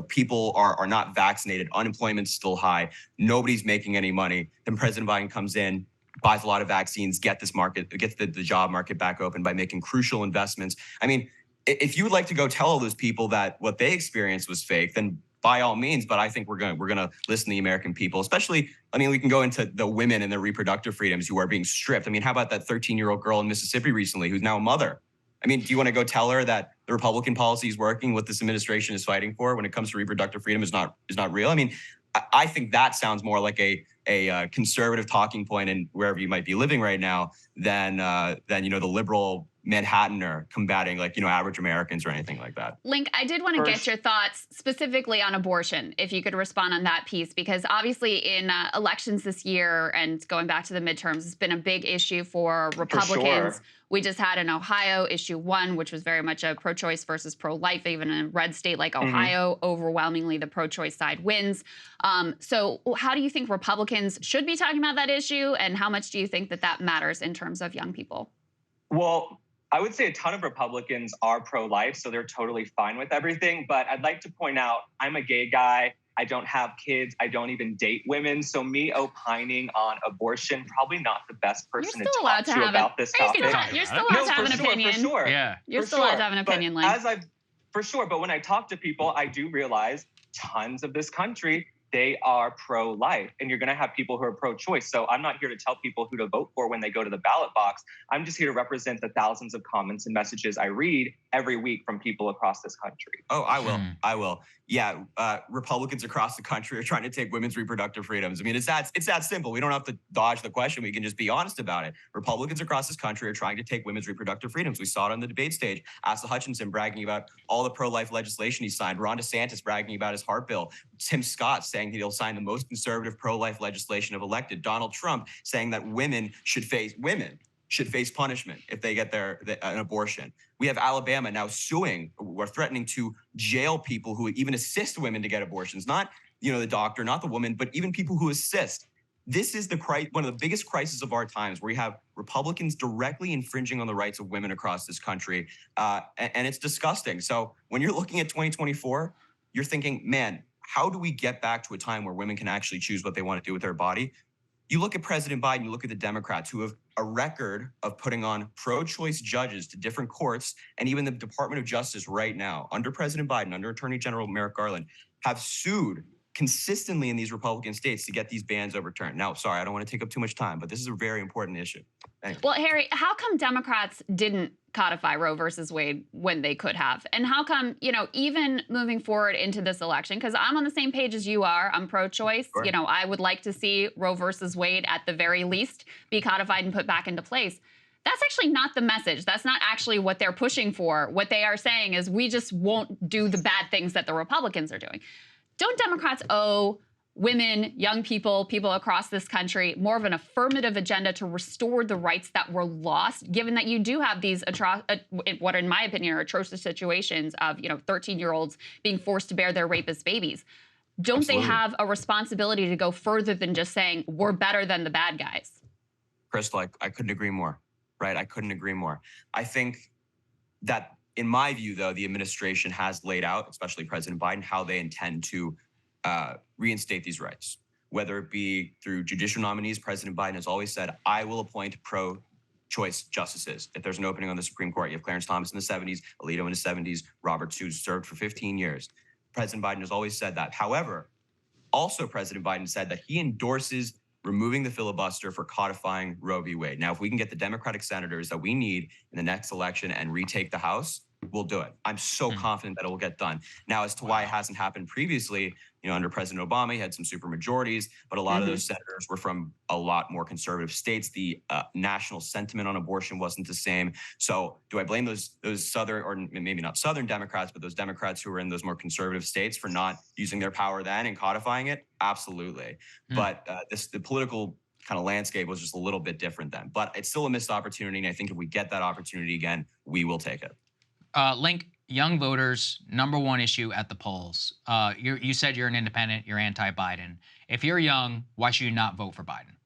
People are not vaccinated. Unemployment's still high. Nobody's making any money. Then President Biden comes in, buys a lot of vaccines, gets the job market back open by making crucial investments. I mean, if you would like to go tell all those people that what they experienced was fake, then by all means, but I think we're gonna listen to the American people, especially, we can go into the women and their reproductive freedoms who are being stripped. How about that 13-year-old girl in Mississippi recently who's now a mother? Do you want to go tell her that the Republican policy is working, what this administration is fighting for when it comes to reproductive freedom is not real? I think that sounds more like a a conservative talking point in wherever you might be living right now than the liberal Manhattaner combating average Americans or anything like that. Link, I did want to get your thoughts specifically on abortion, if you could respond on that piece, because obviously in elections this year and going back to the midterms, it's been a big issue for Republicans. sure. We just had in Ohio issue 1, which was very much a pro-choice versus pro-life. Even in a red state like Ohio, overwhelmingly the pro-choice side wins. So how do you think Republicans should be talking about that issue, and how much do you think that that matters in terms of young people? Well, I would say a ton of Republicans are pro-life, so they're totally fine with everything. But I'd like to point out, I'm a gay guy. I don't have kids. I don't even date women. So me opining on abortion, probably not the best person to talk to about this topic. You're still allowed to have an opinion. For sure. Yeah. You're still allowed to have an opinion, Link. For sure. But when I talk to people, I do realize tons of this country, they are pro-life, and you're going to have people who are pro-choice. So I'm not here to tell people who to vote for when they go to the ballot box. I'm just here to represent the thousands of comments and messages I read every week from people across this country. Oh, I will. I will. Yeah, Republicans across the country are trying to take women's reproductive freedoms. I mean, it's that simple. We don't have to dodge the question. We can just be honest about it. Republicans across this country are trying to take women's reproductive freedoms. We saw it on the debate stage. Asa Hutchinson bragging about all the pro-life legislation he signed. Ron DeSantis bragging about his heart bill. Tim Scott saying he'll sign the most conservative pro-life legislation of elected. Donald Trump saying that women should face punishment if they get an abortion. We have Alabama now suing or threatening to jail people who even assist women to get abortions. Not, the doctor, not the woman, but even people who assist. This is one of the biggest crises of our times, where you have Republicans directly infringing on the rights of women across this country. And it's disgusting. So when you're looking at 2024, you're thinking, man, how do we get back to a time where women can actually choose what they want to do with their body? You look at President Biden, you look at the Democrats who have a record of putting on pro-choice judges to different courts, and even the Department of Justice right now, under President Biden, under Attorney General Merrick Garland, have sued consistently in these Republican states to get these bans overturned. Now, sorry, I don't want to take up too much time, but this is a very important issue. Thanks. Well, Harry, how come Democrats didn't codify Roe versus Wade when they could have? And how come, even moving forward into this election, because I'm on the same page as you are, I'm pro-choice. Sure. I would like to see Roe versus Wade at the very least be codified and put back into place. That's actually not the message. That's not actually what they're pushing for. What they are saying is we just won't do the bad things that the Republicans are doing. Don't Democrats owe women, young people, people across this country more of an affirmative agenda to restore the rights that were lost, given that you do have these what in my opinion are atrocious situations of 13-year-olds being forced to bear their rapist babies? Don't Absolutely. They have a responsibility to go further than just saying we're better than the bad guys? Krystal, I couldn't agree more, right? I couldn't agree more. I think that, in my view, though, the administration has laid out, especially President Biden, how they intend to reinstate these rights, whether it be through judicial nominees. President Biden has always said, I will appoint pro-choice justices. If there's an opening on the Supreme Court, you have Clarence Thomas in the 70s, Alito in the 70s, Robert Sue served for 15 years. President Biden has always said that. However, also President Biden said that he endorses removing the filibuster for codifying Roe v. Wade. Now, if we can get the Democratic senators that we need in the next election and retake the House, we'll do it. I'm so confident that it will get done. Now, as to why it hasn't happened previously, under President Obama, he had some super majorities, but a lot of those senators were from a lot more conservative states. The national sentiment on abortion wasn't the same. So do I blame those Southern, or maybe not Southern Democrats, but those Democrats who were in those more conservative states for not using their power then and codifying it? Absolutely. But the political kind of landscape was just a little bit different then. But it's still a missed opportunity, and I think if we get that opportunity again, we will take it. Link, young voters, #1 issue at the polls. You said you're an independent, you're anti-Biden. If you're young, why should you not vote for Biden?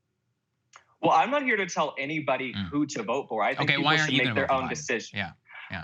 Well, I'm not here to tell anybody who to vote for. I think people should make their own decision. Yeah.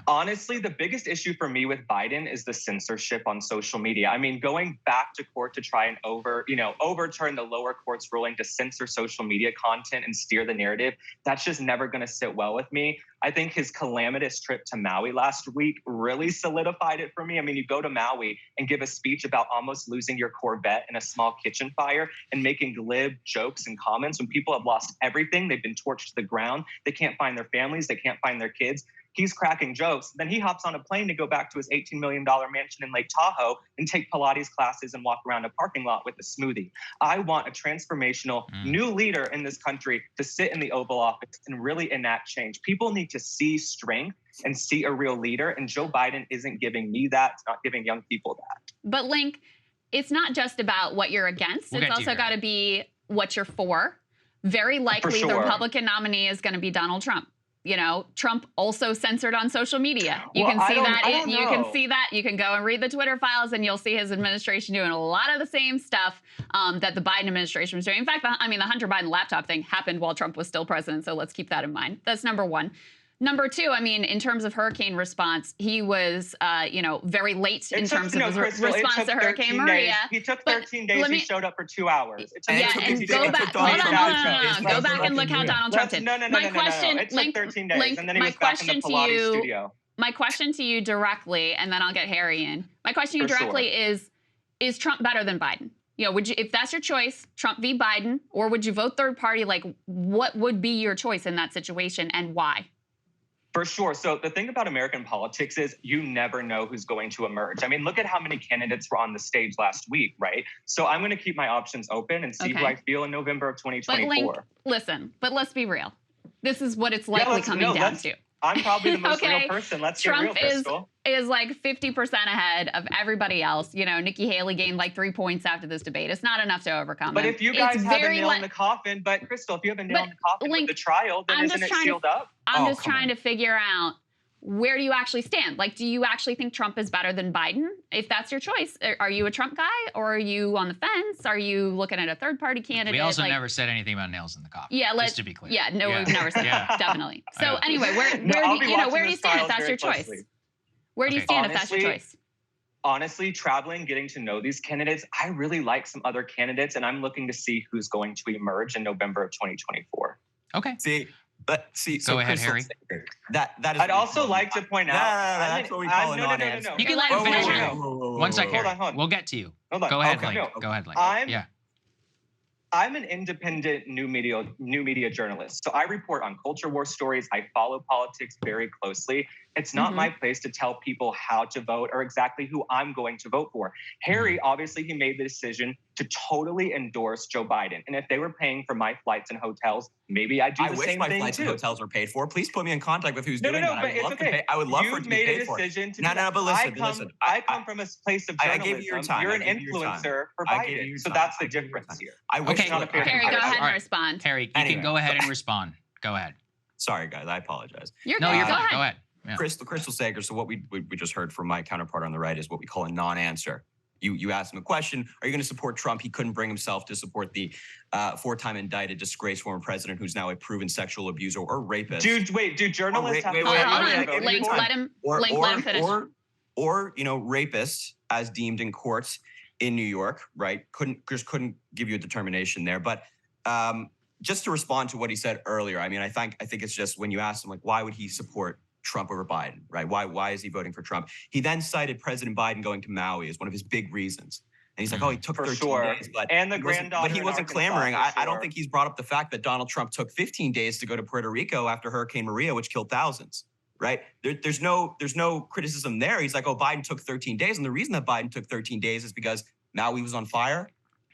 Honestly, the biggest issue for me with Biden is the censorship on social media. I mean, going back to court to try and overturn the lower court's ruling to censor social media content and steer the narrative, that's just never going to sit well with me. I think his calamitous trip to Maui last week really solidified it for me. I mean, you go to Maui and give a speech about almost losing your Corvette in a small kitchen fire and making glib jokes and comments when people have lost everything. They've been torched to the ground. They can't find their families. They can't find their kids. he's cracking jokes. Then he hops on a plane to go back to his $18 million mansion in Lake Tahoe and take Pilates classes and walk around a parking lot with a smoothie. I want a transformational new leader in this country to sit in the Oval Office and really enact change. People need to see strength and see a real leader, and Joe Biden isn't giving me that. It's not giving young people that. But Link, it's not just about what you're against. It's also got to be what you're for. Very likely the Republican nominee is going to be Donald Trump. You know, Trump also censored on social media. You can see that. You can see that. You can go and read the Twitter files, and you'll see his administration doing a lot of the same stuff that the Biden administration was doing. In fact, the Hunter Biden laptop thing happened while Trump was still president, so let's keep that in mind. That's number one. Number two, I mean, in terms of hurricane response, he was, very late in terms of his response to Hurricane Maria. He took 13 days. He showed up for 2 hours. Go back. Go back and look how Donald Trump did. No. It took 13 days, and then he was back in the Pilates studio. My question to you directly, and then I'll get Harry in. My question to you directly is Trump better than Biden? You know, would you, if that's your choice, Trump v. Biden, or would you vote third party? Like, what would be your choice in that situation, and why? For sure. So the thing about American politics is you never know who's going to emerge. I mean, look at how many candidates were on the stage last week, right? So I'm going to keep my options open and see who I feel in November of 2024. But Link, listen, but let's be real. This is what it's likely coming down to. I'm probably the most real person. Let's get real, Krystal. Trump is like 50% ahead of everybody else. You know, Nikki Haley gained like 3 points after this debate. It's not enough to overcome. But if you guys have a nail in the coffin, but Krystal, if you have a nail in the coffin with the trial, then isn't it sealed up? I'm just trying to figure out, where do you actually stand? Like, do you actually think Trump is better than Biden? If that's your choice, are you a Trump guy, or are you on the fence? Are you looking at a third-party candidate? We also never said anything about nails in the coffin. Yeah, just to be clear. Yeah, no, we've never said that. Definitely. So anyway, where do you stand if that's your choice? Where do you stand if that's your choice? Honestly, traveling, getting to know these candidates, I really like some other candidates, and I'm looking to see who's going to emerge in November of 2024. Okay. Go ahead, Harry. That is. I'd also like to point out. That's what we call a non-answer. You can let him finish. 1 second. Hold on. We'll get to you. Hold on. Go ahead, Link. Go ahead, Link. I'm an independent new media journalist. So I report on culture war stories. I follow politics very closely. It's not my place to tell people how to vote or exactly who I'm going to vote for. Harry, obviously, he made the decision to totally endorse Joe Biden. And if they were paying for my flights and hotels, maybe I'd do the same thing too. I wish my flights and hotels were paid for. Please put me in contact with who's doing that. But it's okay. I would love for it to be paid for. But listen. I come from a place of journalism. I gave you your time. You're an influencer for Biden. So that's the difference here. Harry, go ahead and respond. Harry, you can go ahead and respond. Go ahead. Sorry, guys. I apologize. You're fine. Go ahead. Yeah. Krystal Saagar. So what we just heard from my counterpart on the right is what we call a non-answer. You asked him a question, are you going to support Trump? He couldn't bring himself to support the 4-time indicted, disgraced former president who's now a proven sexual abuser or rapist. Do journalists have to Link, let him finish. Or rapists as deemed in courts in New York, right? Couldn't give you a determination there. But just to respond to what he said earlier, I mean, I think it's just when you ask him, like, why would he support Trump over Biden, right? Why is he voting for Trump? He then cited President Biden going to Maui as one of his big reasons. And he's like, he took 13 days, but he wasn't clamoring. I don't think he's brought up the fact that Donald Trump took 15 days to go to Puerto Rico after Hurricane Maria, which killed thousands, right? There's no criticism there. He's like, Biden took 13 days. And the reason that Biden took 13 days is because Maui was on fire.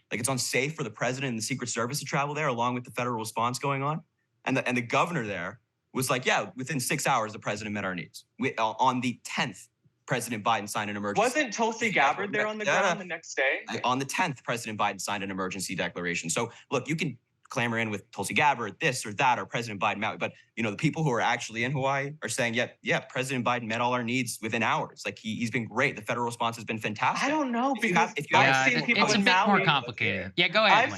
Like, it's unsafe for the president and the Secret Service to travel there, along with the federal response going on. And the governor there was like, within 6 hours, the president met our needs. On the 10th, President Biden signed an emergency. Wasn't Tulsi Gabbard there on the ground the next day? On the 10th, President Biden signed an emergency declaration. So, look, you can clamor in with Tulsi Gabbard, this or that, or President Biden, but the people who are actually in Hawaii are saying, President Biden met all our needs within hours. Like, he's been great. The federal response has been fantastic. I don't know, because I've seen people in Maui. It's a bit more complicated. Yeah, go ahead.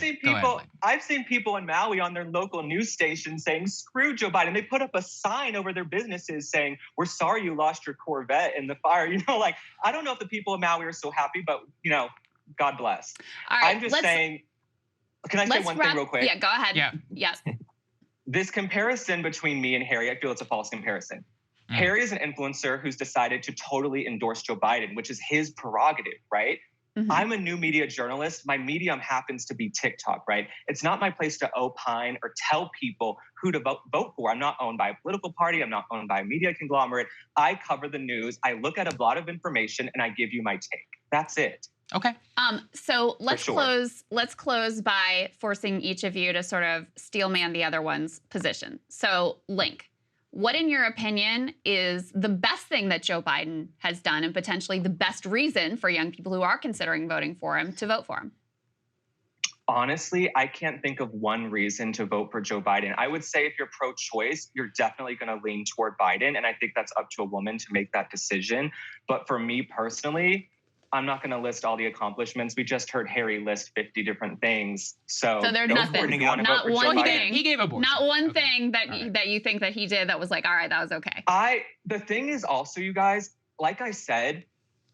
I've seen people in Maui on their local news station saying, screw Joe Biden. They put up a sign over their businesses saying, we're sorry you lost your Corvette in the fire. I don't know if the people in Maui are so happy, but God bless. All right, I'm just saying. Can I say one thing real quick? Yeah, go ahead. Yeah. Yes. This comparison between me and Harry, I feel it's a false comparison. Harry is an influencer who's decided to totally endorse Joe Biden, which is his prerogative, right? I'm a new media journalist. My medium happens to be TikTok, right? It's not my place to opine or tell people who to vote for. I'm not owned by a political party. I'm not owned by a media conglomerate. I cover the news. I look at a lot of information and I give you my take. That's it. Okay. So let's sure. close. Let's close by forcing each of you to sort of steelman the other one's position. So, Link, what, in your opinion, is the best thing that Joe Biden has done, and potentially the best reason for young people who are considering voting for him to vote for him? Honestly, I can't think of one reason to vote for Joe Biden. I would say if you're pro-choice, you're definitely going to lean toward Biden, and I think that's up to a woman to make that decision. But for me personally, I'm not going to list all the accomplishments. We just heard Harry list 50 different things. So there's nothing, not one thing. He gave abortion. Not one thing that you think that he did that was like, all right, that was okay. The thing is also, you guys, like I said,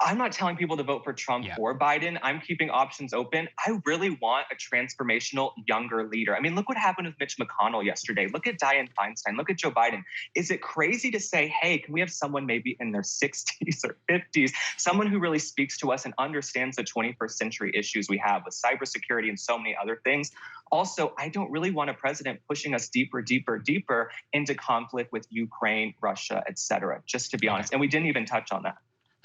I'm not telling people to vote for Trump or Biden. I'm keeping options open. I really want a transformational younger leader. I mean, look what happened with Mitch McConnell yesterday. Look at Dianne Feinstein. Look at Joe Biden. Is it crazy to say, hey, can we have someone maybe in their 60s or 50s, someone who really speaks to us and understands the 21st century issues we have with cybersecurity and so many other things? Also, I don't really want a president pushing us deeper, deeper, deeper into conflict with Ukraine, Russia, et cetera, just to be honest. And we didn't even touch on that.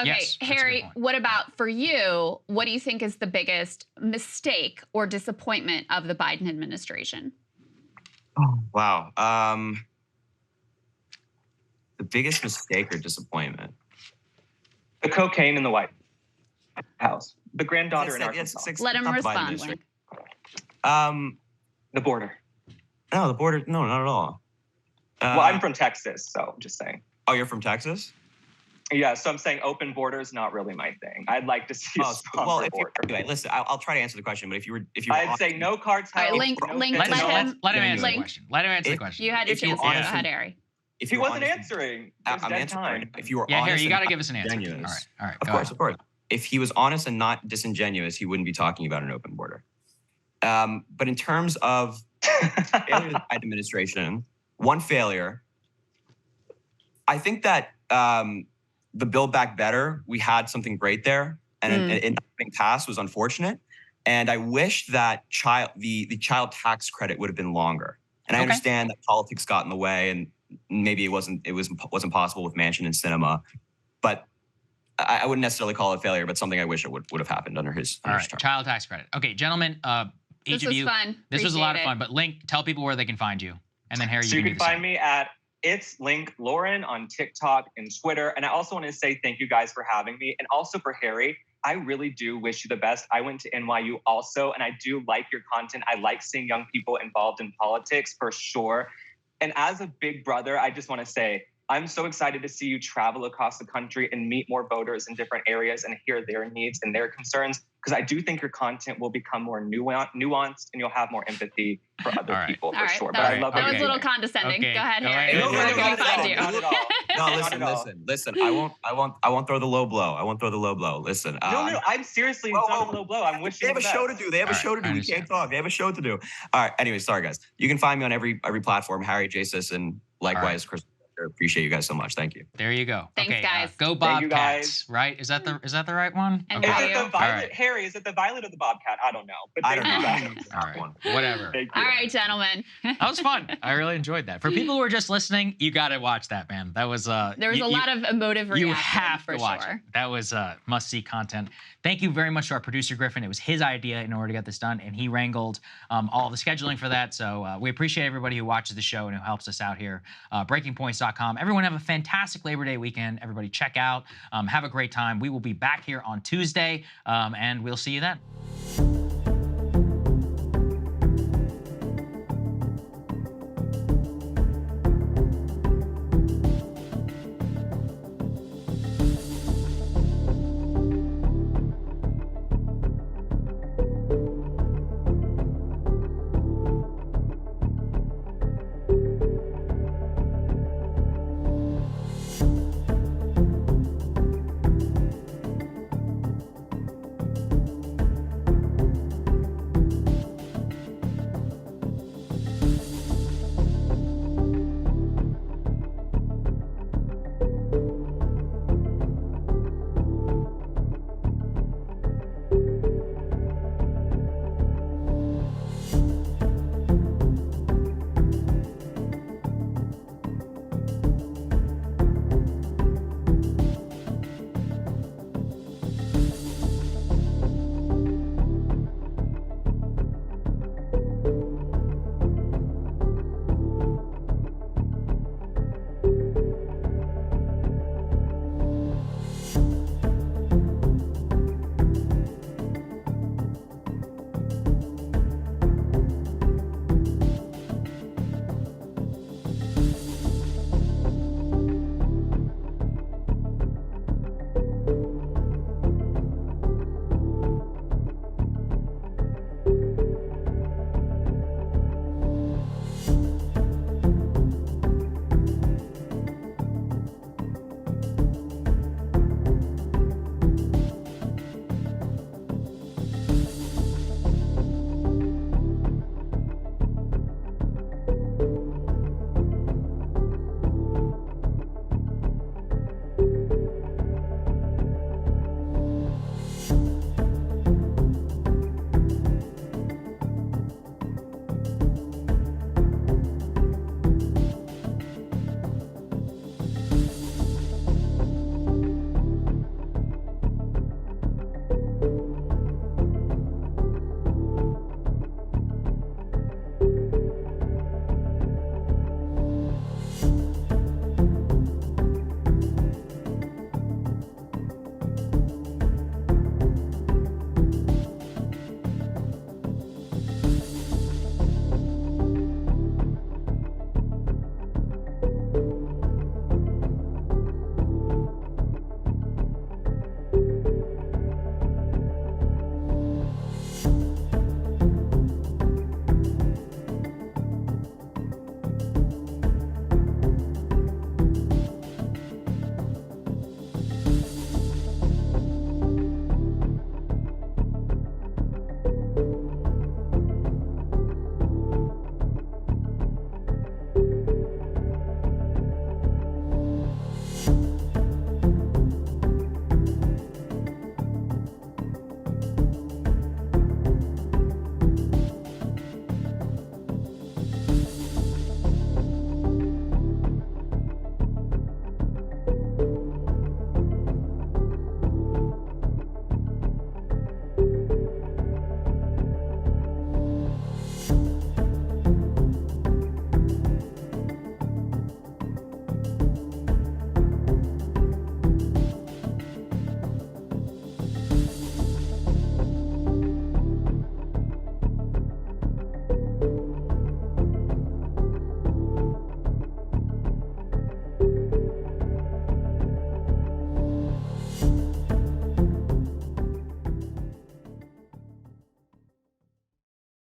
Okay, yes, Harry, what about for you? What do you think is the biggest mistake or disappointment of the Biden administration? Oh, wow. The biggest mistake or disappointment? The cocaine in the White House. The granddaughter in Arkansas. Let him respond, Link. The border. No, the border. No, not at all. Well, I'm from Texas, so I'm just saying. Oh, you're from Texas? Yeah, so I'm saying open borders, not really my thing. I'd like to see a stronger border. Anyway, listen, I'll try to answer the question, but if you were I'd say no cartel. All right, Link, let him answer the question. Let him answer the question. You had your chance. Go ahead, Harry. If he wasn't answering, I'm answering. If you were honest, Harry, you got to give us an answer. All right. Of course. If he was honest and not disingenuous, he wouldn't be talking about an open border. But in terms of failure of the Biden administration, one failure, I think that the Build Back Better, we had something great there, and it not being passed was unfortunate. And I wish that the child tax credit would have been longer. And I understand that politics got in the way, and maybe it wasn't possible with Manchin and Sinema, but I wouldn't necessarily call it a failure, but something I wish it would have happened under his term. Child tax credit. Okay, gentlemen, each of you. This was a lot of fun, but Link, tell people where they can find you. And then Harry, you can find me at It's Link Lauren on TikTok and Twitter. And I also want to say thank you guys for having me. And also for Harry, I really do wish you the best. I went to NYU also, and I do like your content. I like seeing young people involved in politics for sure. And as a big brother, I just want to say, I'm so excited to see you travel across the country and meet more voters in different areas and hear their needs and their concerns, because I do think your content will become more nuanced and you'll have more empathy for other people for sure. But I love that was a little condescending. Go ahead, Harry. No, listen. I won't throw the low blow. I won't throw the low blow. Listen. No, I'm seriously not a low blow. I'm wishing they have a show to do. They have a show to do. We can't talk. They have a show to do. All right. Anyway, sorry guys. You can find me on every platform. Harry J. Sisson, likewise, Krystal. Appreciate you guys so much. Thank you. There you go. Thanks, guys. Go Bobcats, right? Is that the right one? And is it the violet? Harry, is it the violet or the Bobcat? I don't know. But I don't know. All right. Whatever. All right, gentlemen. That was fun. I really enjoyed that. For people who are just listening, you got to watch that, man. That was there was a lot of emotive reaction. You have to watch it. That was must-see content. Thank you very much to our producer Griffin. It was his idea in order to get this done, and he wrangled all the scheduling for that. So we appreciate everybody who watches the show and who helps us out here. BreakingPoints.com. Everyone have a fantastic Labor Day weekend. Everybody check out. Have a great time. We will be back here on Tuesday, and we'll see you then.